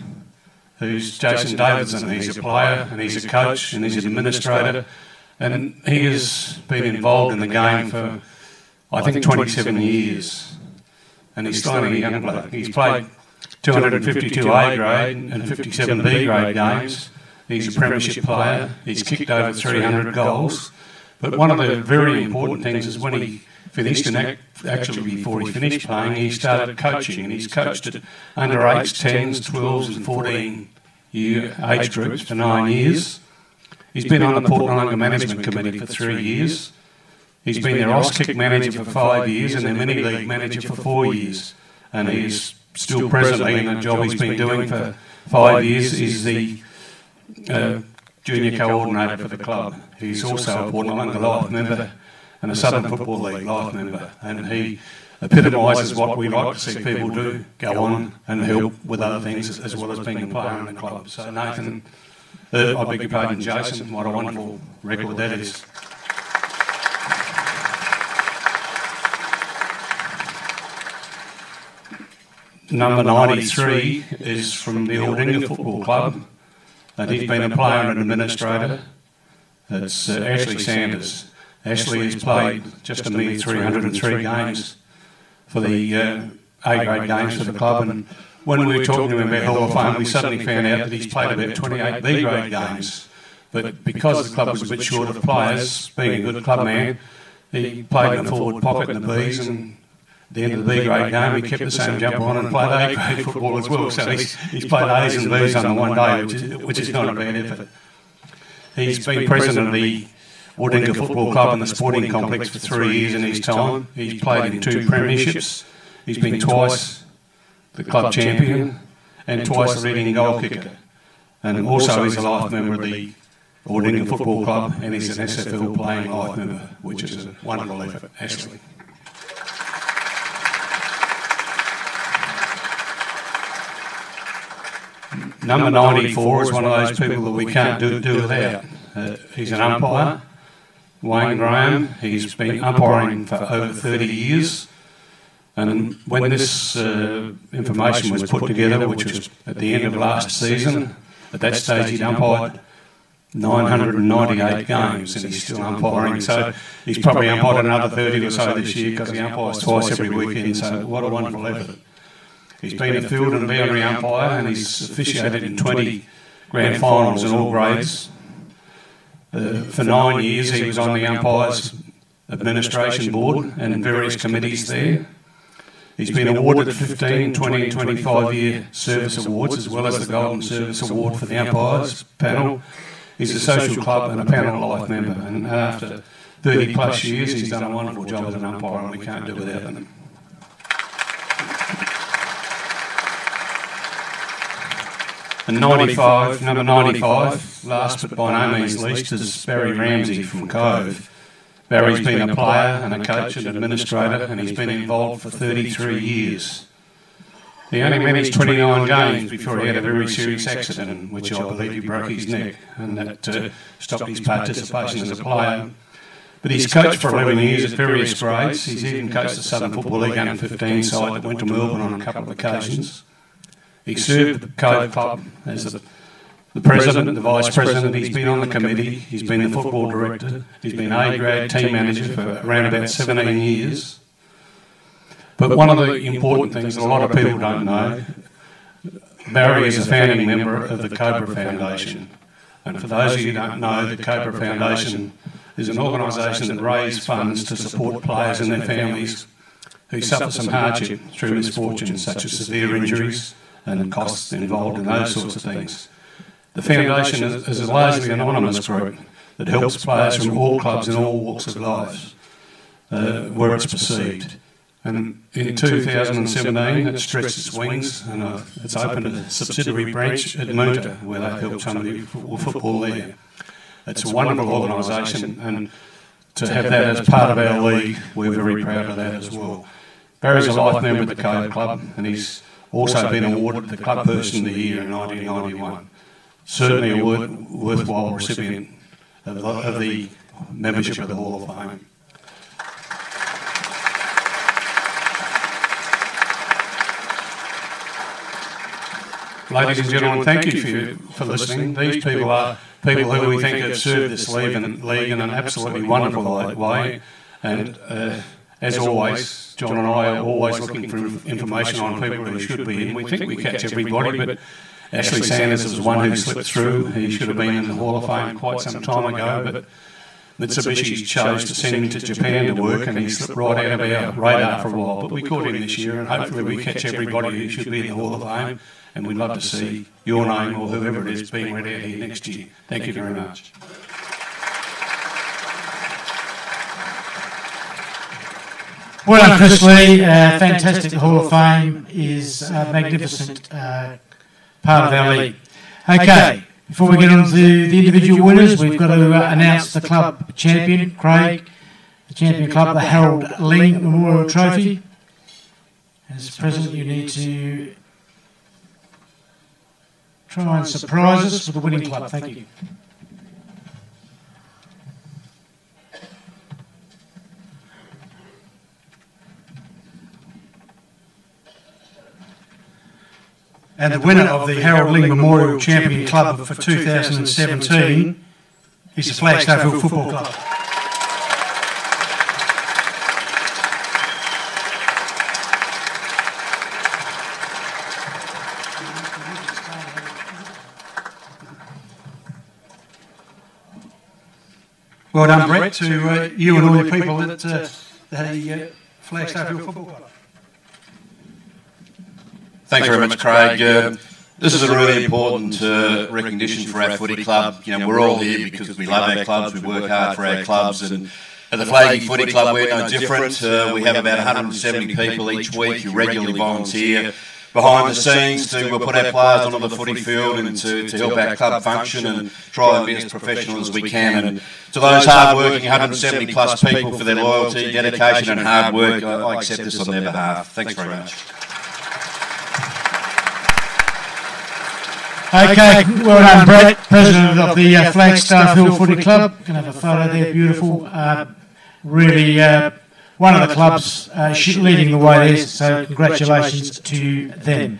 who's Jason Davidson. He's a player and he's a coach and he's an administrator, and he has been involved in the game for, I think, 27 years. And he's still only a young bloke. He's played 252 A grade and 57 B grade games. He's a premiership player. He's kicked over 300 goals. But one of the very important things is when he finished, and actually before he finished playing, he started coaching, and he's coached at under 8s, 10s, 12s and 14-year age groups for 9 years. He's been on the Port Nolunga Management Committee for 3 years. He's been their Auskick manager for 5 years and their mini league manager for 4 years. And he's still presently in the job he's been doing for 5 years. He's the junior coordinator for the club. He's also a Port Nolunga Life member and a Southern Football League Life member. And he epitomises what we like to see people do, go on and help with other things as well as being a player in the club. So Nathan, I beg your pardon, Jason, what a wonderful record that is. Number 93 is from the Aldinga Football Club, and he's been a player and administrator. It's Ashley Sanders. Ashley has played just a mere 303 games for the A-grade games for the club, and when we were talking to him about Hall of Fame, we suddenly found out that he's played about 28 B-grade games. But because the club was a bit short of players, being a good club man, he played in the forward pocket in the Bs, and at the end of the B-grade game, he kept the same jump on and played A-grade football as well. So he's played A's and B's under one day, which is not a bad effort. He's been president of the Aldinga Football Club and the Sporting Complex for 3 years in his time. He's played in 2 premierships. He's been twice the club champion and twice the leading goal kicker. And also he's a life member of the Aldinga Football Club, and he's an SFL playing life member, which is a wonderful effort. Ashley. Number 94 is one of those people that we can't do without. He's an umpire, Wayne Graham. He's been umpiring for over 30 years. And when this information was put together, which was at the end of last season, at that stage he'd umpired 998 games, and he's still umpiring. So he's probably umpired another 30 or so this year, because he umpires twice every weekend. So what a wonderful effort. He's been a field and boundary umpire, and he's officiated in 20 grand finals in all grades. For 9 years he was on the Umpires Administration Board and various committees there. He's been awarded 15, 20 and 25-year service awards, as well as the Golden Service Award for the umpires panel. He's a social club and a panel life member, and after 30 plus years he's done a wonderful job as an umpire, and we can't do without him. And number 95, last but by no means least, is Barry Ramsey from Cove. Barry's been a player and a coach and administrator, and he's been involved for 33 years. He only managed 29 games before he had a very serious accident, in which I believe he broke his neck, and that stopped his participation as a player. But he's coached for 11 years at various grades. He's even coached the Southern Football League under-15 side that went to Melbourne on a couple of occasions. He served the Cove Club as the president, the vice president. He's been on the committee. He's been the football director. He's been A-grade team manager for around about 17 years. But one of the important things that a lot of people don't know, Barry is a founding member of the Cobra Foundation. And for those of you who don't know, the Cobra Foundation is an organisation that raises funds to support players and their families who suffer some hardship through misfortunes such as severe injuries and costs involved in those sorts of things. The foundation is a largely anonymous group that helps players from all clubs in all walks of life, where it's perceived. And in 2017 it stretched its wings and it's opened a subsidiary branch at Moota, where they've helped somebody with football there. It's a wonderful organisation, and to have that as part of our league, we're very proud of that as well. Barry's a life member of the Cove Club, and he's also been awarded the Club Person of the Year in 1991. Certainly a worthwhile recipient of the membership of the Hall of Fame. Ladies and gentlemen, thank you for listening. These people are people who we think have served this league in an absolutely wonderful way. And as always, John and I are always looking for information on people who should be in. We think we catch everybody, but Ashley Sanders was one who slipped through. He should have been in the Hall of Fame quite some time ago, but Mitsubishi chose to send him to Japan to work, and he slipped right out of our radar for a while. But we caught him this year, and hopefully we catch everybody who should be in the Hall of Fame, and we'd love to see your name or whoever it is being read out here next year. Thank you very much. Well done, Chris Lee. Fantastic. The Hall of Fame is a magnificent part of our league. Okay, before we get on to the individual winners, we've got to announce the club champion, Craig. The champion club, the Harold Ling Memorial Trophy. As president, you need to try and surprise us with the winning club. Thank you. And the winner of the Harold Ling Memorial Champion Club for 2017 is the Flagstaff Football Club. Well done, Brett, to you and all the people at the Flagstaff Football Club. Thanks very much, Craig. This is a really important recognition for our footy club. You know, we're all here because we love our clubs, we work hard for our clubs, and at the Flaggy Footy Club we're no different. We have about 170 people each week who regularly volunteer behind the scenes to put our players onto the footy field and to help our club function and try and be as professional as we can. And to those hard-working 170 plus people for their loyalty, dedication and hard work, I accept this on their behalf. Thanks very much. Okay, well done, Brett, president of the Flagstaff Hill Footy Club. You can have a photo there, beautiful. Really, one of the clubs leading the way there, so congratulations to them.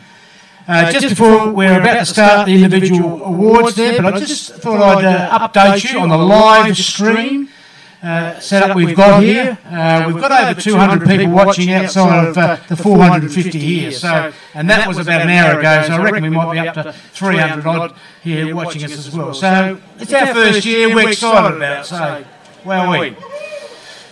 Just before we're about to start the individual awards there, but I just thought I'd update you on the live stream setup we've got here. We've got over 200 people watching outside of the 450 here, so, and that was about an hour ago, so I reckon we might be up to 300 odd here watching us as well. So it's our first year, we're excited about it, so wowee.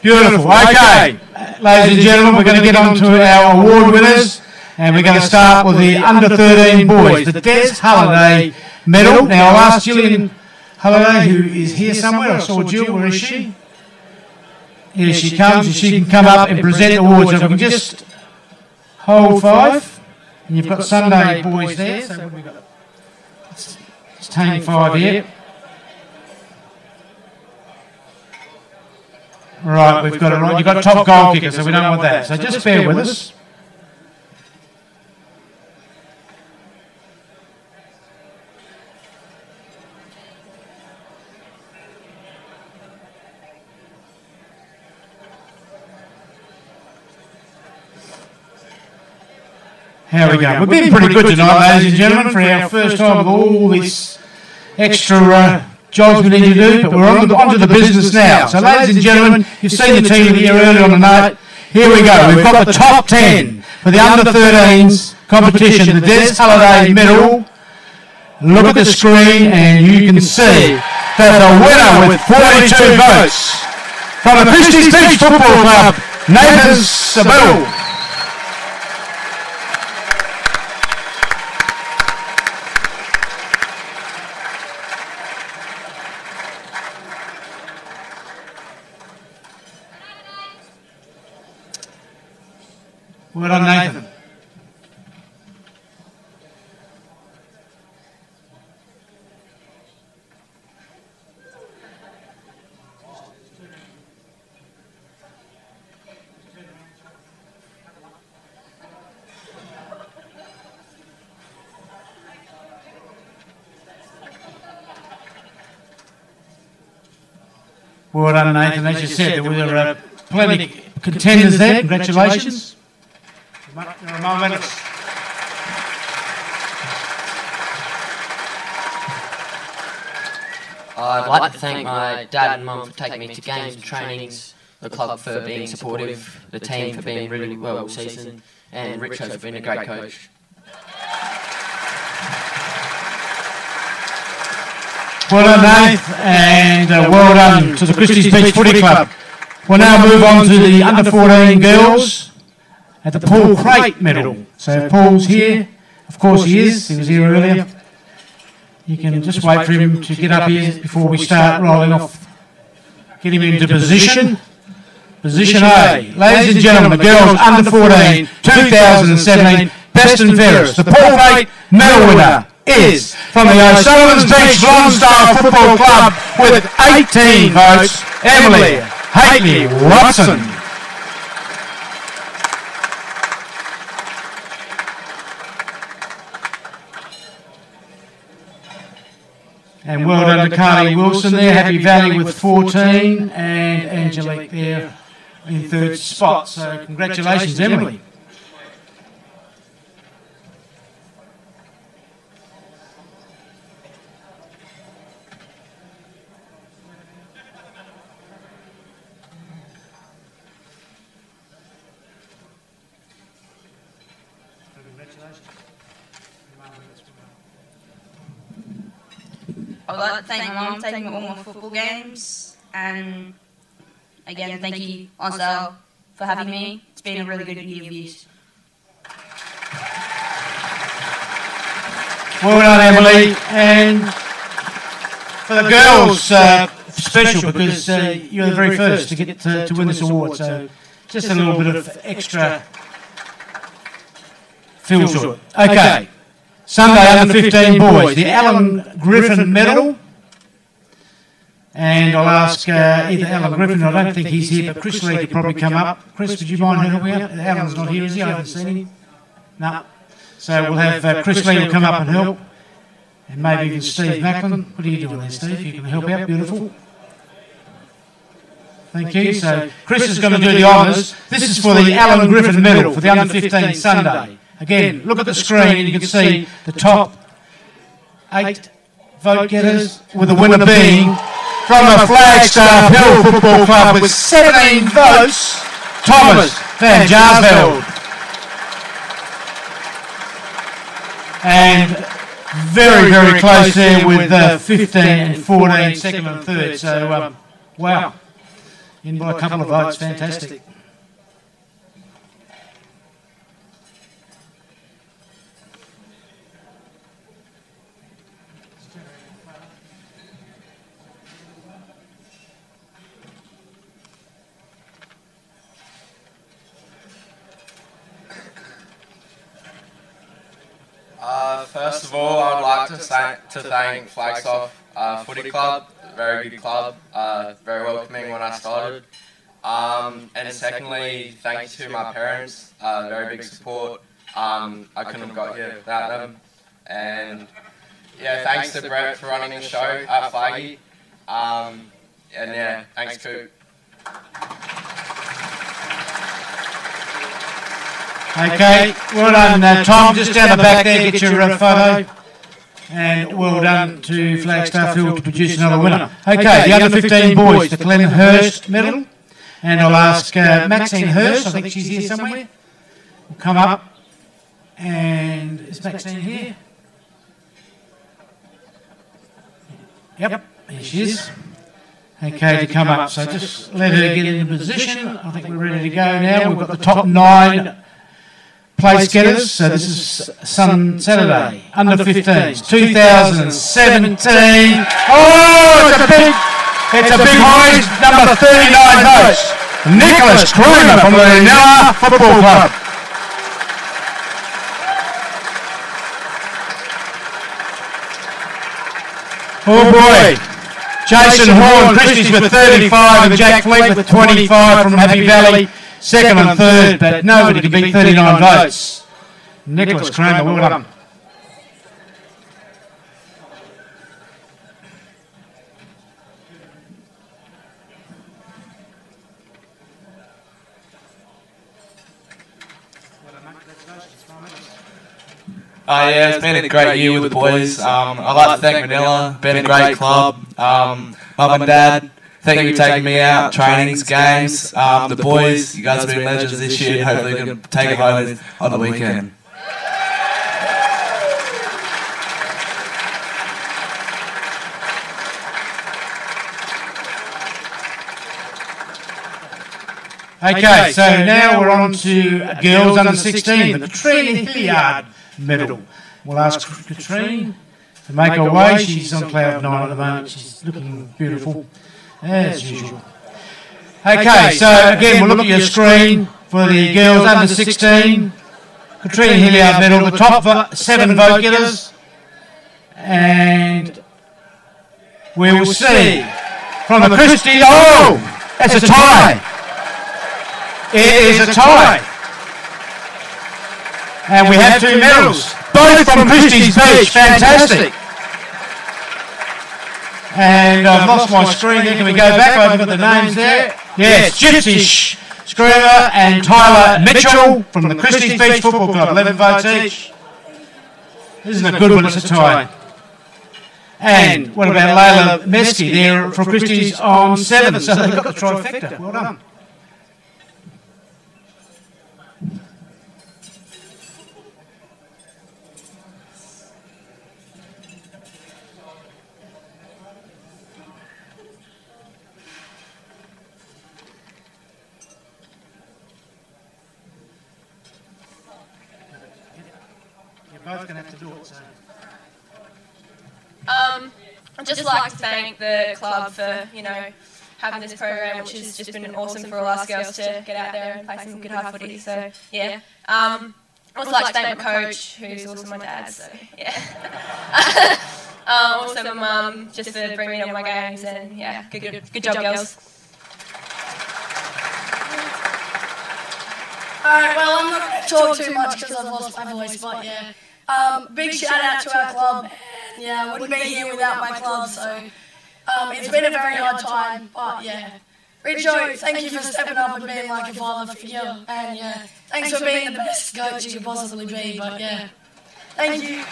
Beautiful. Okay, ladies and gentlemen, we're going to get on to our award winners, and we're going to start with the under 13 boys, the Des Halliday medal. Now, I'll ask Gillian Halliday, who is here somewhere. I saw Jill. Where is she? Here she comes, and she can come up and present the awards. So if we can just hold 5, and you've got Sunday boys there. So what have we got? It's team 5 here. Right, we've got it right. You've got top goal kicker, so we don't want that. So just bear with us. How we go? We've been pretty good tonight, ladies and gentlemen, for our first time of all this extra jobs we need to do, but we're on to the business now. So, ladies and gentlemen, you've seen the team of the year earlier on the night. Here we go. We've got the top 10 for the under 13s competition, the Des Halliday medal. Look at the screen, and you can see that the winner with 42 votes from the Christie's Beach Football Club, Nathan Sabel. Well done, Nathan. Well done, Nathan. As you said, there were plenty of contenders there. Congratulations. I'd like to thank my dad and mum for taking me to games and trainings, the club for being supportive, the team for being really well all season, and Richo for being a great coach. Well done, Nath, and well done to the Christie's Beach Footy Club. We'll now move on to the under 14 girls at the Paul Crate medal. So if Paul's here, of course he is, he was here earlier. You can just wait for him to get up here before we start rolling off. Get him into position. Position A. Ladies and gentlemen, the girls under 14, 2017, best and fairest. The Paul Crate medal winner is from the O'Sullivan's Beach Lonsdale Football Club with 18 votes, Emily Haley Watson. And well done to Carly Wilson there, Happy Valley with 14, and Angelique there in 3rd spot. So congratulations, Emily. I would like to thank my mum for taking me to all my football games, and again, thank you, Lonsdale, for having me. It's been a really good year of years. Well done, Emily. And for the girls, special because you're the very first to get to win this award, so just a little bit of extra feel to it. Okay. Sunday under 15 boys, the Alan Griffin medal. And I'll ask either Alan Griffin, I don't think he's here, but Chris Lee could probably come up. Chris, would you mind helping out? Alan's not here, is he? I haven't seen him. No. So we'll have Chris Lee will come up and help. And maybe even Steve Macklin. What are you doing there, Steve? You can help out, beautiful. Thank you. So Chris is going to do the honours. This is for the Alan Griffin medal for the under 15 Sunday. Again, look at the screen and you can see the top 8 vote getters, with the winner being from the Flagstaff Hill Football Club with 17 votes, Thomas van Jarsveld. And very, very close there with 15 and 14, second and third. So, wow. In by a couple of votes, fantastic. First of all, I would like to thank Flagstaff Footy Club, very good club, very welcoming when I started. And secondly, thanks to my parents, very big support. I couldn't have got here without them. And yeah, thanks to Brett for running the show at Flaggy. And yeah, thanks Coop. Okay, well done, Tom. Just down the back there, get your photo. And well done to Flagstaff Hill to produce another winner. Okay, the under 15 boys, the Glenn Hurst medal. And I'll ask Maxine Hurst, I think she's here somewhere. Will come up. And is Maxine here? Yep, here she is. Okay, to come up. So just let her get into position. I think we're ready to go now. We've got the top 9 place getters. So this is Saturday, under 15s, 2017. Oh, it's a big hoist, number 39 votes. Nicholas Kramer from the Nella Football Club. Oh boy. Jason Horn, Christie's with 35 and Jack Fleet with 25 from Happy Valley. Second and third, but nobody can beat 39 votes. Nicholas Kramer, well done. Yeah, it's been a great year with the boys. I'd like to thank Manila, been a great club. Mum and Dad, thank you for taking me out, trainings, games. The boys, you guys have been legends this year. Hopefully we can take it home on the weekend. Okay, so now we're on to girls under 16, the Katrina Hilliard medal. We'll ask Katrine to make her way. She's on cloud 9 at the moment. She's looking beautiful, as usual. Okay, so again, we'll look at your screen for the girls under 16. Katrina Hilliard medal, the top 7 vote getters. And we will see from the Christie. Oh, that's a tie. It is a tie. And we have 2 medals, both from Christie's Beach. Fantastic. And I've lost my screen there. Can we go back? I've got the names there. Yes, Gypsy Screamer and Tyler Mitchell from the Christie's Beach Football Club. 11 votes each. Isn't a good one? It's a tie. And what about Layla Meski there from Christie's on 7? So they've got the trifecta. Well done. Both going to have to do it, so. I'd just like to thank the club for, having this program, which has just been awesome for all us girls to get out there and play some good hard footy. So, yeah. I'd also like to thank my coach, who's also my dad, so, yeah. Also my mum, just for bringing me to all my games, and, yeah, good job, girls. Alright, well, I'm not going to talk too much because I've lost my voice, but yeah. Big shout out to our club. And, yeah, I wouldn't be here without my club, so it's been a very hard time, but yeah. Richo, thank you for stepping up and being like a father figure, and yeah, thanks for being the best coach you could possibly be, but yeah. Thank you.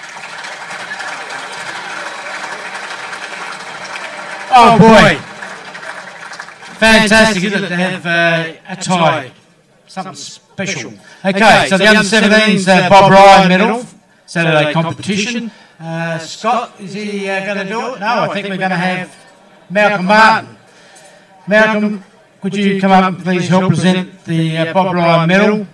Oh boy. Fantastic, isn't it, to have a tie. Something special. Okay, so the under 17s Bob Ryan medal, Saturday competition. Scott, is he going to do it? No, I think we're going to have Malcolm Martin. Malcolm, could you come up and please help present the Bob Ryan medal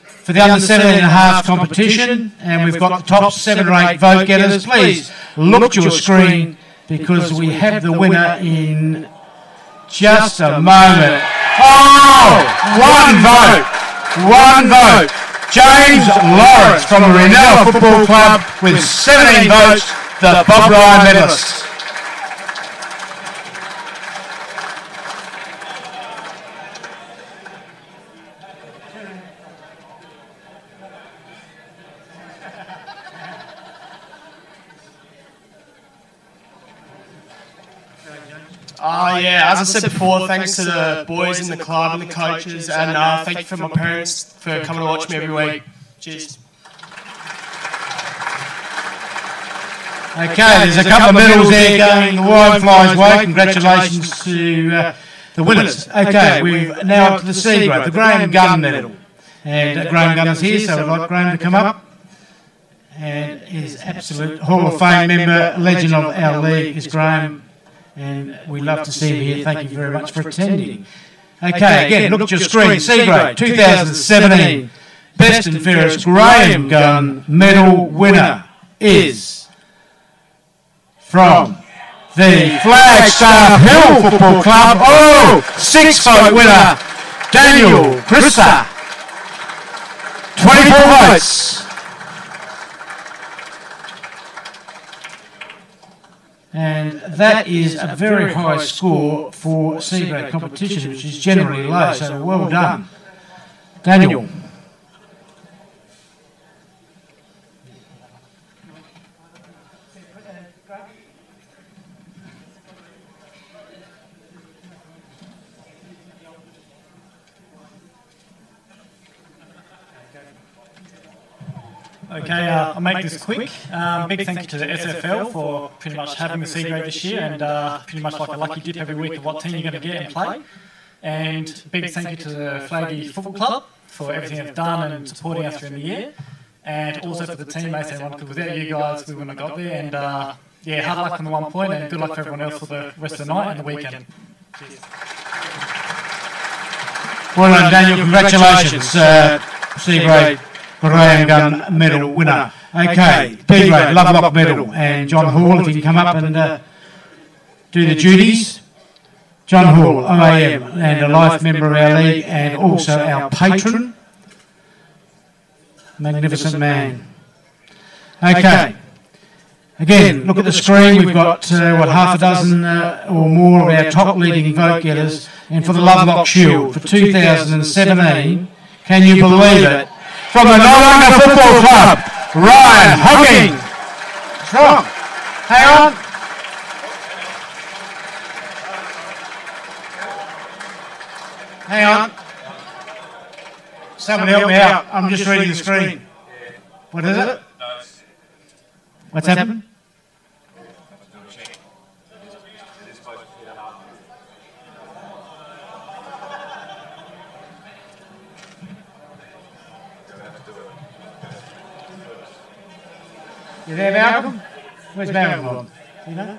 for the under 17.5 competition? And we've got the top 7 or 8 vote getters. Please look at your screen because we have the winner in just a moment. Oh, one vote. James Lawrence from the Renella Football Club with 17 votes, the Bob Ryan medalist. Yeah, as I said before, thanks to the boys in the club and the coaches, and thank you for my parents for coming to watch me every week. Cheers. Okay, there's a couple of medals there going the Wildflies' way. Congratulations to the winners. Okay, we've now up to the C grade, the Graham Gunn medal. And Graham Gunn is here, so I'd like Graham to come up. And is absolute Hall of Fame member, legend of our league is Graham. And we love to see him here. Thank you very much for attending. Okay, again, look at your screen. C grade, 2017. Best and fairest Graham Gunn medal winner is from the Flagstaff Hill Football Club. Oh, 6-vote winner, Daniel Christa. 24 votes. And that is a very high score for C grade competition, which is generally low, so well done. Daniel. Okay, I'll make this quick. Big thank you to the SFL for pretty much having the C grade this year, and pretty much like a lucky dip every week of what team you're going to get and play. And big thank you to the Flaggy Football Club for everything they've done and supporting us during the year. And also for the teammates, everyone, because without you guys, we wouldn't have got there. And yeah, hard luck on the 1 point, and good luck for everyone else for the rest of the night and the weekend. Cheers. Well done, Daniel. Congratulations, C grade Graham Gunn medal winner. Okay, B grade Lovelock medal, and John Hall, if you can come up and do the duties. John Hall, OAM, and a life member of our league, and also our patron. Magnificent man. Okay. Again, look at the screen. We've got, half a dozen or more of our top leading vote getters. And for the Lovelock Shield for 2017, can you believe it? From the Noarlunga Football Club, Ryan Hocking. What's wrong? Hang on. Hang on. Someone help me out. I'm just reading the screen. What is it? What's happened? You there, Malcolm? Where's Malcolm? You know?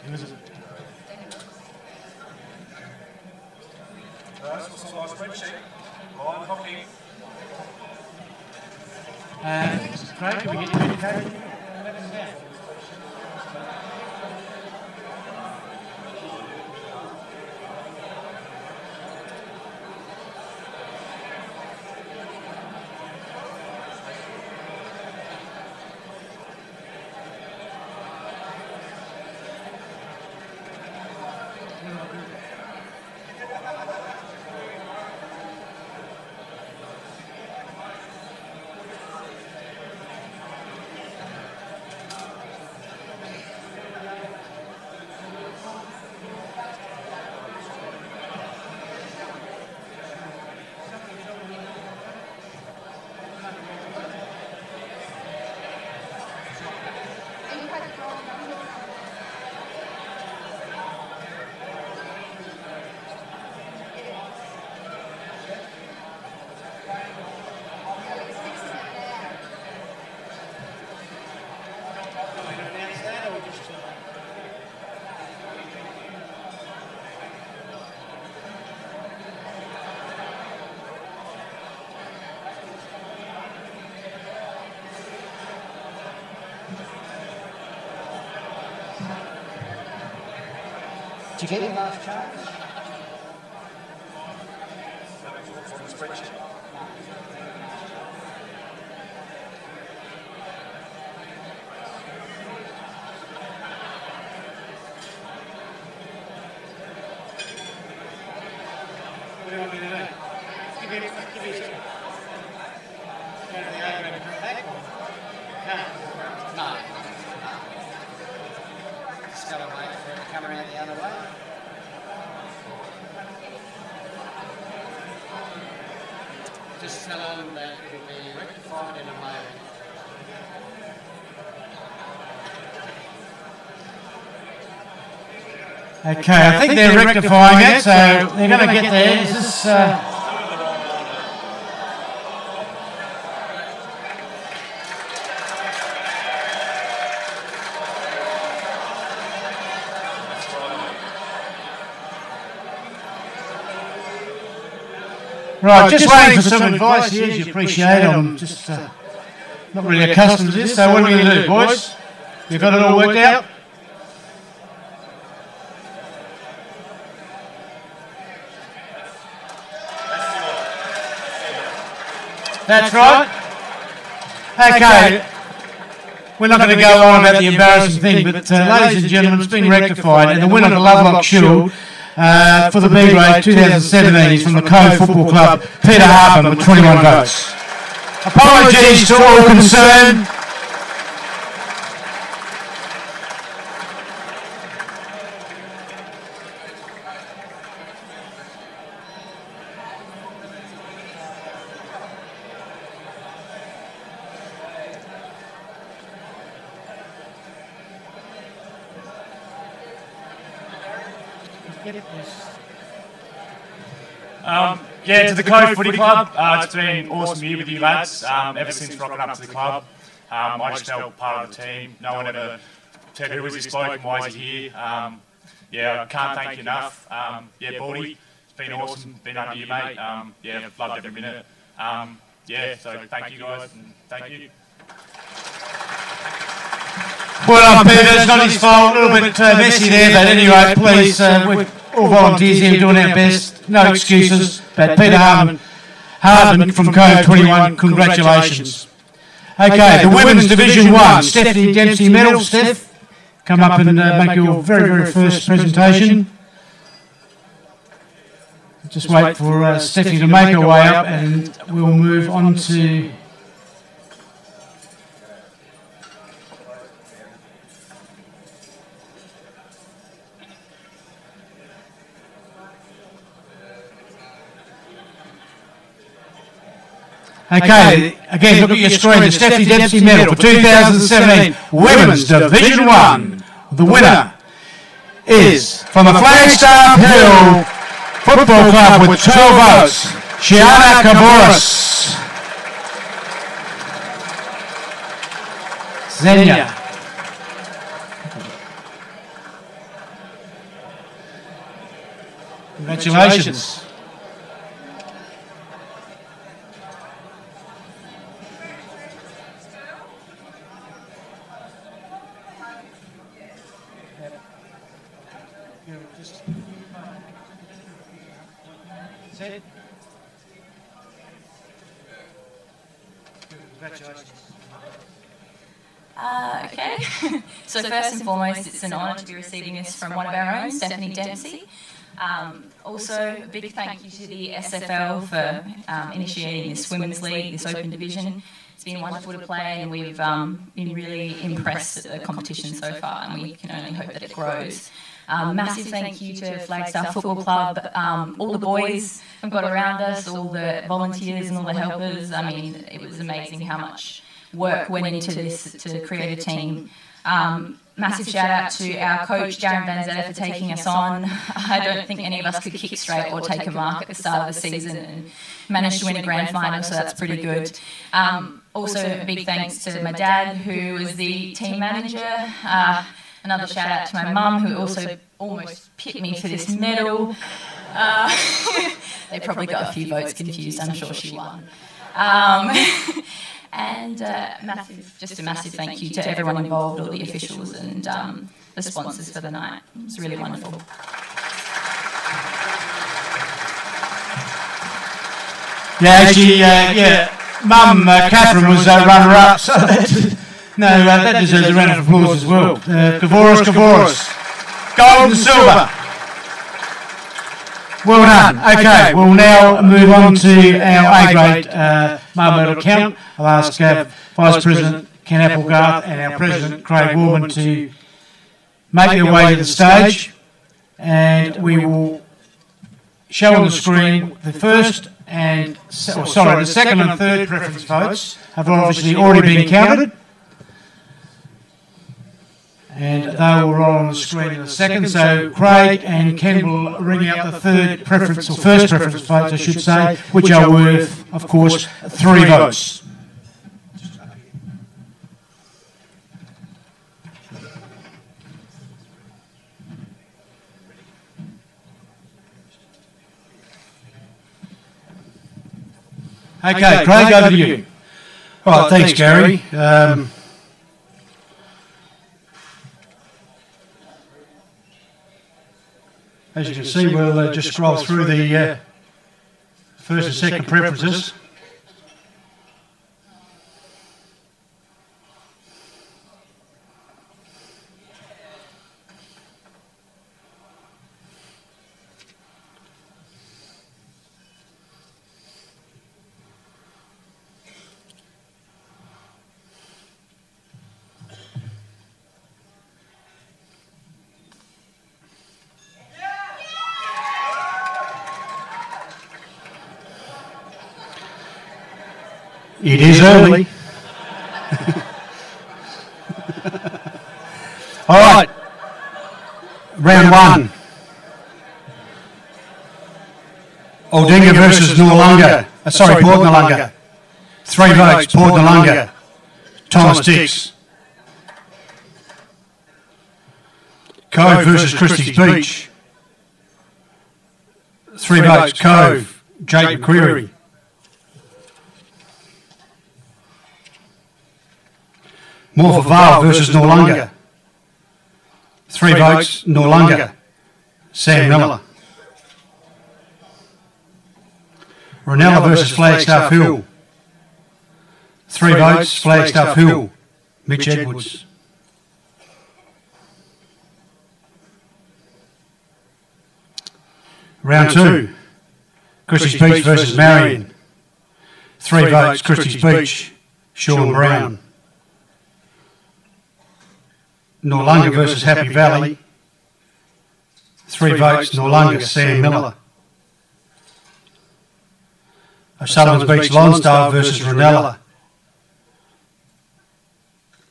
Who is it? Craig, can we get you educated? Did you get your last charge? What do you want me to do? Give me a second. Go to the over and come back or? No. Just gotta wait for it to come around the other way. Just tell them that it will be rectified in a moment. Okay, I think they're rectifying it, so they're going to get there. Is this... Right, just waiting for some advice here, as you appreciate. I'm just not really accustomed to this, so what are we going to do, boys? You've got it all worked out? That's right. Okay, we're not going to go on about the embarrassing thing, but ladies and gentlemen, it's been rectified, and the winner of the Lovelock Shield for the B grade 2017 is from the Cove Football Club, Peter Harper, with 21 votes. Apologies to all concerned. Yeah, to the Cove Footy Club, it's been an awesome year with you lads, ever since rocking up to the club. I just felt part of the team. No one ever said who was this bloke and why is he here. Yeah, I can't thank you enough. Yeah, Baldy, it's been awesome being under you, mate. Yeah, I've loved every minute. Yeah, so thank you guys and thank you. Well done, Peter. It's not his fault. A little bit messy there, but anyway, please, we're all volunteers here doing our best. No excuses. But Peter Hardman from Cove 21, congratulations. Okay, the Women's Division 1, Stephanie Dempsey medal. Steph, come up and make your very, very first presentation. Just wait for Stephanie to make her way up and we'll move on to... Okay, again, look at your screen. The Stephanie Dempsey medal for 2017 Women's Division 1. The winner is from the Flagstaff Hill Football Club with 12 votes, Shiana Kaboris. Xenia. Congratulations. Okay, so first and foremost, it's an honour to be receiving this from one of our own, Stephanie Dempsey. Also, a big thank you to the SFL for initiating this Women's League, this Open Division. It's been wonderful to play and we've been really impressed at the competition so far and we can only hope that it grows. Massive thank you to Flagstaff Football Club, all the boys who've got around us, all the volunteers and all the helpers. I mean, it was amazing how much work went into this to create a team. Massive shout out to our coach, Darren Van Zetter, for taking us on. I don't think any of us could kick straight or take a mark at the start of the season and managed to win a grand final, so that's pretty good. Also, a big thanks to my dad, who was the team manager. Another shout out to my mum, who also almost picked me for this medal. They probably got a few votes confused, I'm sure she won. And just a massive thank you to everyone involved, all the officials and the sponsors for the night. It was really wonderful. Yeah, actually, Mum, Catherine was runner-up, so that deserves a round of applause as well. Kavoris, gold and silver. Well done. Okay, we'll now move on to our A-grade male medal count. I'll ask Vice President Ken Applegarth and our President Craig Warman to make their way to the stage, and we will show on the screen the second and third preference votes have obviously already been counted, and they will roll on the screen in a second. So Craig and Ken will ring out the third preference, or first preference votes, I should say, which are worth, of course, 3 votes. Okay, Craig, over to you. All right, thanks, Gary. As you can see, we'll just scroll through the first and second preferences. It is early. All right. Round 1. Aldinga versus Noarlunga. Port Noarlunga. 3 votes, Port Noarlunga. Thomas Dix. Cove versus Christie's Beach. 3 votes, Cove. Jake McQuarrie. Morpeth Vale versus Noarlunga. 3 votes, Noarlunga. Sam Miller. Ranella versus Flagstaff Hill. 3 votes, Flagstaff Hill. Mitch Edwards. Round 2. Christie's Beach versus Marion. 3 votes, Christie's Beach. Sean Brown. Noarlunga versus Happy Valley. 3 votes, Noarlunga, Sam Miller. O'Sullivan's Beach Lonsdale versus Ranella.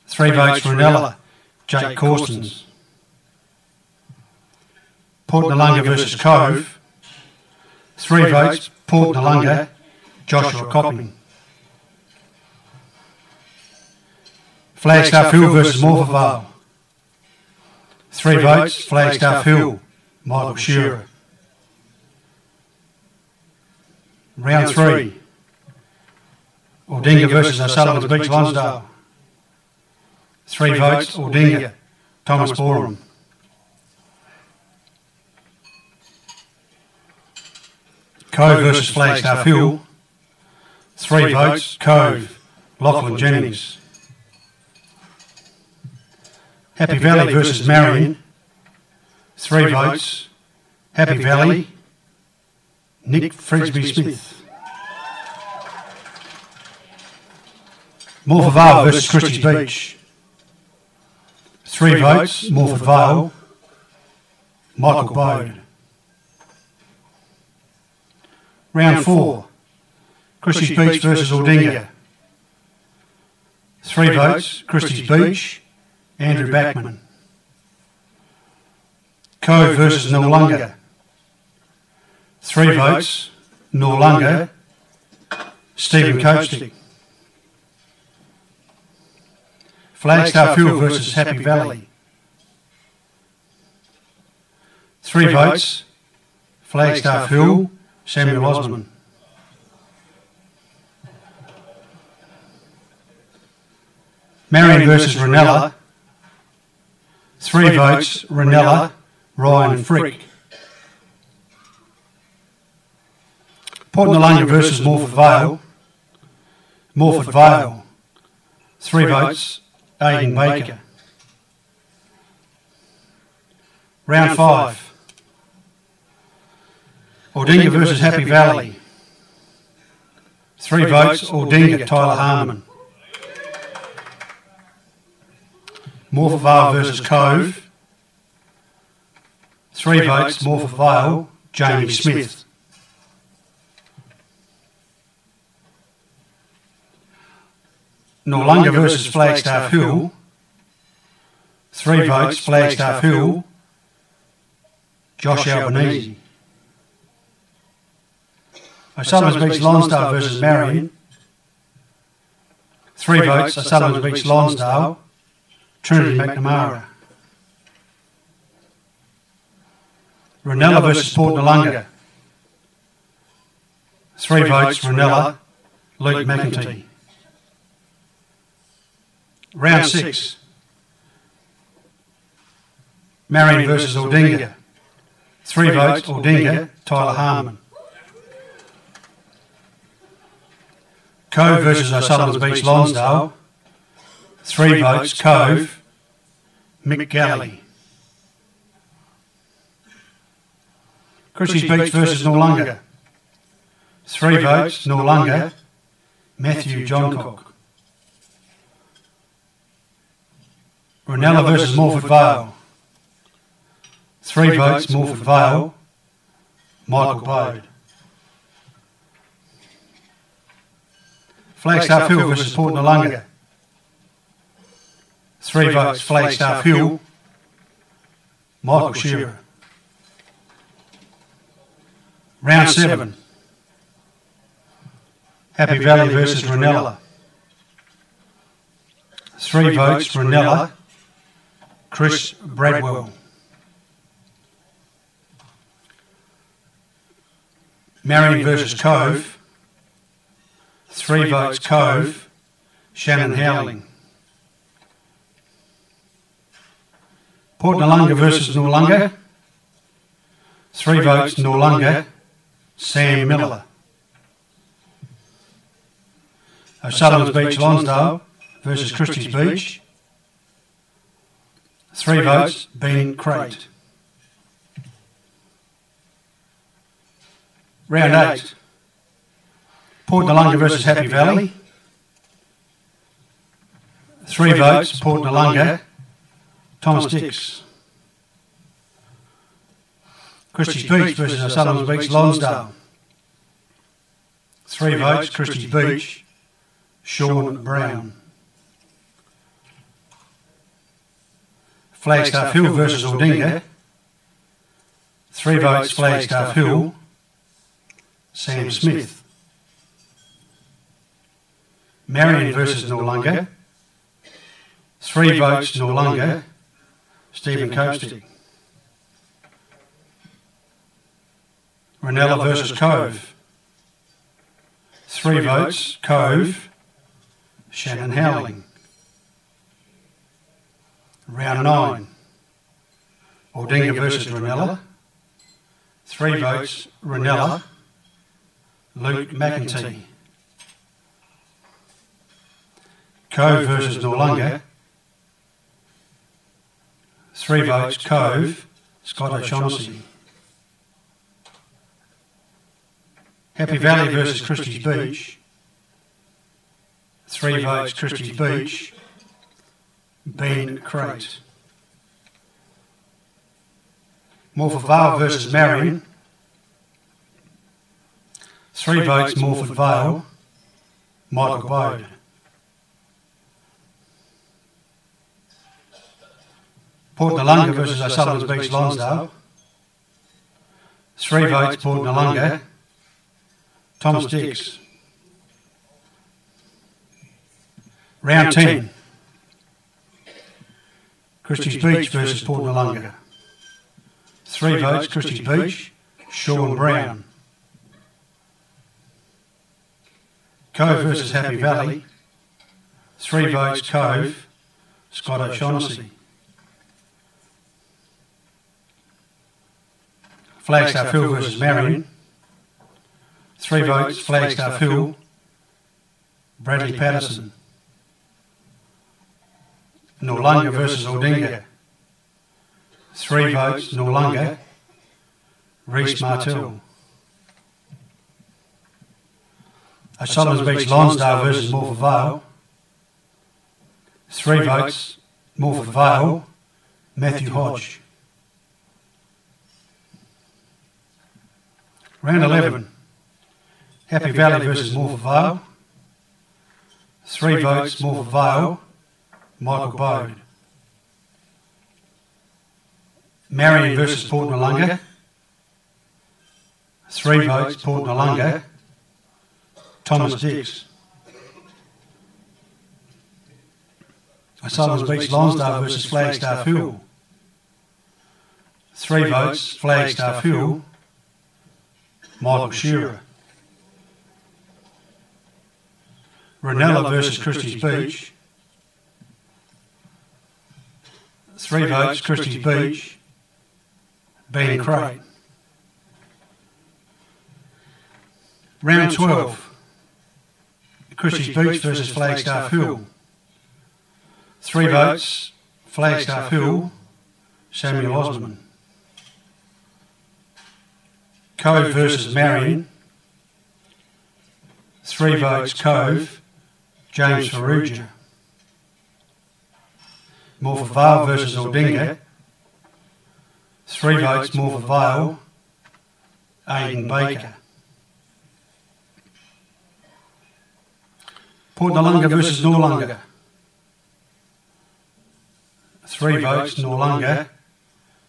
3 votes, Ranella, Jake Corstens. Port Noarlunga versus Cove. 3 votes, Port Noarlunga, Joshua Copping. Flagstaff Hill versus Morpeth Vale. 3 votes, Flagstaff Hill, Michael Shearer. Round 3. Aldinga versus O'Sullivan's Beach Lonsdale. 3 votes, Aldinga, Thomas Borum. Cove versus Flagstaff Hill. 3 votes, Cove, Lachlan Jennings. Happy Valley versus Marion. 3 votes, Happy Valley, Nick Frisbee Smith. Morpeth Vale versus Christie's Beach. 3 votes, Morpeth Vale, Michael Bode. Round 4. Christie's Beach versus Aldinga. 3 votes, Christie's Beach, Andrew Backman. Cove versus Noarlunga. 3 votes, Noarlunga, Stephen Coachstick. Flagstaff Hill versus Happy Valley. 3 votes, Flagstaff Hill, Samuel Osman. Marion versus Ranella. 3 votes, Ranella, Ryan Frick. Port Noarlunga versus Morford Vale. Morford Vale. 3 votes, Aidan Baker. Round 5. Aldinga versus Happy Valley. 3 votes, Aldinga, Tyler Harmon. Morford Vale versus Cove. 3 votes, Morford Vale, Jamie Smith. Noarlunga versus Flagstaff Hill. 3 votes, Flagstaff Hill, Josh Albanese. O'Sullivan's Beach Lonsdale versus Marion. 3 votes, O'Sullivan's Beach Lonsdale, Trinity McNamara. Ranella versus Port Noarlunga. 3 votes, Ranella, Luke McEntee. Round 6. Marion versus Aldinga. 3 votes, Aldinga, Tyler Harmon. Cove versus O'Sullivan's Beach Lonsdale. 3 votes, Cove, Mick Galley. Christie's Beach versus Noarlunga. 3 votes, Noarlunga, Matthew Johncock. Ranella versus Morford Vale. 3 votes, Morford Vale, Michael Bode. Flagstaff Hill versus Port Noarlunga. 3 votes, Flagstaff Hill, Michael Shearer. Round 7. Happy Valley versus Ranella. 3 votes, Ranella, Chris Bradwell. Marion versus Cove. 3 votes, Cove, Shannon Howling. Port Noarlunga versus Noarlunga. 3 votes, Noarlunga, Sam Miller. O'Sullivan's Beach Lonsdale versus Christie's Beach. 3 votes, Ben Crate. Round 8. Port Noarlunga versus Happy Valley. 3 votes, Port Noarlunga, Thomas Dix. Christie's Beach versus O'Sullivan's Beach Lonsdale. 3 votes, Christie's Beach, Sean Brown. Flagstaff Hill versus Aldinga. 3 votes, Flagstaff Hill, Sam Smith. Marion versus Noarlunga. 3 votes, Noarlunga, Stephen Copestick. Ranella versus Cove. 3 votes, Cove, Shannon Howling. Round 9. Aldinga versus Ranella. 3 votes, Ranella, Luke McEntee. Cove versus Noarlunga. 3 votes, Cove, Scott O'Shaughnessy. Happy Valley versus Christie's Beach. 3 votes, Christie's Beach, Ben Crate. Morford Vale versus Marion. 3 votes, Morford Vale, Michael Bode. Port Noarlunga versus O'Sullivan's Beach Lonsdale. 3 votes, Port Noarlunga, Thomas Dix. Round 10. Christie's Beach versus Port Noarlunga. 3 votes, Christie's Beach, Sean Brown. Cove versus Happy Valley. 3 votes Cove, Scott O'Shaughnessy. Flagstaff Hill versus Marion. 3 votes Flagstaff Hill, Bradley Patterson. Noarlunga versus Aldinga. 3 votes Noarlunga, Reece Martell. O'Sullivan's Beach Lonsdale versus Morford Vale. 3 votes Morford Vale, Matthew Hodge. Round 11, Happy Valley versus Morford Vale. 3 votes Morford Vale, Michael Bode. Marion versus Port Noarlunga. 3 votes Port Noarlunga, Thomas Dix. O'Sullivan's Beach Lonsdale versus Flagstaff Hill. 3 votes Flagstaff Hill, Michael Shearer. Ranella versus Christie's Beach. 3 votes Christie's Beach, Ben Crate. Round 12, Christie's Beach versus Flagstaff Hill. 3 votes Flagstaff Hill, Samuel Osman. Cove versus Marion. 3 votes Cove, James Ferrugia. Morford Vale versus Aldinga. 3 votes Morford Vale, Aidan Baker. Port Noarlunga versus Noarlunga. 3 votes Noarlunga,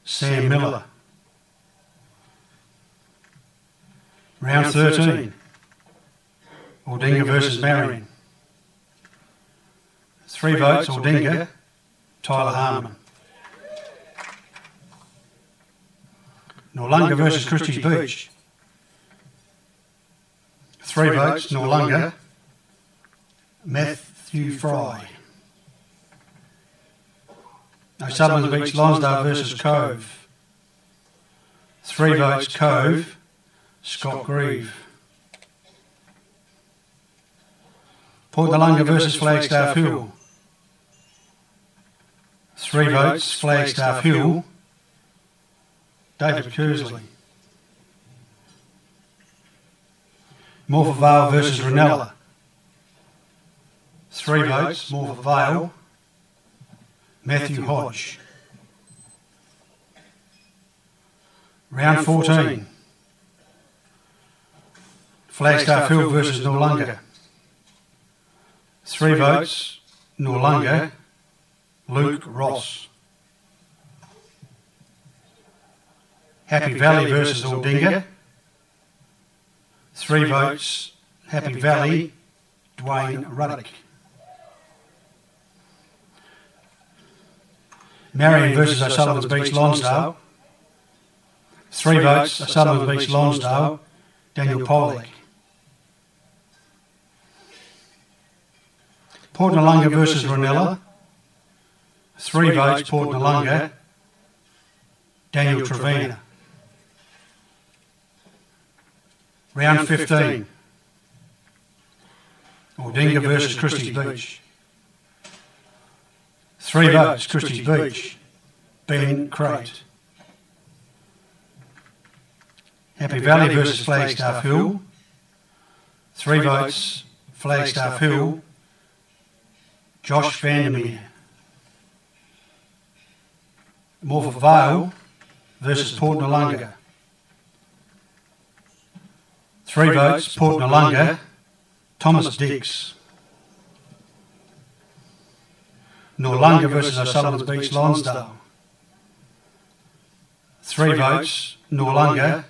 Sam Miller. Round 13, Aldinga versus Marion. 3 votes Aldinga, Tyler Harmon. Noarlunga versus Christie's Beach. 3 votes Noarlunga, Matthew Fry. O'Sullivan's Beach Lonsdale versus Cove. 3 votes Cove, Scott Grieve. Port Noarlunga versus Flagstaff Hill. 3 votes Flagstaff Hill, David Kersley. Morford Vale versus Ranella. 3 votes Morford Vale, Matthew Hodge. Round 14, Flagstaff Hill versus Noarlunga. 3 votes Noarlunga, Luke Ross. Happy Valley versus Aldinga. 3 votes Happy Valley, Dwayne Ruddock. Marion versus O'Sullivan's Beach Lonsdale. 3 votes O'Sullivan's Beach Lonsdale, Daniel Pollock. Port Noarlunga versus Ranella. 3 votes Port Noarlunga, Daniel Trevina. Round 15, Aldinga versus Christie's Beach. 3 votes Christie's Beach, Ben Crate. Happy Valley versus Flagstaff Hill. 3 votes Flagstaff Hill, Josh Vandermeer. Morford Vale versus Port Noarlunga. 3 votes Port Noarlunga, Thomas Dix. Noarlunga versus O'Sullivan's Beach Lonsdale. 3 votes Noarlunga,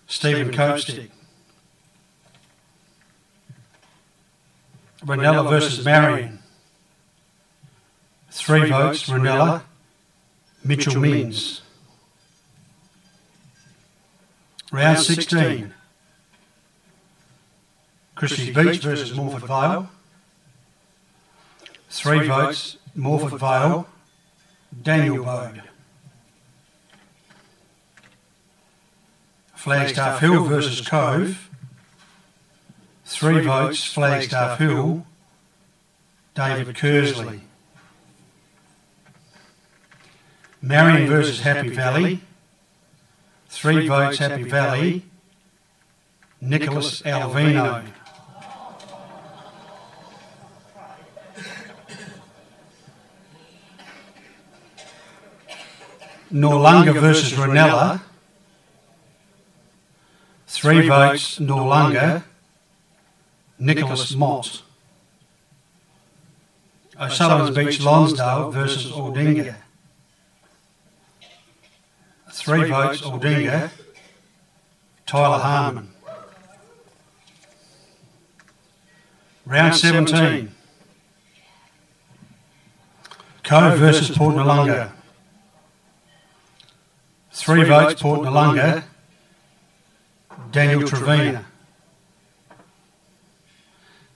Stephen Copestick. Ranella versus Marion. 3 votes Ranella, Mitchell Means. Round 16, Christie's Beach versus Morford Vale. 3 votes, Morford Vale, Daniel Bode. Flagstaff Hill versus Cove, 3 votes, Flagstaff Hill, David Kersley. Marion versus Happy Valley, 3 votes, Happy Valley, Nicholas Alvino. Noarlunga versus Ranella, 3 votes, Noarlunga, Nicholas Mott. O'Sullivan's Beach Lonsdale versus Aldinga, 3 votes, Aldinga, Tyler Harmon. Round 17. Cove versus Port Noarlunga. 3 votes, Port Noarlunga, Daniel Trevina.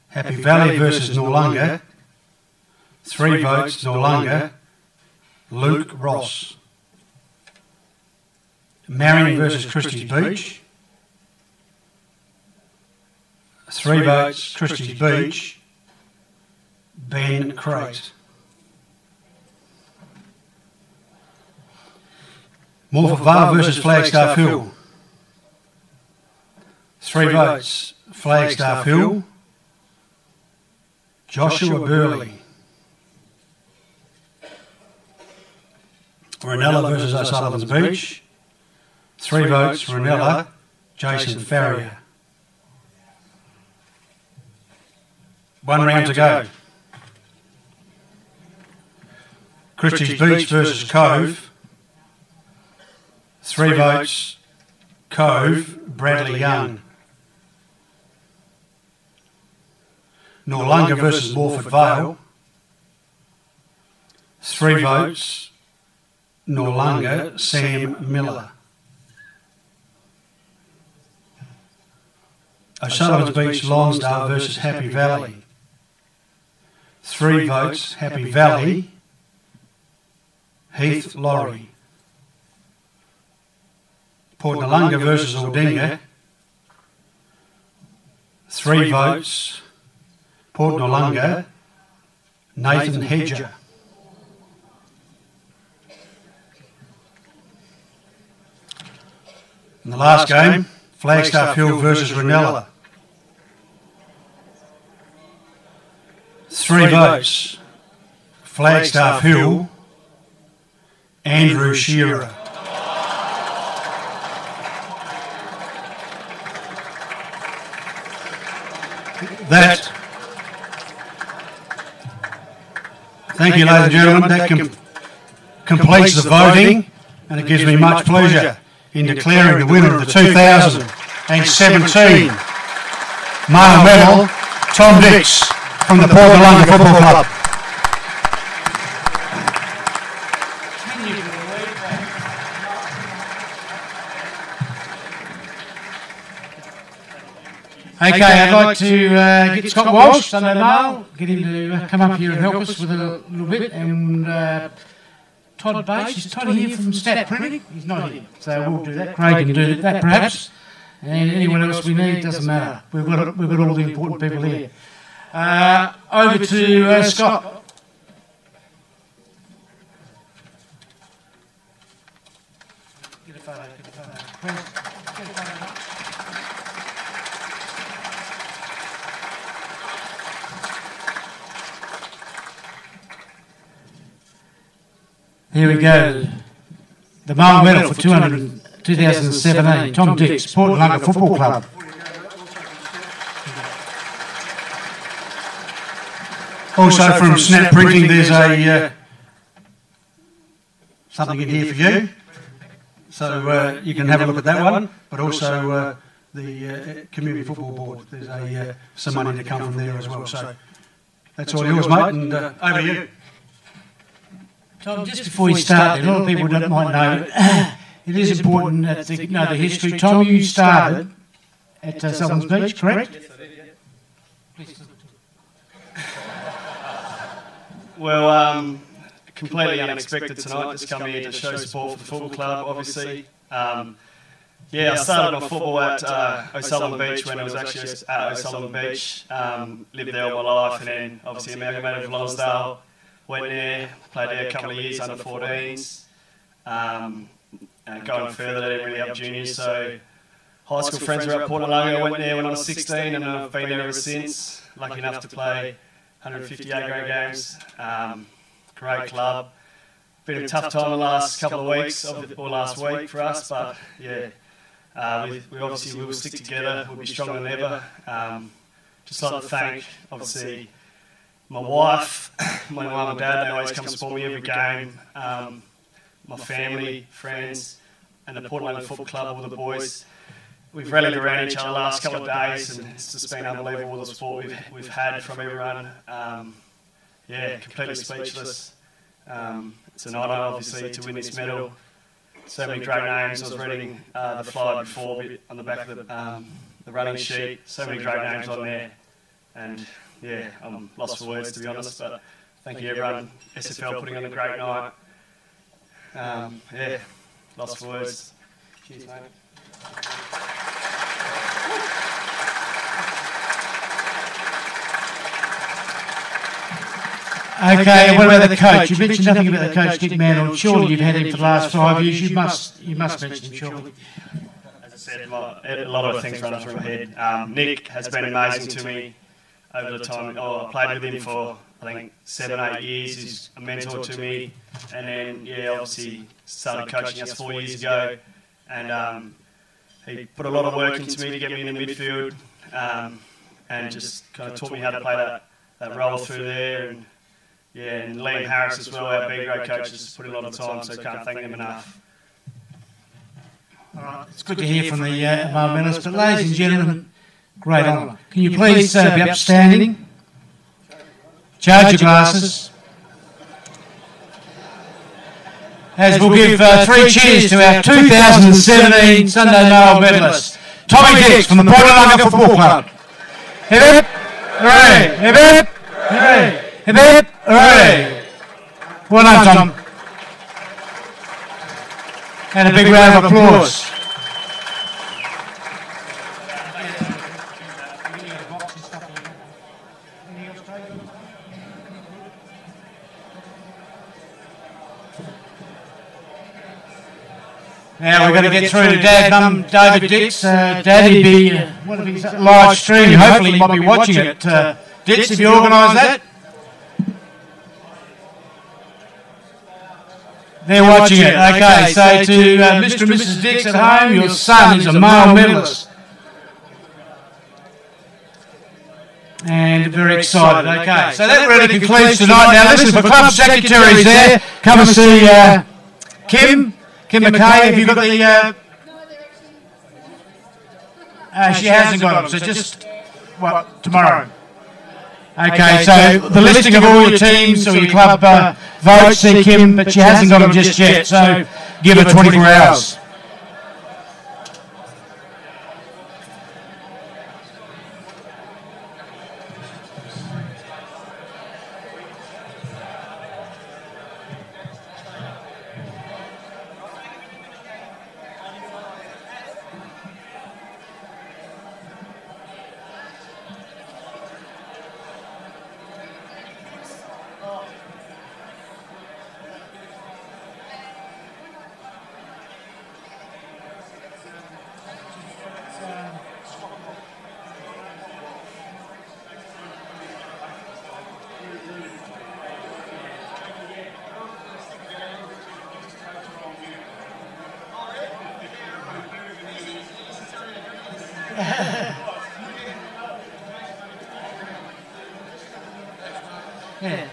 Happy Valley versus Noarlunga, 3 votes, Noarlunga, Luke Ross. Marion versus Christie's Beach, 3 votes, Christie's Beach, Ben Crate. Morford Vale versus Flagstaff Hill, 3 votes, Flagstaff Hill, Joshua Burley. Ranella versus O'Sullivan's Beach, 3 votes, Ranella, Jason Farrier. 1 round to go. Christie's Beach versus Cove, 3 votes, Cove, Bradley Young. Noarlunga versus Morford Vale, 3 votes, Noarlunga, Sam Miller. O'Sullivan's Beach Lonsdale versus Happy Valley, 3 votes, Happy Valley, Heath Laurie. Port Noarlunga versus Aldinga, 3 votes, Port Noarlunga, Nathan Hedger. In the last game, Flagstaff Hill versus Ranella, 3 votes, Flagstaff Hill, Andrew Shearer. Thank you, ladies and gentlemen. That completes the voting, and it gives me much pleasure in declaring the winner of the 2017 male medal, Tom Dix from the Port Noarlunga Football Club. Okay, I'd like to get Scott Walsh, Sunday Mail, get him to come up here and help us with a little bit, and Todd Bates, is Todd here from Stat Printing? He's not here, so we'll do that. Craig can do that perhaps, and anyone else we need, doesn't matter. We've got all the important people here. Over to Scott. Get a photo, get a photo. Here we go. The male medal for 2017, Tom Dix, Port Noarlunga Football Club. Also from Snap Printing, there's a something in here for you, so you can have a look at that one. But also the Community Football Board, there's some money to come from there as well. So that's all yours, mate, and over to you. Tom, just before you start, a lot of people might know, it is important to know the history. Tom, you started at Sullivan's Beach, correct? Yes, I did, yeah. Well, completely unexpected tonight. Just come here to show support for the football club, obviously. Yeah, I started my football at O'Sullivan Beach when I was actually at O'Sullivan Beach. Lived there all my life, and then obviously amalgamated with Lonsdale. Went there, played there a couple of years under 14s. And going further, they didn't really have juniors, so high school friends were at Port Nalunga. I went there when I was 16, and I've been there ever since. Lucky enough to play 158 grade games. Great club. Been a tough time the last couple of weeks, or last week for us, but yeah. We obviously will stick together, we'll be stronger than ever. Just like to thank, obviously, my wife, my mum and dad, they always come support me every game. My family, friends, and the Port Nalunga Football Club, all the boys. We've rallied around each other the last couple of days, and it's just been unbelievable the support we've had from everyone. Yeah, completely speechless. It's an honour, obviously, to win this medal. So many great names. I was reading the flyer before on the back of the running sheet. So many great names on there. And yeah, I'm lost for words, to be honest. But thank you, everyone. SFL putting on a great night. Yeah, lost for words. Cheers, mate. Okay, what about the coach? You mentioned nothing about the coach, Nick Mantle. Surely you've had him for the last 5 years. You must mention him, surely. As I said, a lot of things run through my head. Nick has been amazing to me over the time. I played with him for, I think, 7, 8 years. He's a mentor to me. And then, yeah, obviously started coaching us 4 years ago. And he put a lot of work into me to get me in the midfield. And just kind of taught me how to play that role through there. And yeah, and Liam Harris as well, our B grade coaches, put in a lot of time, so can't thank them enough. All right, it's good to hear from the environmentalists, but ladies and gentlemen, great honour. Can you please be upstanding? Charge your glasses. As we'll give 3 cheers to our 2017 Sunday Noel medalist, Tommy Dix from the Port Nalunga Football Club. Hip hip, hooray! Hip hip, hooray! Hip hip, hooray! Well done, Tom. And a big round of applause. Now we're going to get through to Dad, Mum, David Dix. Daddy be live stream. Hopefully he might be watching it. Dix, if you organise that. They're watching it. Okay, so to Mr. and Mrs. Dix at home, your son is a male medalist. And very excited. Okay, so that really concludes tonight. Now listen, for club secretaries there, come and see Kim McKay. Have you got the... she hasn't got them, so just, tomorrow. Okay, so the listing of all your teams or your club votes, see Kim, but she hasn't got them just yet, so give her 24 hours. Yeah.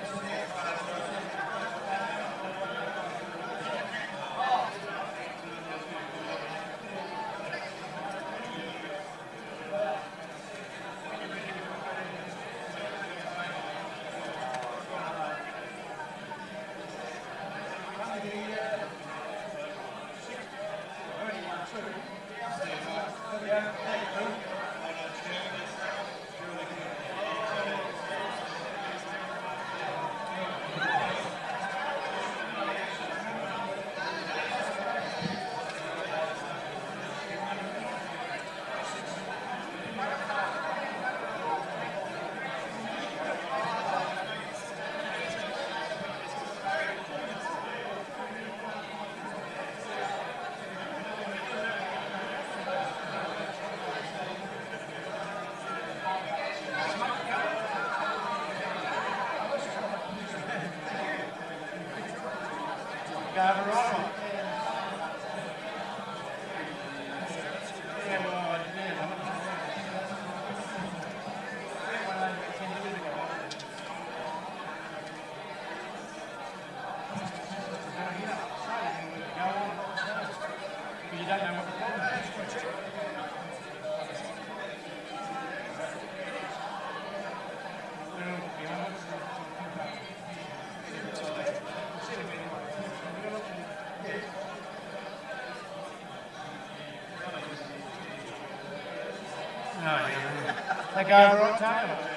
go over right. Yeah, well, you don't know what the problem is. Oh, yeah. They go over on time.